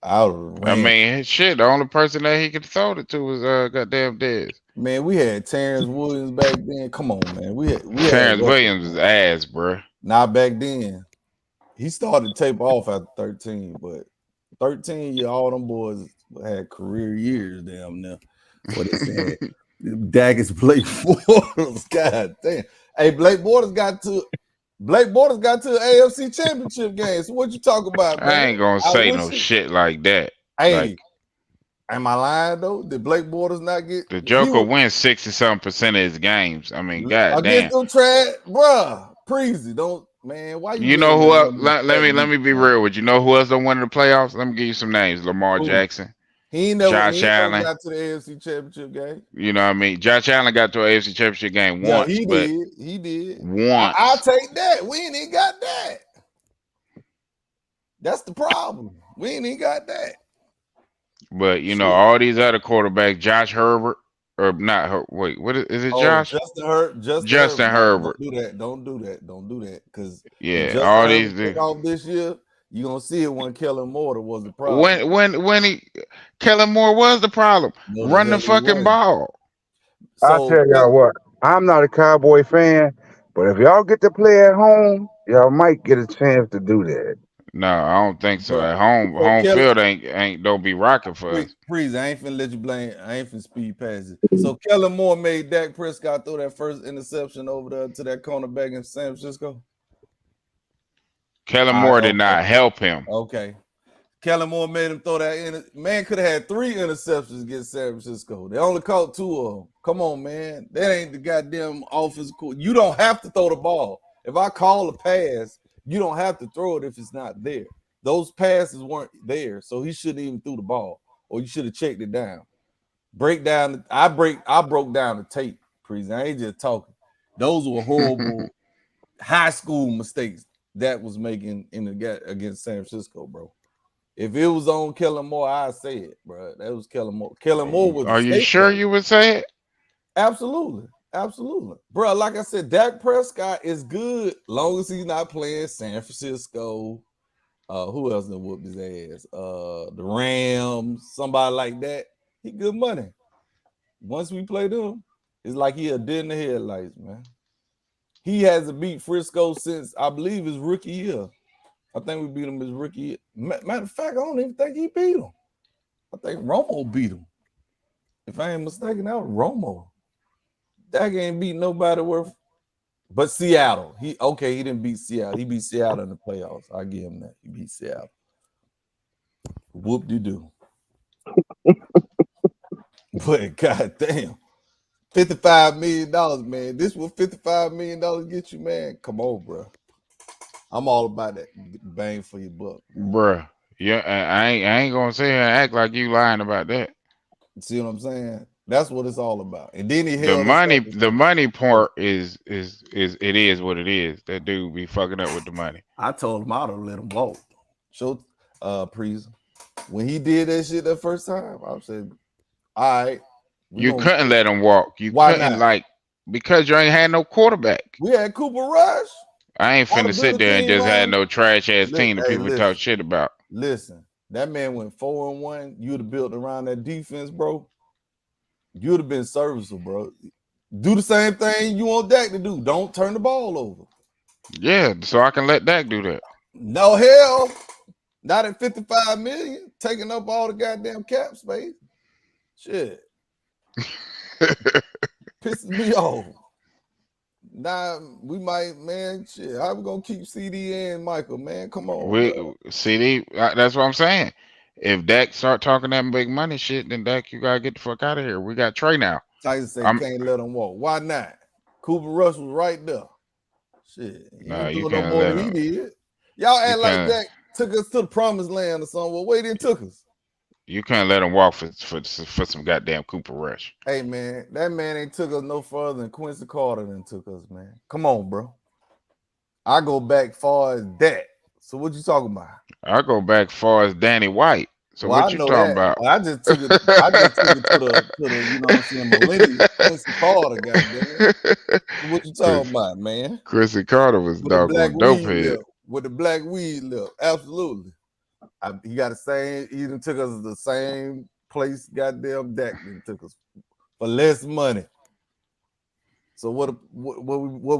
I would have I ran. mean, shit, the only person that he could throw it to was goddamn Dez. Man, we had Terrence Williams back then. Come on, man. We had Terrence Williams is ass, bro. Not back then. He started to taper off after 13, but 13 year all them boys had career years damn near. What they said. Dak is Blake Bortles. God damn. Hey, Blake Bortles got to an AFC championship game. So what you talking about, man? I ain't gonna say no shit like that. Hey, like, am I lying though? Did Blake Bortles not get the Joker wins 60-something% of his games? I mean, god damn. Against them trash, bruh. Preezy, don't man. Why you know who else? Let me be real with you. Know who else don't win the playoffs? Let me give you some names. Lamar Jackson. He never Allen got to the AFC Championship game. You know what I mean? Josh Allen got to an AFC Championship game once. Yeah, he did. Once. I'll take that. We ain't even got that. That's the problem. We ain't even got that. But you know, all these other quarterbacks, Josh Herbert, or not? Wait, what is it? Josh? Justin Herbert. Don't do that. Because all these off this year. You're gonna see it when Kellen Moore was the problem. When Kellen Moore was the problem. Run the fucking ball. So, I'll tell y'all what, I'm not a Cowboy fan, but if y'all get to play at home, y'all might get a chance to do that. No, I don't think so. At home field ain't don't be rocking for us. Please, I ain't finna let you blame. I ain't finna speed past it. So Kellen Moore made Dak Prescott throw that first interception over there to that cornerback in San Francisco. Kellen Moore did not help him. Okay. Kellen Moore made him throw that man could have had 3 interceptions against San Francisco. They only caught 2 of them. Come on, man. That ain't the goddamn offensive cool. You don't have to throw the ball. If I call a pass, you don't have to throw it if it's not there. Those passes weren't there, so he shouldn't even threw the ball, or you should have checked it down. I broke down the tape, Preezy. I ain't just talking. Those were horrible high school mistakes that was making against San Francisco, bro. If it was on Kellen Moore, I'd say it, bro. That was Kellen Moore. Kellen Moore was. Are you sure you would say it? Absolutely. Bro, like I said, Dak Prescott is good long as he's not playing San Francisco. Who else done whooped his ass? The Rams, somebody like that. He good money. Once we play them, it's like he a dead in the headlights, man. He hasn't beat Frisco since, I believe, his rookie year. I think we beat him his rookie year. Matter of fact, I don't even think he beat him. I think Romo beat him. If I ain't mistaken, that was Romo. Dak ain't beat nobody worth, but Seattle. He didn't beat Seattle. He beat Seattle in the playoffs. I give him that. He beat Seattle. Whoop-de-doo. But goddamn, $55 million, man. This what $55 million get you, man. Come on, bro. I'm all about that bang for your buck, bro. Yeah, I ain't gonna say and act like you lying about that. See what I'm saying? That's what it's all about. And then he the money part is it is what it is. That dude be fucking up with the money. I told him I'd have let him walk. So Preezy, when he did that shit that first time, I said, all right. You couldn't let him walk. Why couldn't not? Because you ain't had no quarterback. We had Cooper Rush. I ain't finna sit there and just had no trash ass team that people talk shit about. Listen, that man went 4-1. You'd have built around that defense, bro. You'd have been serviceable, bro. Do the same thing you want Dak to do. Don't turn the ball over. Yeah, so I can let Dak do that. No hell. Not at $55 million, taking up all the goddamn cap space. Shit. Pisses me off. Nah, we might, man. Shit, how we gonna keep CD and Michael, man? Come on, bro. CD. That's what I'm saying. If Dak start talking that big money shit, then Dak, you gotta get the fuck out of here. We got Trey now. Tyson said can't let him walk. Why not? Cooper Rush was right there. Shit, Nah, you doing no can't more let than he him. did. Y'all act like can't- Dak took us to the promised land or something. Well, wait, it took us. You can't let him walk for some goddamn Cooper Rush. Hey, man, that man ain't took us no further than Quincy Carter than took us, man. Come on, bro. I go back far as that. So what you talking about? I go back far as Danny White. So Well, what I you know talking that. about? I just took it. I just took it to the you know what I'm saying, millennial Quincy Carter, goddamn. What you talking about, man? Quincy Carter was With the black doggone dope weed head. lip. With the black weed lip, absolutely. He got the same. He done took us to the same place. Goddamn, Dak done took us for less money. So what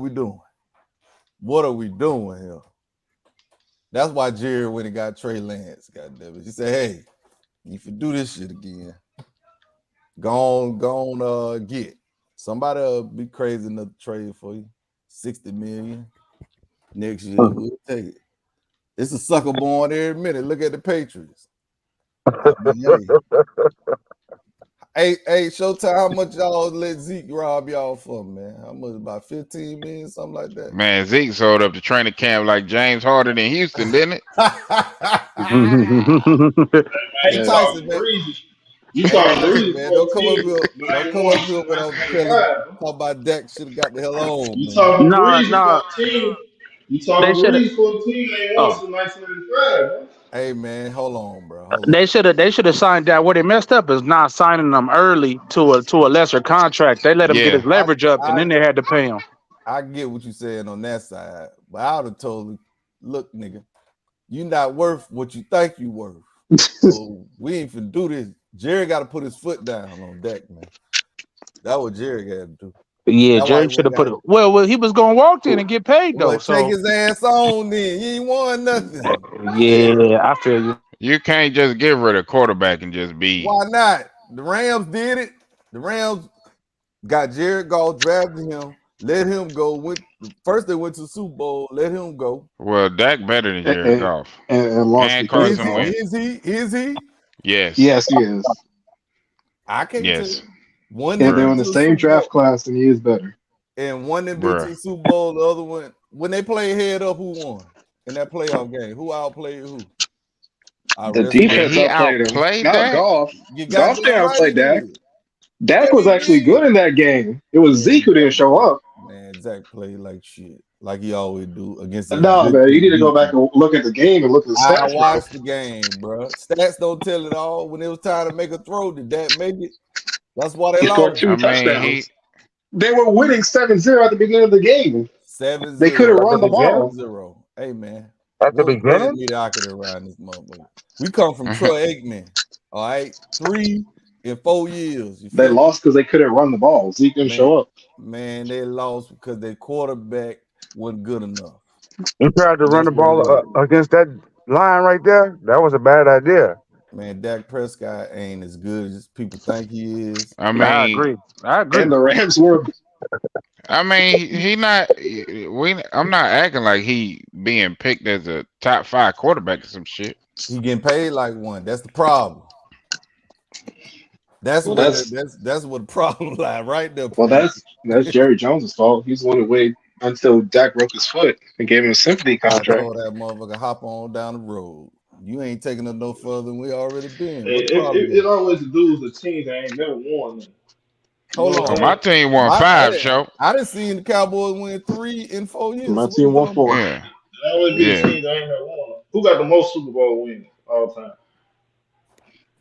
we doing? What are we doing here? That's why Jerry went and got Trey Lance. Goddamn it. He said, "Hey, if you do this shit again, go on, get somebody be crazy enough to trade for you. $60 million next year. We'll take it. It's a sucker born every minute. Look at the Patriots. I mean, hey, Showtime, how much y'all let Zeke rob y'all for, man? How much? About 15 million, something like that. Man, Zeke sold up the training camp like James Harden in Houston, didn't it? Hey, Tyson, man. You talking breezy, man? Don't come up here when I'm talk about Dak should have got the hell on. You man. talking breezy Nah. for a team? You talking breezy for a team they won since 1995, bro? Hey, man, hold on, bro. They should have signed that. What they messed up is not signing them early to a lesser contract. They let him get his leverage up, and then they had to pay him. I get what you're saying on that side, but I would have told him, look, nigga, you not worth what you think you worth. So we ain't finna do this. Jerry got to put his foot down on Dak, man. That's what Jerry got to do. Yeah, Jerry should have put it. Well, he was gonna walk in and get paid though. Well, take his ass on then. You ain't won nothing. Yeah, I feel you. You can't just get rid of quarterback and just be. Why not? The Rams did it. The Rams got Jared Goff, drafted him, let him go. First they went to the Super Bowl, let him go. Well, Dak better than Jared Goff. And lost and Carson Wentz. Is he? Yes. Yes, he is. I can't tell you. And they're in the same draft class, and he is better. And one that been to the Super Bowl, the other one, when they played head up, who won in that playoff game? Who outplayed who? The defense outplayed him. Not Goff. Goff didn't outplay Dak. Dak was actually good in that game. It was Zeke who didn't show up. Man, Zach played like shit, like he always do against. No, man, you need to go back and look at the game and look at the stats. I watched the game, bro. Stats don't tell it all. When it was time to make a throw, did Dak make it? That's why they scored lost. 2 touchdowns. They were winning 7-0 at the beginning of the game. 7-0. They couldn't run the ball. 7-0. Hey, man. At the beginning? Mediocrity around this motherfucker. We come from Troy Aikman. All right? 3 in 4 years. They lost because they couldn't run the ball. Zeke didn't show up. Man, they lost because their quarterback wasn't good enough. You tried to run the ball against that line right there? That was a bad idea. Man, Dak Prescott ain't as good as people think he is. I mean, I agree. And the Rams were. I mean, he not. I'm not acting like he being picked as a top 5 quarterback or some shit. He getting paid like one. That's the problem. That's what the problem lies right there. Well, that's Jerry Jones' fault. He's the one who waited until Dak broke his foot and gave him a sympathy contract. I told that motherfucker hop on down the road. You ain't taking us no further than we already been. It always the dudes, the teams that ain't never won. Hold on. So my team won 5, show. I didn't see the Cowboys win 3 in 4 years. My team won 4. Yeah. That always be the teams that ain't never won. Who got the most Super Bowl wins all time?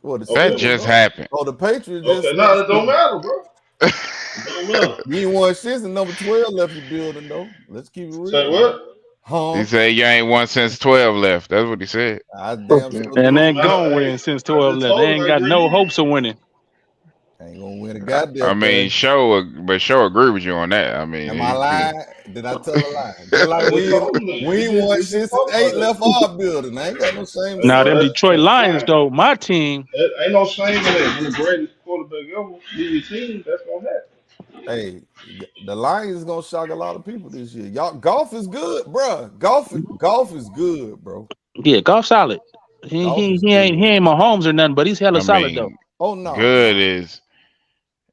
That just happened. Oh, the Patriots. Okay, no, it don't matter, bro. It don't matter. You ain't won shit and number 12 left your building, though. Let's keep it real. Say what? He said you ain't won since 12 left. That's what he said. And they ain't gonna win since 12 left. They ain't got no hopes of winning. Ain't gonna win a goddamn. I mean, Show agree with you on that. I mean, am I lying? Did I tell a lie? Just like we ain't won shit since 8 left our building. I ain't got no shame. Now them Detroit Lions though, my team. Ain't no shame in that. You're the greatest quarterback ever lead your team, that's gonna happen. Hey, the Lions is gonna shock a lot of people this year. Y'all, golf is good, bro. Golf is good, bro. Yeah, Goff solid. He Golf is ain't good. Mahomes or nothing, but he's hella I solid though. mean, Oh no, good no. is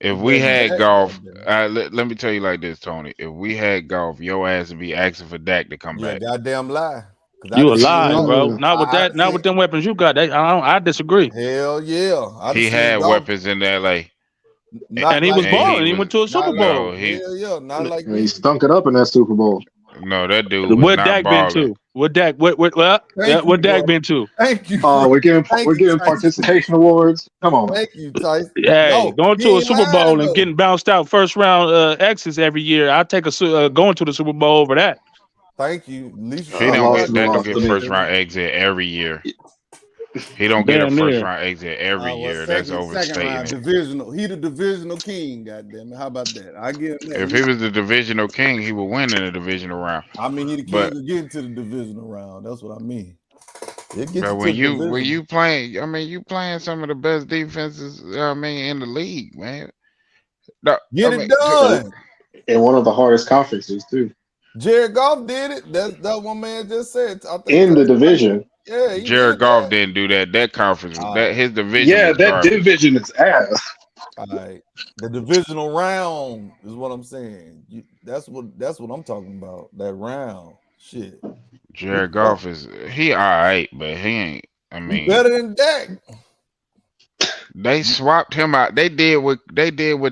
if He we better than had Dak, golf. goddamn. Let me tell you like this, Tony. If we had golf, your ass would be asking for Dak to come Yeah, back. goddamn lie. You a lie, bro. Not with I that. Not see. with them weapons you got. I disagree. Hell yeah. I He just had seen golf. weapons in L.A. Not And he like was this. balling. He went to a Super Not Bowl. like, he hell yeah, not like He this. stunk it up in that Super Bowl. no, that dude was What not Dak been balling. to? What Dak? What Thank you, Dak bro. been to? Thank you. Oh, we're giving Thank you, Tyson. participation awards. Come on. Thank you, Tyson. Hey, No, going he to a ain't Super lying, Bowl and though. getting bounced out first round exits every year. I take going to the Super Bowl over that. Thank you. At least He I don't lost get and Dak don't lost. get I mean, first round exit every year. He don't get a Damn first near. round exit every year. That's second overstating round it. divisional. He the divisional king. Goddamn it! How about that? I give him that. If he was the divisional king, he would win in the divisional round. I mean, he the king But of getting to the divisional round. That's what I mean. It gets but you when to you division. playing, I mean, you playing some of the best defenses. I mean, in the league, man. No, Get I it mean, done. in one of the hardest conferences too. Jared Goff did it. That's one man just said. I think In the division. Yeah, he Jared did Goff that. didn't do that. That conference, All that right. his division Yeah, was that garbage. division is ass. All right. The divisional round is what I'm saying. That's what I'm talking about. That round. Shit. Jared Goff is he all right, but he ain't. I He mean, better than Dak. they swapped him out. They did what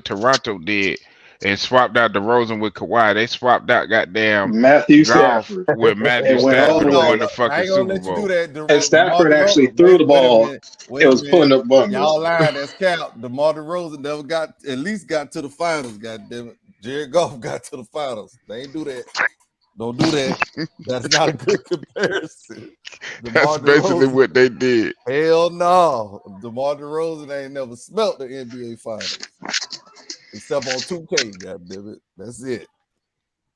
Toronto did, and swapped out DeRozan with Kawhi. They swapped out goddamn Matthew Golf Stafford. with Matthew It went all Stafford the and way. won the I fucking ain't gonna Super let you do Bowl. that. And Stafford actually threw the ball. Wait It a was minute. pulling up bummers. Y'all lying. That's cap. DeMar DeRozan never at least got to the finals. Goddamn it. Jared Goff got to the finals. They ain't do that. Don't do that. That's not a good comparison. That's basically what they did. Hell no. DeMar DeRozan ain't never smelt the NBA finals. Except on 2K, goddammit. That's it.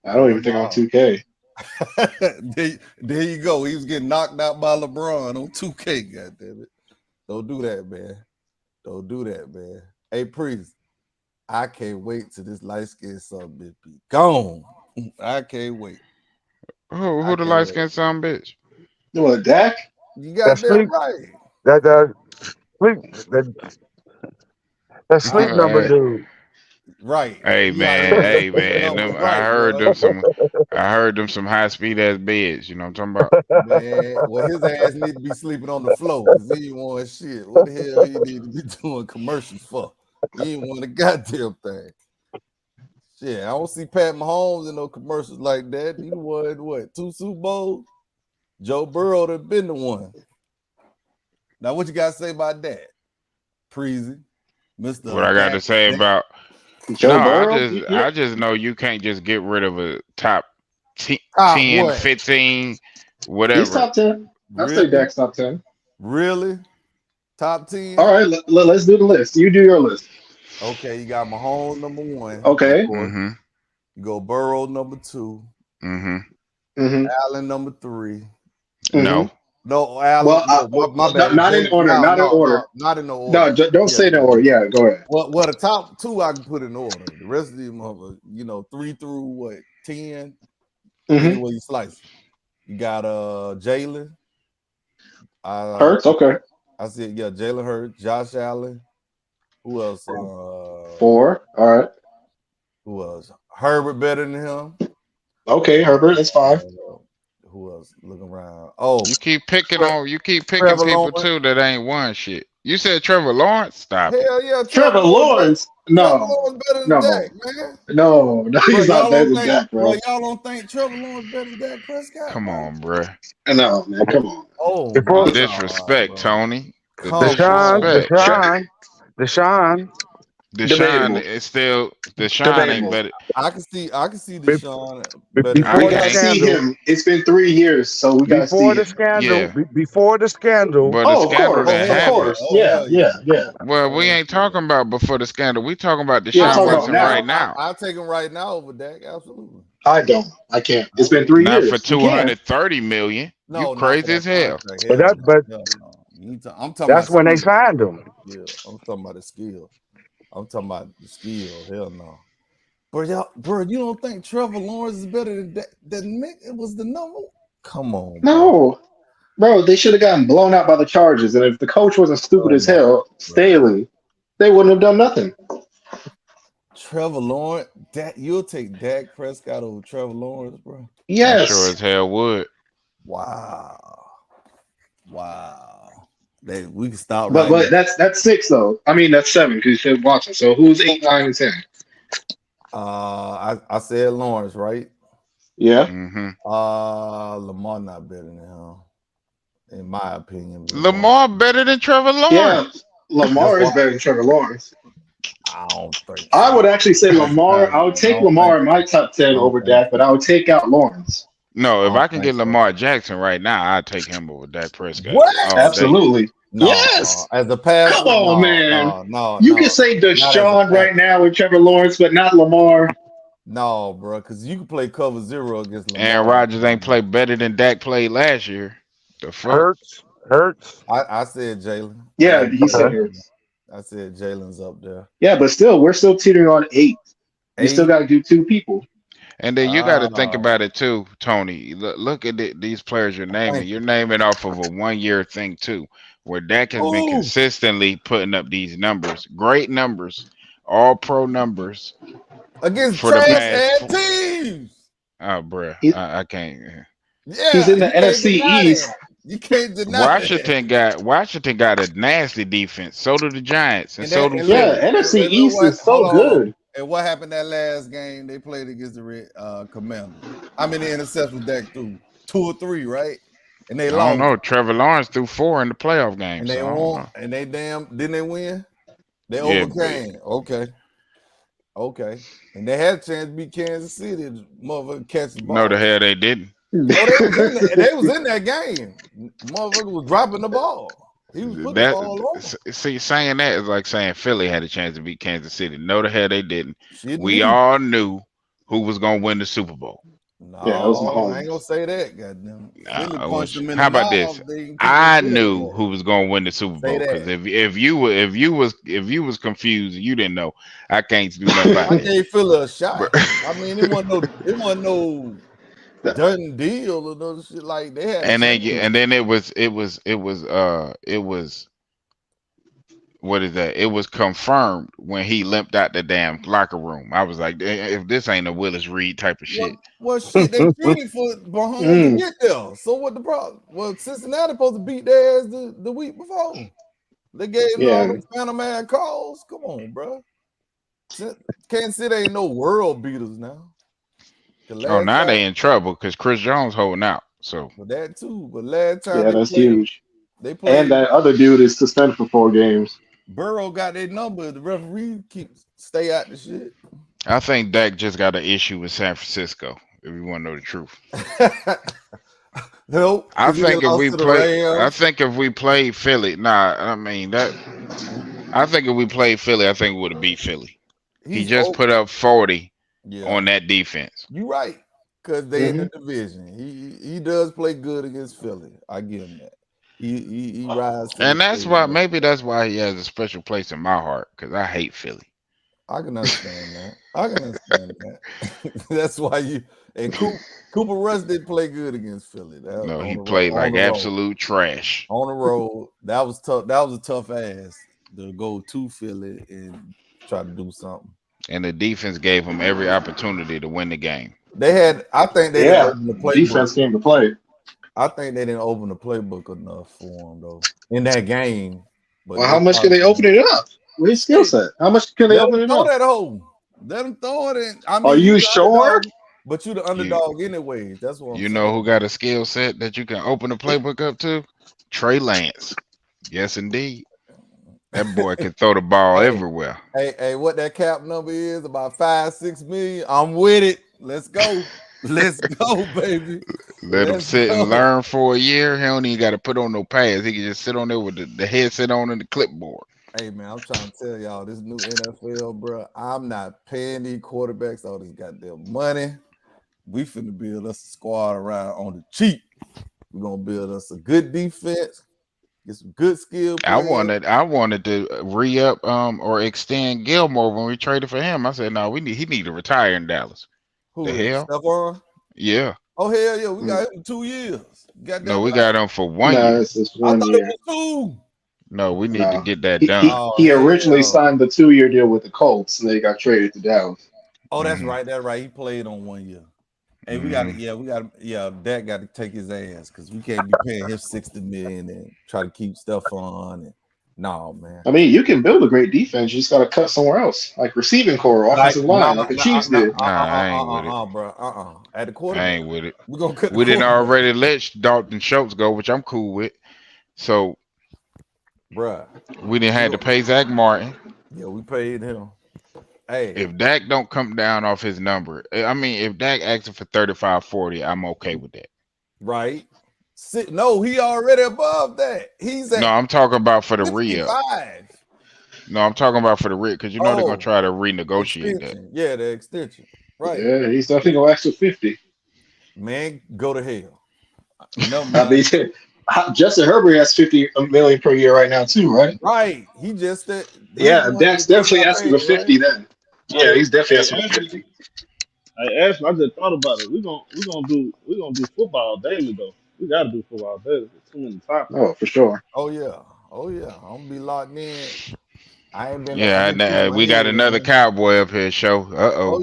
I don't even think on 2K. there you go. He was getting knocked out by LeBron on 2K, goddammit. Don't do that, man. Don't do that, man. Hey, Priest, I can't wait till this light-skinned son bitch be gone. I can't wait. Who the light skinned son bitch? You want Dak? You got that right. That sleep number dude. Right. Hey man, I heard them some high speed ass beds. You know what I'm talking about? Man, well, his ass need to be sleeping on the floor because he ain't want shit. What the hell he need to be doing commercials for? He ain't want a goddamn thing. Shit, I don't see Pat Mahomes in no commercials like that. He won what, 2 Super Bowls? Joe Burrow done been the one. Now, what you got to say about that? Preezy, Mr. What I got to say about Joe Burrow? I just know you can't just get rid of a top 10, what? 15, whatever. He's top 10. I'd say Dak's top 10. Really? Top 10? All right, let's do the list. You do your list. Okay, you got Mahomes number 1. Okay. Mm-hmm. You go Burrow number 2. Mm-hmm. Allen number 3. No. No, Allen. Well, my bad. not in order. Not in order. Not in the order. No, don't say the order. Yeah, go ahead. Well, the top 2 I can put in order. The rest of them, 3 through 10. Any way you slice it. You got Jalen. Hurts. Okay. I said Jalen Hurts, Josh Allen. Who else? 4. All right. Who else? Herbert better than him. Okay, Herbert. That's 5. Who else? Looking around. Oh, You keep picking Trevor people Lawrence. too that ain't won shit. You said Trevor Lawrence? Stop it. Hell yeah, Trevor Lawrence. Trevor No. Lawrence better than No. Dak, man. No, he's not better than Dak, bro. Y'all don't think Trevor Lawrence better than Dak Prescott? Come on, bruh. No, man, come on. Oh, Before- my Disrespect, God, Tony. The Deshaun. Deshaun is still Deshaun ain't better. I can see Deshaun better. Before We the gotta see scandal, him. It's been 3 years, so we gotta see before the him. scandal, Yeah. before the scandal. But the scandal that Of happened. course. Yeah. Well, we ain't talking about before the scandal. We talking about Yeah, Deshaun talking about Watson now. right now. I'll take him right now over Dak. Absolutely. I can't. It's been 3 Not years. for You can't. $230 million. No, You not crazy for as that hell. contract. But Hell that, but no. I'm talking that's about when they skill. signed him. Yeah, I'm talking about the skill. I'm talking about the skill. Hell no. Bro, you don't think Trevor Lawrence is better than that? It was the number. Come on, bro. No, bro, they should have gotten blown out by the Chargers, and if the coach wasn't stupid as hell, Staley, they wouldn't have done nothing. Trevor Lawrence, you'll take Dak Prescott over Trevor Lawrence, bro? Yes. I sure as hell would. Wow. We can stop But right that's 6 though. I mean that's 7 because you said Watson. So who's 8, 9, and 10? I said Lawrence, right? Yeah. Mm-hmm. Lamar not better than him, in my opinion. Lamar better than Trevor Lawrence. Yeah, Lamar is better than Trevor Lawrence. I don't think. I would actually say Lamar. I would take Lamar in my top 10 over Dak, but I would take out Lawrence. No, if I can get Lamar Jackson right now, I'd take him over Dak Prescott. What? Absolutely. Yes. As a passer, come on, man. No. You can say Deshaun right now with Trevor Lawrence, but not Lamar. No, bro, because you can play cover 0 against Lamar. Aaron Rodgers ain't played better than Dak played last year. The fuck? Hurts. I said Jalen. Yeah, he said Hurts. I said Jalen's up there. Yeah, but still, we're still teetering on 8. You still got to do 2 people. And then you got to think about it too, Tony. Look at these players you're naming. You're naming off of a 1-year thing too, where Dak has been consistently putting up these numbers, great numbers, all pro numbers against for the trash past teams. Oh, bruh, I can't. Yeah, he's in the NFC East. You can't deny Washington got a nasty defense. So do the Giants, and so do NFC East is so good. And what happened that last game they played against the Commanders? How many interceptions Dak threw? 2 or 3, right? And they lost. I don't know. Trevor Lawrence threw 4 in the playoff game. And they won. And they didn't they win? They overcame. Okay. And they had a chance to beat Kansas City. Motherfucker catch the ball. No, the hell they didn't. No, they was in that game. Motherfucker was dropping the ball. He was putting the ball on. See, saying that is like saying Philly had a chance to beat Kansas City. No, the hell they didn't. We all knew who was going to win the Super Bowl. No, I ain't gonna say that. Goddamn. How about this? I knew who was going to win the Super Bowl because if you was confused and you didn't know, I can't do nothing about it. I gave Philly a shot. I mean, it wasn't no done deal or no shit like that. And then it was what is that? It was confirmed when he limped out the damn locker room. I was like, if this ain't a Willis Reed type of shit. Well, shit, they cheated for Mahomes to get there. So what the problem? Well, Cincinnati supposed to beat their ass the week before. They gave them all the Phantom Man calls. Come on, bro. Kansas City ain't no world beaters now. Now they in trouble because Chris Jones holding out. So but that too. But last time that's huge. They played, and that other dude is suspended for 4 games. Burrow got their number. The referee stay out the shit. I think Dak just got an issue with San Francisco. If you want to know the truth. Nope. I think if we play Philly, I think if we played Philly, I think we would have beat Philly. He just put up 40 on that defense. You're right, because they in the division. He does play good against Philly. I give him that. He rises. And that's why he has a special place in my heart, because I hate Philly. I can understand that. That's why you and Cooper Rush didn't play good against Philly. He played like absolute trash on the road. That was tough. That was a tough ass to go to Philly and try to do something. And the defense gave him every opportunity to win the game. I think they didn't open the playbook. Defense came to play. I think they didn't open the playbook enough for him though in that game. But how much can they open it up? With his skill set, how much can they open it up? That hole. Let them throw it in. I mean, are you sure? Underdog, but you the underdog anyway. That's what you know who got a skill set that you can open the playbook up to? Trey Lance. Yes, indeed. That boy can throw the ball everywhere. Hey, what that cap number is? About 5-6 million. I'm with it. Let's go. Let's go, baby. Let him sit and learn for a year. He don't even got to put on no pads. He can just sit on there with the headset on and the clipboard. Hey, man, I'm trying to tell y'all, this new NFL, bro, I'm not paying these quarterbacks all this goddamn money. We finna build us a squad around on the cheap. We're going to build us a good defense. Get some good skill I players. wanted to re-up or extend Gilmore when we traded for him. I said, no, he need to retire in Dallas. Who The is hell? Stephon? Yeah. Oh hell yeah, we got him for 2 years. Got No, that we right. got him for 1 No, year. it's just I 1 thought year. it was 2. No, we need to No, get that he done. Oh he originally hell. signed the 2-year deal with the Colts, and they got traded to Dallas. Oh, that's right. That's right. He played on 1 year. Hey, we got to, Dak got to take his ass because we can't be paying him $60 million and try to keep stuff on. And no, man. I mean, you can build a great defense. You just got to cut somewhere else, like receiving core, offensive line, like the Chiefs did. I ain't with it. Bro. At the I quarterback, ain't with it. we're gonna cut the We didn't quarterback. already let Dalton Schultz go, which I'm cool with. So, Bruh. we didn't have to pay Zach Martin. Yeah, we paid him. Hey, If Dak don't come down off his number, I mean, if Dak asking for 35-40, I'm okay with that. right? No, he already above that. He's at No, I'm talking about for the re-up. 55. No, I'm talking about for the re, because you know they're gonna try to renegotiate Extension. Yeah, the extension. Right. Yeah, he's definitely gonna ask for 50. Man, go to hell. No, I mean, Justin Herbert has $50 million per year right now too, right? Right. He just that. Yeah, Dak's definitely asking for 50 then. Yeah, he's definitely asking for 50. Hey, Ashley, I just thought about it. We're gonna do football daily though. We gotta do football daily. There's too many topics. Oh, for sure. Oh yeah. I'm gonna be locked in. I ain't been. Yeah, we got another cowboy up here. Show. Oh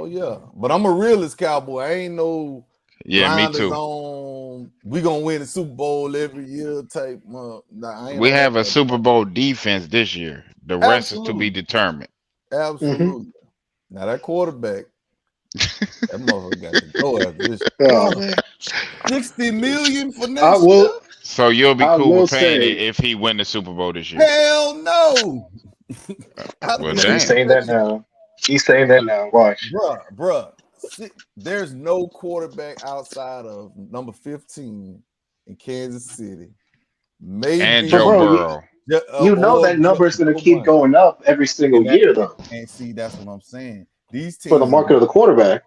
yeah. But I'm a realist cowboy. I ain't no. Yeah, me blinders too. On, we gonna win the Super Bowl every year type. We have a Super Bowl defense this year. The rest is to be determined. Absolutely. Mm-hmm. Now that quarterback, that motherfucker got to go after this. $60 million for next year. So you'll be cool with paying it if he win the Super Bowl this year? Hell no. Well, he's saying that now. He's saying that now. Watch, bruh. There's no quarterback outside of number 15 in Kansas City. Maybe and Joe Burrow. You know that number is going to keep going up every single year, though. And see, that's what I'm saying. These teams for the market of the quarterback.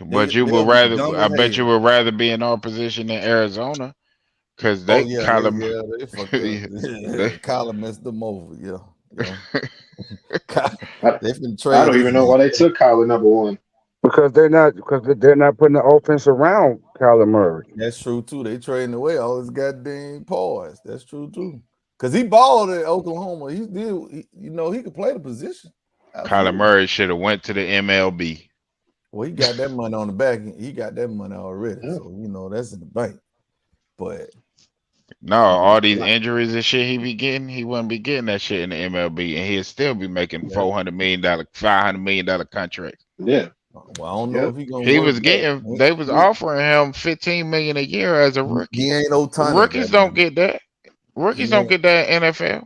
But you would rather, I bet you would rather be in our position than Arizona, because they Kyler messed them over. They've been I don't even know why they took Kyler number 1. Because they're not putting the offense around Kyler Murray. That's true too. They trading away all his goddamn paws. That's true too. Because he balled at Oklahoma. He could play the position. Kyler Murray should have went to the MLB. Well, he got that money on the back. He got that money already. So that's in the bank. But no, all these injuries and shit he be getting, he wouldn't be getting that shit in the MLB, and he'd still be making $400 million, $500 million contracts. Yeah. Well, I don't know if he gonna. He was getting. They was offering him $15 million a year as a rookie. He ain't no time. Rookies don't get that. Rookies don't get that in NFL.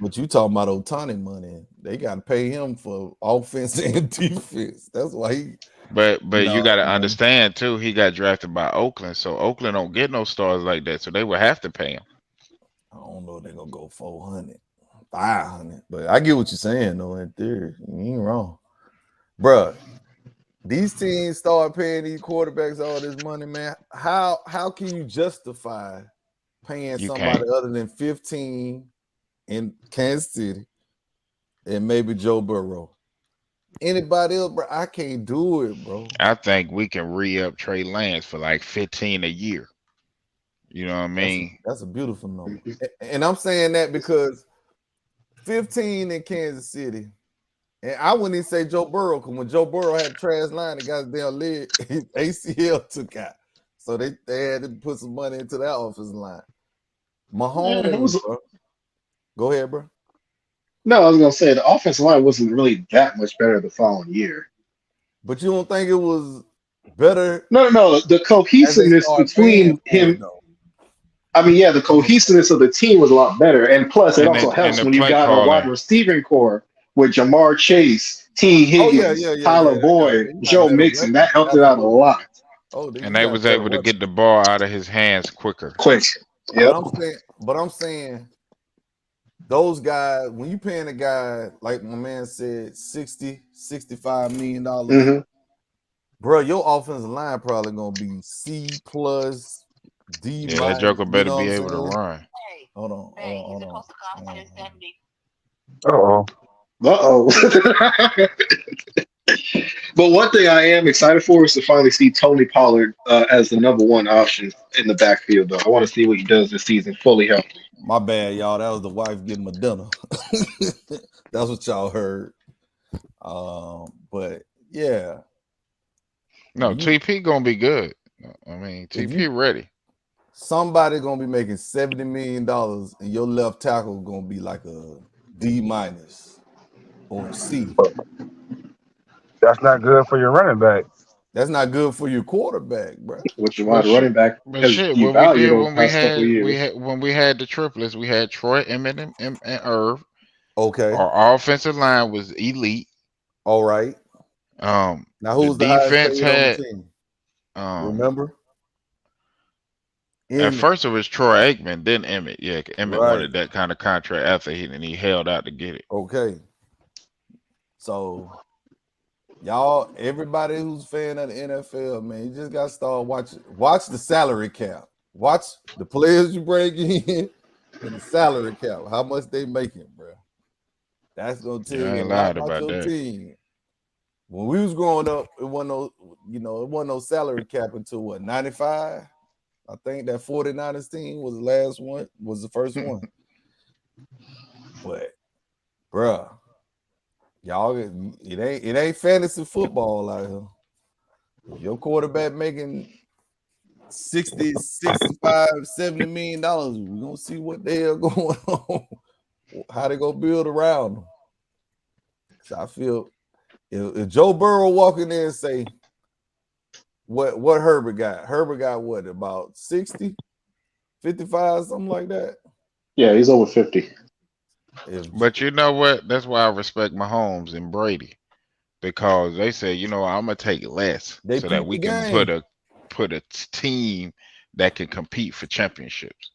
But you talking about Ohtani money? They got to pay him for offense and defense. That's why he. But you got to understand too. He got drafted by Oakland, so Oakland don't get no stars like that. So they would have to pay him. I don't know if they're gonna go 400, 500, but I get what you're saying though. In theory, you ain't wrong. Bruh, these teams start paying these quarterbacks all this money, man. How can you justify paying somebody other than 15 in Kansas City and maybe Joe Burrow? Anybody else, bro? I can't do it, bro. I think we can re-up Trey Lance for like 15 a year. You know what I mean? That's a beautiful number. And I'm saying that because 15 in Kansas City. And I wouldn't even say Joe Burrow, because when Joe Burrow had a trash line, the guy's damn leg, his ACL took out. So they had to put some money into that offensive line. Mahomes, bro. Go ahead, bro. No, I was going to say the offensive line wasn't really that much better the following year. But you don't think it was better? No. The cohesiveness between him. I mean, yeah, the cohesiveness of the team was a lot better. And plus, it also helps when you got a wide receiving core with Jamar Chase, T. Higgins, Tyler Boyd, Joe Mixon. That helped it out a lot. And they was able to get the ball out of his hands quicker. Yep. But I'm saying those guys, when you paying a guy, like my man said, $60-65 million, bro, your offensive line probably gonna be C+, D Yeah, that minus. Joker You better know be what I'm able to saying? run. Hold on. Uh-oh. But one thing I am excited for is to finally see Tony Pollard as the number one option in the backfield, though. I want to see what he does this season fully healthy. My bad, y'all. That was the wife getting my dinner. That's what y'all heard. But yeah. No, TP gonna be good. I mean, TP ready. Somebody gonna be making $70 million, and your left tackle gonna be like a D minus or a C. That's not good for your running back. That's not good for your quarterback, bro. Which is why the running back has Shit, what we devalued did over the past couple of years. when we had the triplets, we had Troy, Emmett, and Irv. Okay. Our offensive line was elite. All right. Now who's the defense highest paid on had the team? Remember? At first it was Troy Aikman, then Emmett. Yeah, Emmett Right. wanted that kind of contract after he held out to get it. Okay. So y'all, everybody who's a fan of the NFL, man, you just gotta start watch the salary cap. Watch the players you bring in and the salary cap. How much they making, bro? That's gonna tell you a lot about your team. When we was growing up, it wasn't no salary cap until what, 95? I think that 49ers team was the last one, was the first one. But, bruh, y'all, it ain't fantasy football out here. If your quarterback making 60, 65, $70 million, we're gonna see what the hell going on. How they gonna build around them. So I feel if Joe Burrow walk in there and say, what Herbert got? Herbert got what, about 60, 55, something like that? Yeah, he's over 50. But you know what? That's why I respect Mahomes and Brady, because they say, I'm gonna take less so that we can put a team that can compete for championships.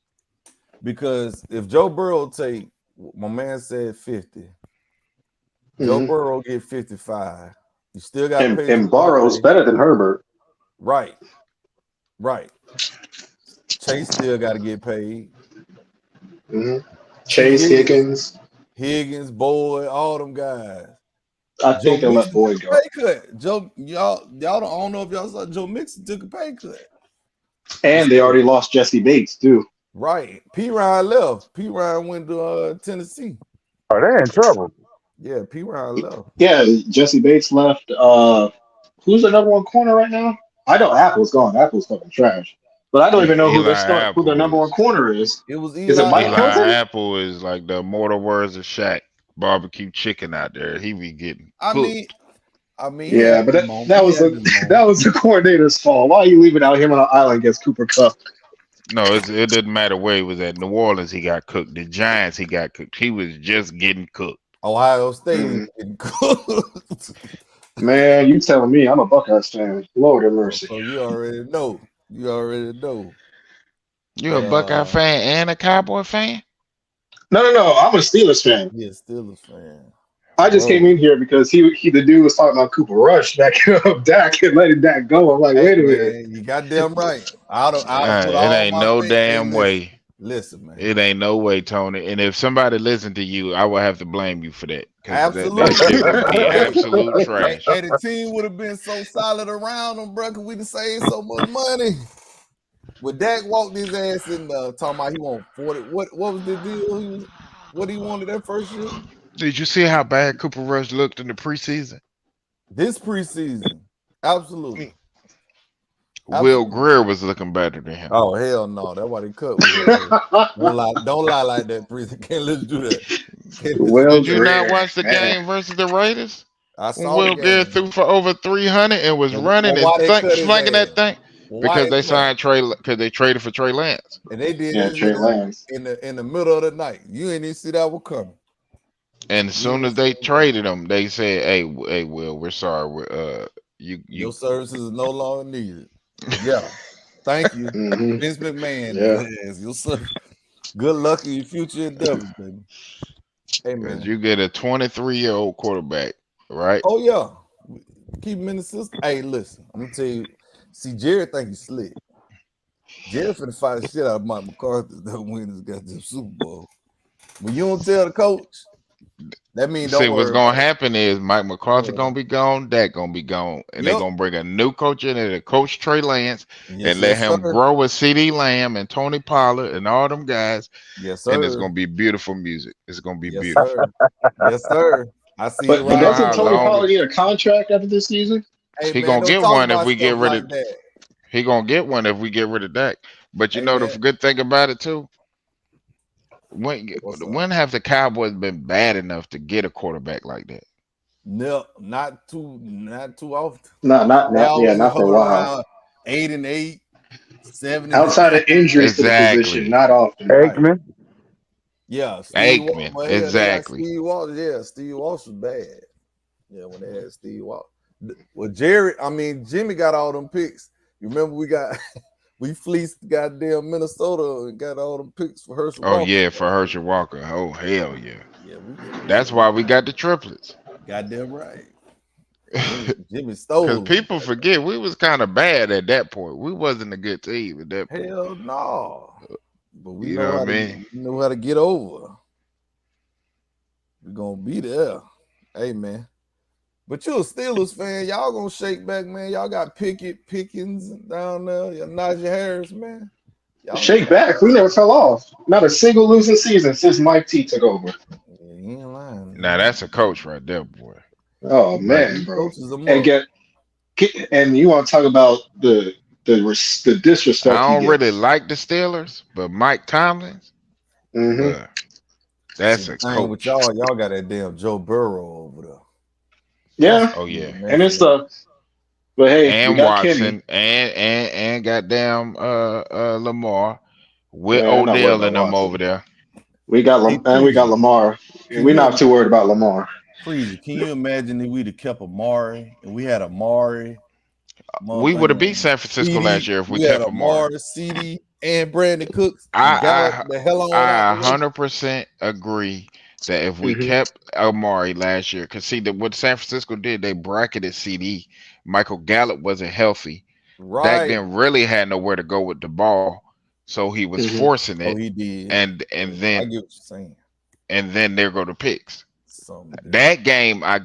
Because if Joe Burrow take, my man said 50, Joe Burrow get 55. You still got to pay. And Burrow's better than Herbert. Right. Chase still got to get paid. Chase, Higgins, Boyd, all them guys. I think they let Boyd go. Pay cut. Y'all don't know if y'all saw Joe Mixon took a pay cut. And they already lost Jesse Bates too. Right. P. Ryan left. P. Ryan went to Tennessee. Oh, they're in trouble. Yeah, P. Ryan left. Yeah, Jesse Bates left. Who's the number one corner right now? I know Apple's gone. Apple's fucking trash. But I don't even know who their number one corner is. It was Is it Mike Hilton? Apple is like the immortal words of Shaq. Barbecue chicken out there. He be getting cooked. I mean, yeah, but that was the coordinator's fault. Why are you leaving out him on an island against Cooper Kupp? No, it doesn't matter where he was at. New Orleans, he got cooked. The Giants, he got cooked. He was just getting cooked. Ohio State getting cooked. Man, you telling me I'm a Buckeyes fan. Lord have mercy. So you already know. You a Buckeye fan and a Cowboy fan? No. I'm a Steelers fan. Yeah, Steelers fan. I just came in here because the dude was talking about Cooper Rush backing up Dak and letting Dak go. I'm like, wait a minute. You goddamn right. It ain't no damn way. Listen, man. It ain't no way, Tony. And if somebody listened to you, I would have to blame you for that. Absolutely. That shit would be absolute trash. And the team would have been so solid around them, bro, because we done saved so much money. When Dak walked his ass in, talking about he want 40. What was the deal? What he wanted that first year? Did you see how bad Cooper Rush looked in the preseason? This preseason, absolutely. Will Greer was looking better than him. Oh hell no! That's why they cut. Don't lie like that, preseason. Can't let you do that. Did you not watch the game versus the Raiders? I saw Will Greer threw for over 300 and was running and slanging that thing. Because they signed because they traded for Trey Lance. And they did Trey Lance in the middle of the night. You ain't even see that one coming. And as soon as they traded him, they said, "Hey, Will, we're sorry. Your services is no longer needed." Yeah, thank you, Vince McMahon. Yeah. Your good luck in your future endeavors, baby. Hey man, you get a 23-year-old quarterback, right? Oh yeah, keep him in the system. Hey, listen, I'm gonna tell you. See, Jared think he's slick. Jerry finna fight the shit out of Mike McCarthy that win this goddamn Super Bowl. When you don't tell the coach, that means See, don't what's worry gonna about it. happen is Mike McCarthy gonna be gone, Dak gonna be gone, and they're Yep. gonna bring a new coach in there to coach Trey Lance Yes, and let yes, him sir. grow with CD Lamb and Tony Pollard and all them guys. Yes, And it's sir. gonna be beautiful music. It's gonna be Yes, beautiful. sir. Yes, sir. I see it But right doesn't now. Tony long- Pollard need a contract after this season? Hey, He man, gonna don't get talk one if about we get stuff rid like of. that. He gonna get one if we get rid of Dak. But you Hey, know the man. good thing about it too. What's up? When have the Cowboys been bad enough to get a quarterback like that? No, not too often. Not They always not for a hovering while. around 8-8, 7-9. Outside of injuries to the position, Exactly. not often. Aikman. Yeah, Steve Walsh. Aikman. Well, yeah, they had Exactly. Steve Walsh. Yeah, Steve Walsh was bad. Yeah, when they had Steve Walsh. Well, Jimmy got all them picks. You remember we fleeced goddamn Minnesota and got all them picks for Herschel Oh Walker. yeah, for Herschel Walker. Oh hell yeah. Yeah, That's why we got the triplets. goddamn right. Jimmy stole Because them. people forget we was kind of bad at that point. We wasn't a good team at that point. Hell no. But we You know, know how what I to mean? we know how to get over. We're gonna be there. Hey man. But you're a Steelers fan. Y'all gonna shake back, man. Y'all got Pickens down there. You're Najee Harris, man. Y'all Shake back. We never fell off. Not a single losing season since Mike T took over. Yeah, he ain't lying. Now that's a coach right there, boy. Oh man, bro. Coaches them And up. and you want to talk about the disrespect I he don't gets. really like the Steelers, but Mike Tomlin, Mhm. that's See, a the thing with coach. y'all got that damn Joe Burrow over there. Yeah. Oh yeah. And it's but hey, we And got Kenny. Watson and goddamn Lamar with Yeah, I'm not worried Odell about and them Watson. over there. We got Lamar. We're not too worried about Lamar. Freezy, can you imagine if we'd have kept Amari and we had Amari? We would have beat San Francisco last year if we had kept Amari. CD, and Brandon Cooks. And Gallup the hell on out the way. 100% agree that if we kept Amari last year, because see what San Francisco did, they bracketed CD. Michael Gallup wasn't healthy. Right. Dak didn't really have nowhere to go with the ball, so he was forcing it. Oh, he did. And then I get what you're saying. And then there go the picks. That game, I'll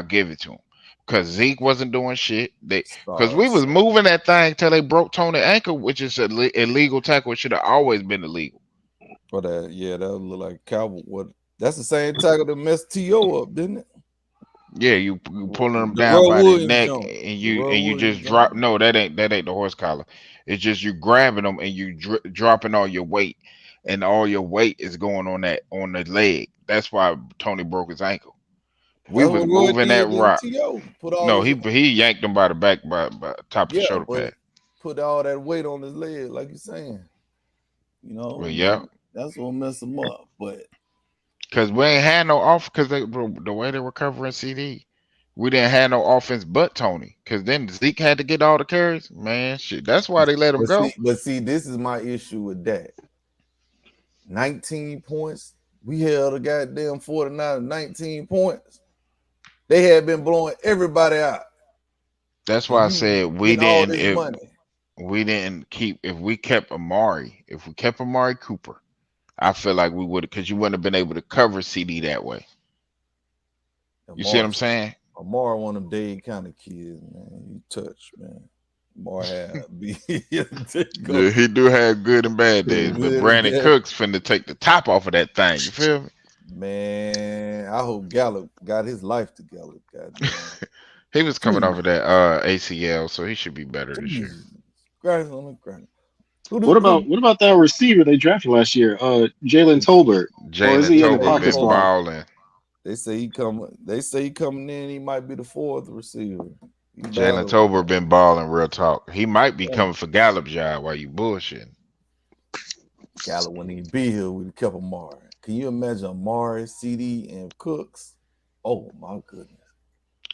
give it to him. Because Zeke wasn't doing shit. Because we was moving that thing till they broke Tony ankle, which is an illegal tackle. It should have always been illegal. But that would look like Cowboy. What? That's the same tackle that messed T.O. up, didn't it? Yeah, you pulling them down by the neck, and you just drop. Jump. No, that ain't the horse collar. It's just you grabbing them and you dropping all your weight, and all your weight is going on the leg. That's why Tony broke his ankle. We was moving that rock. No, he yanked him by the back by top of the shoulder pad. Put all that weight on his leg, like you're saying. You know. Well, yeah. That's what messed him up, but. Because we ain't had no off because the way they were covering CD, we didn't have no offense but Tony. Because then Zeke had to get all the carries. Man, shit. That's why they let him go. But see, this is my issue with that. 19 points. We held a goddamn 49 19 points. They had been blowing everybody out. That's why I said we didn't. If we kept Amari Cooper, I feel like we would have, because you wouldn't have been able to cover CD that way. You see what I'm saying? Amari one of them Dade kind of kids, man. You touch, man. Amari had yeah, he do have good and bad days, but Brandon Cooks finna take the top off of that thing. You feel me? Man, I hope Gallup got his life together. Goddamn. He was coming off of that ACL, so he should be better this year. What about that receiver they drafted last year? Jalen Tolbert. Jalen Tolbert been balling. They say he coming in. He might be the fourth receiver. Jalen Tolbert been balling, real talk. He might be coming for Gallup's job while you bullshitting. Gallup wouldn't even be here. We'd kept Amari. Can you imagine Amari, CD, and Cooks? Oh my goodness.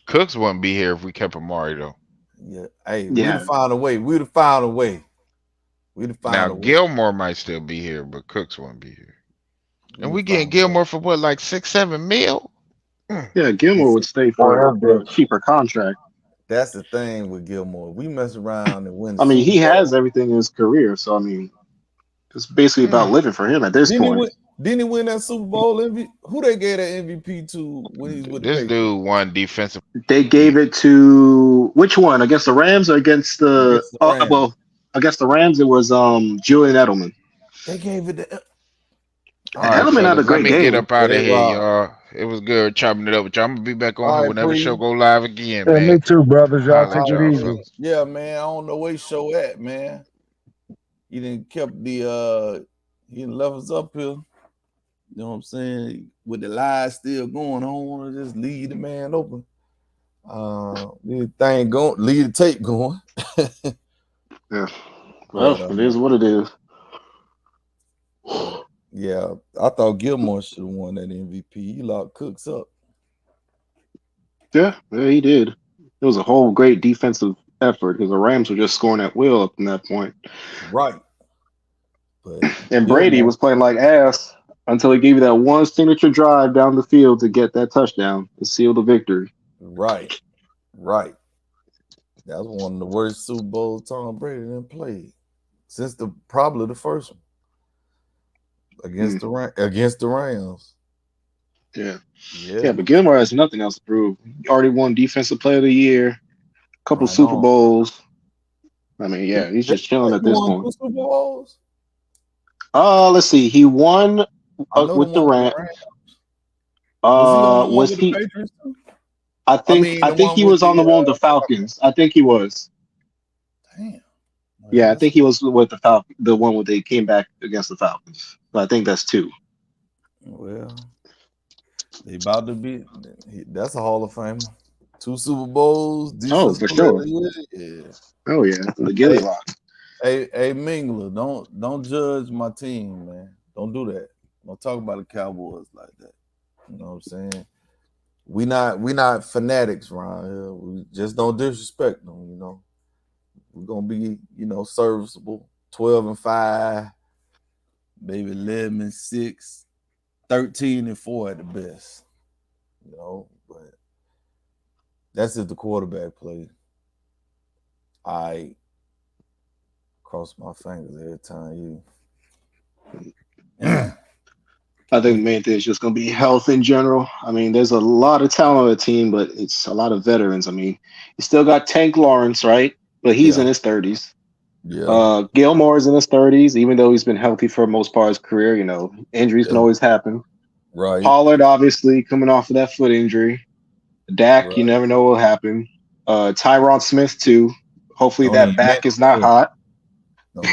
Cooks wouldn't be here if we kept Amari though. Yeah. Hey, we'd have found a way. Now Gilmore might still be here, but Cooks won't be here. And we getting Gilmore for what, like $6-7 mil? Yeah, Gilmore would stay for a cheaper contract. That's the thing with Gilmore. We mess around and win the I mean, Super he Bowl. has everything in his career, so I mean, it's basically about living for him at this point. Didn't he win that Super Bowl MVP? Who they gave that MVP to when he was with the This Patriots? dude won defensive. They gave it to which one? Against the Rams or against the? Rams. Well, against the Rams, it was Julian Edelman. They gave it to. All right, Edelman had a fellas, great let me game. get up out of Hey, here, Rob. y'all. It was good chopping it up with y'all. I'm gonna be back on All here right, whenever the show please. go live again, Yeah, man. me too, brothers. Y'all Holla take at it y'all, easy. fellas. Yeah, man. I don't know where he show at, man. He didn't kept the he didn't left us up here. You know what I'm saying? With the lies still going, I don't want to just leave the man open. Leave the thing going, leave the tape going. Yeah. Well, it is what it is. Yeah, I thought Gilmore should have won that MVP. He locked Cooks up. Yeah, he did. It was a whole great defensive effort because the Rams were just scoring at will up to that point. Right. But and Brady was playing like ass until he gave you that one signature drive down the field to get that touchdown to seal the victory. Right. That was one of the worst Super Bowls Tom Brady done played since probably the first one against the Rams. Yeah, but Gilmore has nothing else to prove. He already won Defensive Player of the Year, a couple Super Bowls. I mean, yeah, he's just chilling at this point. 2 Super Bowls? Let's see. He won with the Rams. Was he? I think he was on the one with the Falcons. I think he was. Damn. Yeah, I think he was with the Falcons, the one where they came back against the Falcons. But I think that's 2. Well, they about to be. That's a Hall of Famer. 2 Super Bowls. Oh, for sure. Yeah. Oh yeah, the Gilly lock. Hey, Mingler, don't judge my team, man. Don't do that. Don't talk about the Cowboys like that. You know what I'm saying? We not fanatics around here. We just don't disrespect them, you know. We're gonna be, serviceable. 12-5, maybe 11-6, 13-4 at the best. You know, but that's if the quarterback play. I cross my fingers every time I think the main thing is just going to be health in general. I mean, there's a lot of talent on the team, but it's a lot of veterans. I mean, you still got Tank Lawrence, right? But he's in his 30s. Yeah. Gilmore's in his 30s, even though he's been healthy for most part of his career. You know, injuries can always happen. Right. Pollard, obviously, coming off of that foot injury. Dak, you never know what will happen. Tyron Smith, too. Hopefully that back is not hot.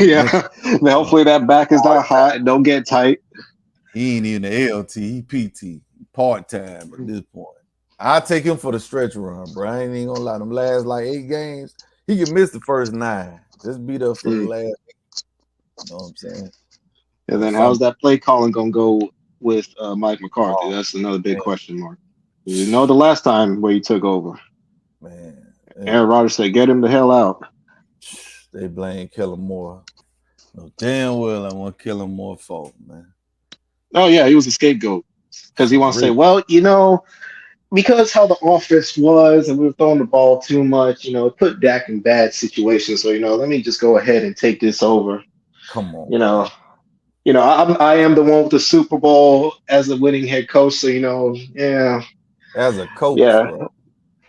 Yeah. Hopefully that back is not hot and don't get tight. He ain't even the LT, he PT, part-time at this point. I'll take him for the stretch run, bro. I ain't even gonna lie. Them last 8 games, he can miss the first 9. Just beat up for the last 8. You know what I'm saying? And then how's that play calling gonna go with Mike McCarthy? That's another big question mark. You know the last time where he took over. Man. Aaron Rodgers said, get him the hell out. They blame Kellen Moore. No, damn well I want Kellen Moore fault, man. Oh, yeah, he was a scapegoat. Because he wants to say, well, because how the offense was and we were throwing the ball too much, it put Dak in bad situations. So, let me just go ahead and take this over. Come on. I am the one with the Super Bowl as a winning head coach. So, yeah. As a coach, bro.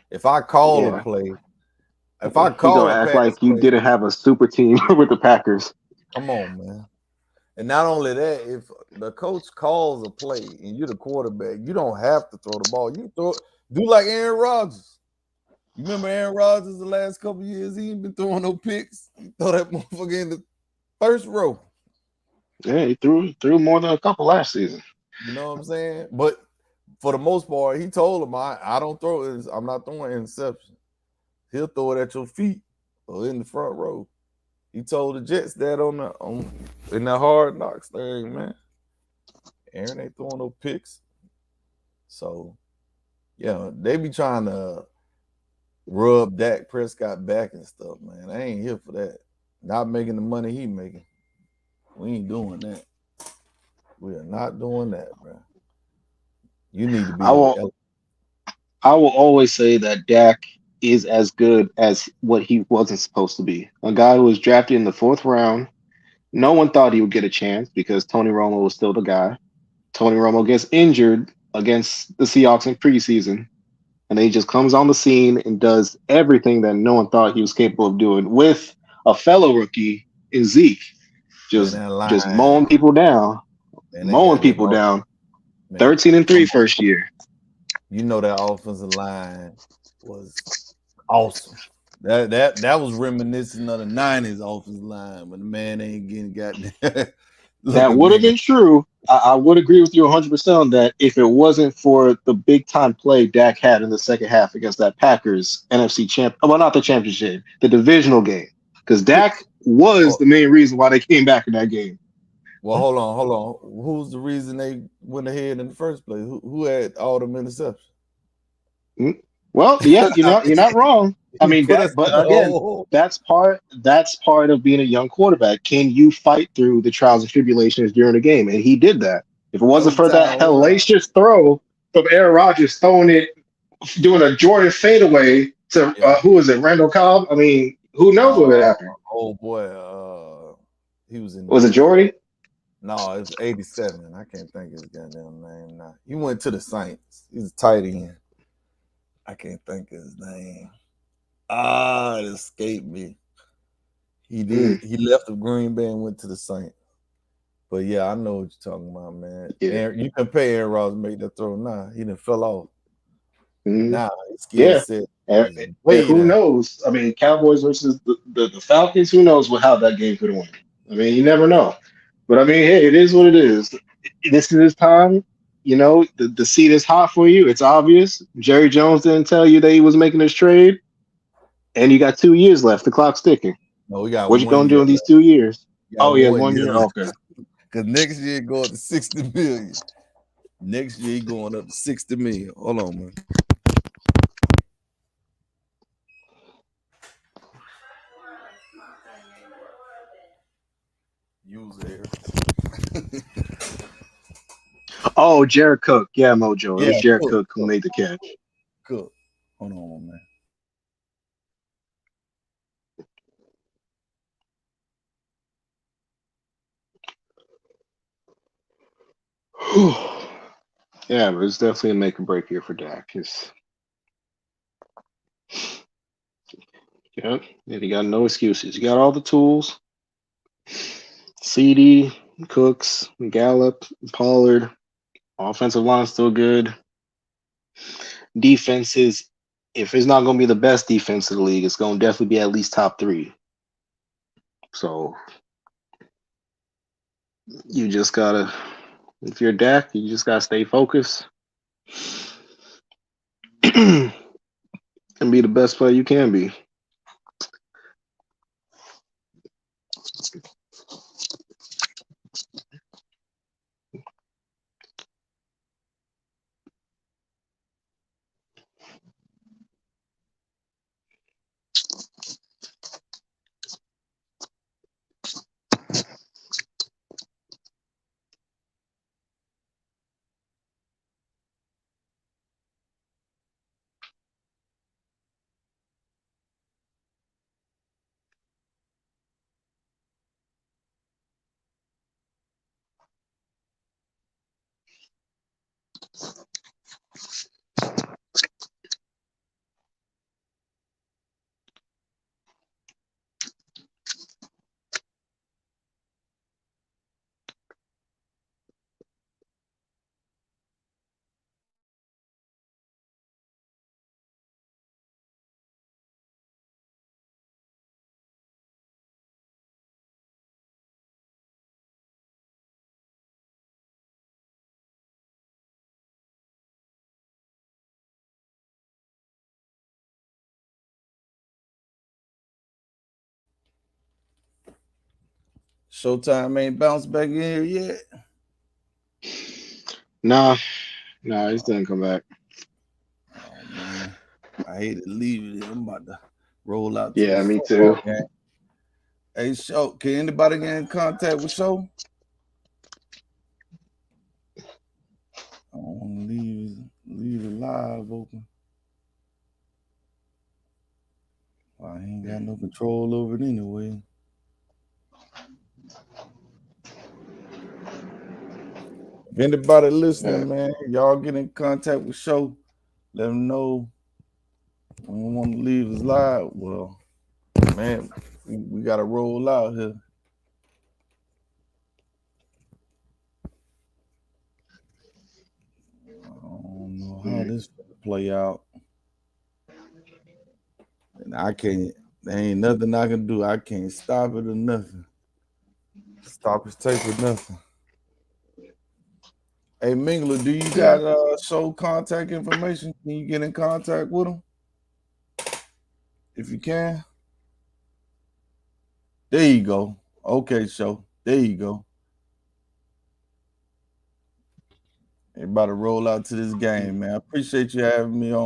If I call a play, if I call a act like you didn't have a super team with the Packers. Come on, man. And not only that, if the coach calls a play and you're the quarterback, you don't have to throw the ball. You do like Aaron Rodgers. You remember Aaron Rodgers the last couple of years? He ain't been throwing no picks. He throw that motherfucker in the first row. Yeah, he threw more than a couple last season. You know what I'm saying? But for the most part, he told him, I don't throw it. I'm not throwing interception. He'll throw it at your feet or in the front row. He told the Jets that in that Hard Knocks thing, man. Aaron ain't throwing no picks. So, they be trying to rub Dak Prescott back and stuff, man. I ain't here for that. Not making the money he making. We ain't doing that. We are not doing that, bro. You need to be. I will always say that Dak is as good as what he wasn't supposed to be. A guy who was drafted in the 4th round. No one thought he would get a chance because Tony Romo was still the guy. Tony Romo gets injured against the Seahawks in preseason, and then he just comes on the scene and does everything that no one thought he was capable of doing with a fellow rookie in Zeke, just mowing people down, Man, 13-3 first year. You know that offensive line was awesome. That was reminiscent of the 90s offensive line when the man ain't getting goddamn. That would have been true. I would agree with you 100% on that if it wasn't for the big time play Dak had in the second half against that Packers NFC champ. Well, not the championship, the divisional game. Because Dak was the main reason why they came back in that game. Well, hold on. Who's the reason they went ahead in the first place? Who had all them interceptions? Well, yeah, you're not wrong. I mean, but again, that's part of being a young quarterback. Can you fight through the trials and tribulations during the game? And he did that. If it wasn't for that hellacious throw from Aaron Rodgers doing a Jordan fadeaway to who is it, Randall Cobb? I mean, who knows what would happen? Oh boy, he was in. Was it Jordy? No, it's 87. I can't think his goddamn name now. He went to the Saints. He's a tight end. I can't think of his name. It escaped me. He did. He left the Green Bay and went to the Saints. But yeah, I know what you're talking about, man. Yeah. You can pay Aaron Rodgers to make that throw now. He done fell off. Now his skill set. And who knows? I mean, Cowboys versus the Falcons. Who knows how that game could have went? I mean, you never know. But I mean, hey, it is what it is. This is his time. You know, the seat is hot for you. It's obvious. Jerry Jones didn't tell you that he was making this trade, and you got 2 years left. The clock's ticking. No, we got. What you gonna do in these 2 years? Oh, yeah, 1 year. Okay. Because next year he going to 60 million. Next year he going up to 60 million. Hold on, man. Use it. Oh, Jared Cook. Yeah, Mojo. It was Jared Cook who made the catch. Cook. Hold on, man. Yeah, but it's definitely a make or break here for Dak. He got no excuses. You got all the tools. CD, Cooks, Gallup, Pollard. Offensive line still good. Defenses, if it's not going to be the best defense in the league, it's going to definitely be at least top 3. So you just got to, if you're Dak, you just got to stay focused and be the best player you can be. Showtime ain't bounced back in here yet. Nah, he's didn't come back. Oh man, I hate to leave it. I'm about to roll out. Yeah, me too. Game. Hey, Show, can anybody get in contact with Show? I don't want to leave it live open. I ain't got no control over it anyway. If anybody listening, man, y'all get in contact with Show. Let them know when we want to leave us live. Well, man, we got to roll out here. I don't know how this play out. And I can't, there ain't nothing I can do. I can't stop it or nothing. Stop his tape or nothing. Hey, Mingler, do you got Show contact information? Can you get in contact with him? If you can. There you go. Okay, Show. There you go. Everybody roll out to this game, man. I appreciate you having me on.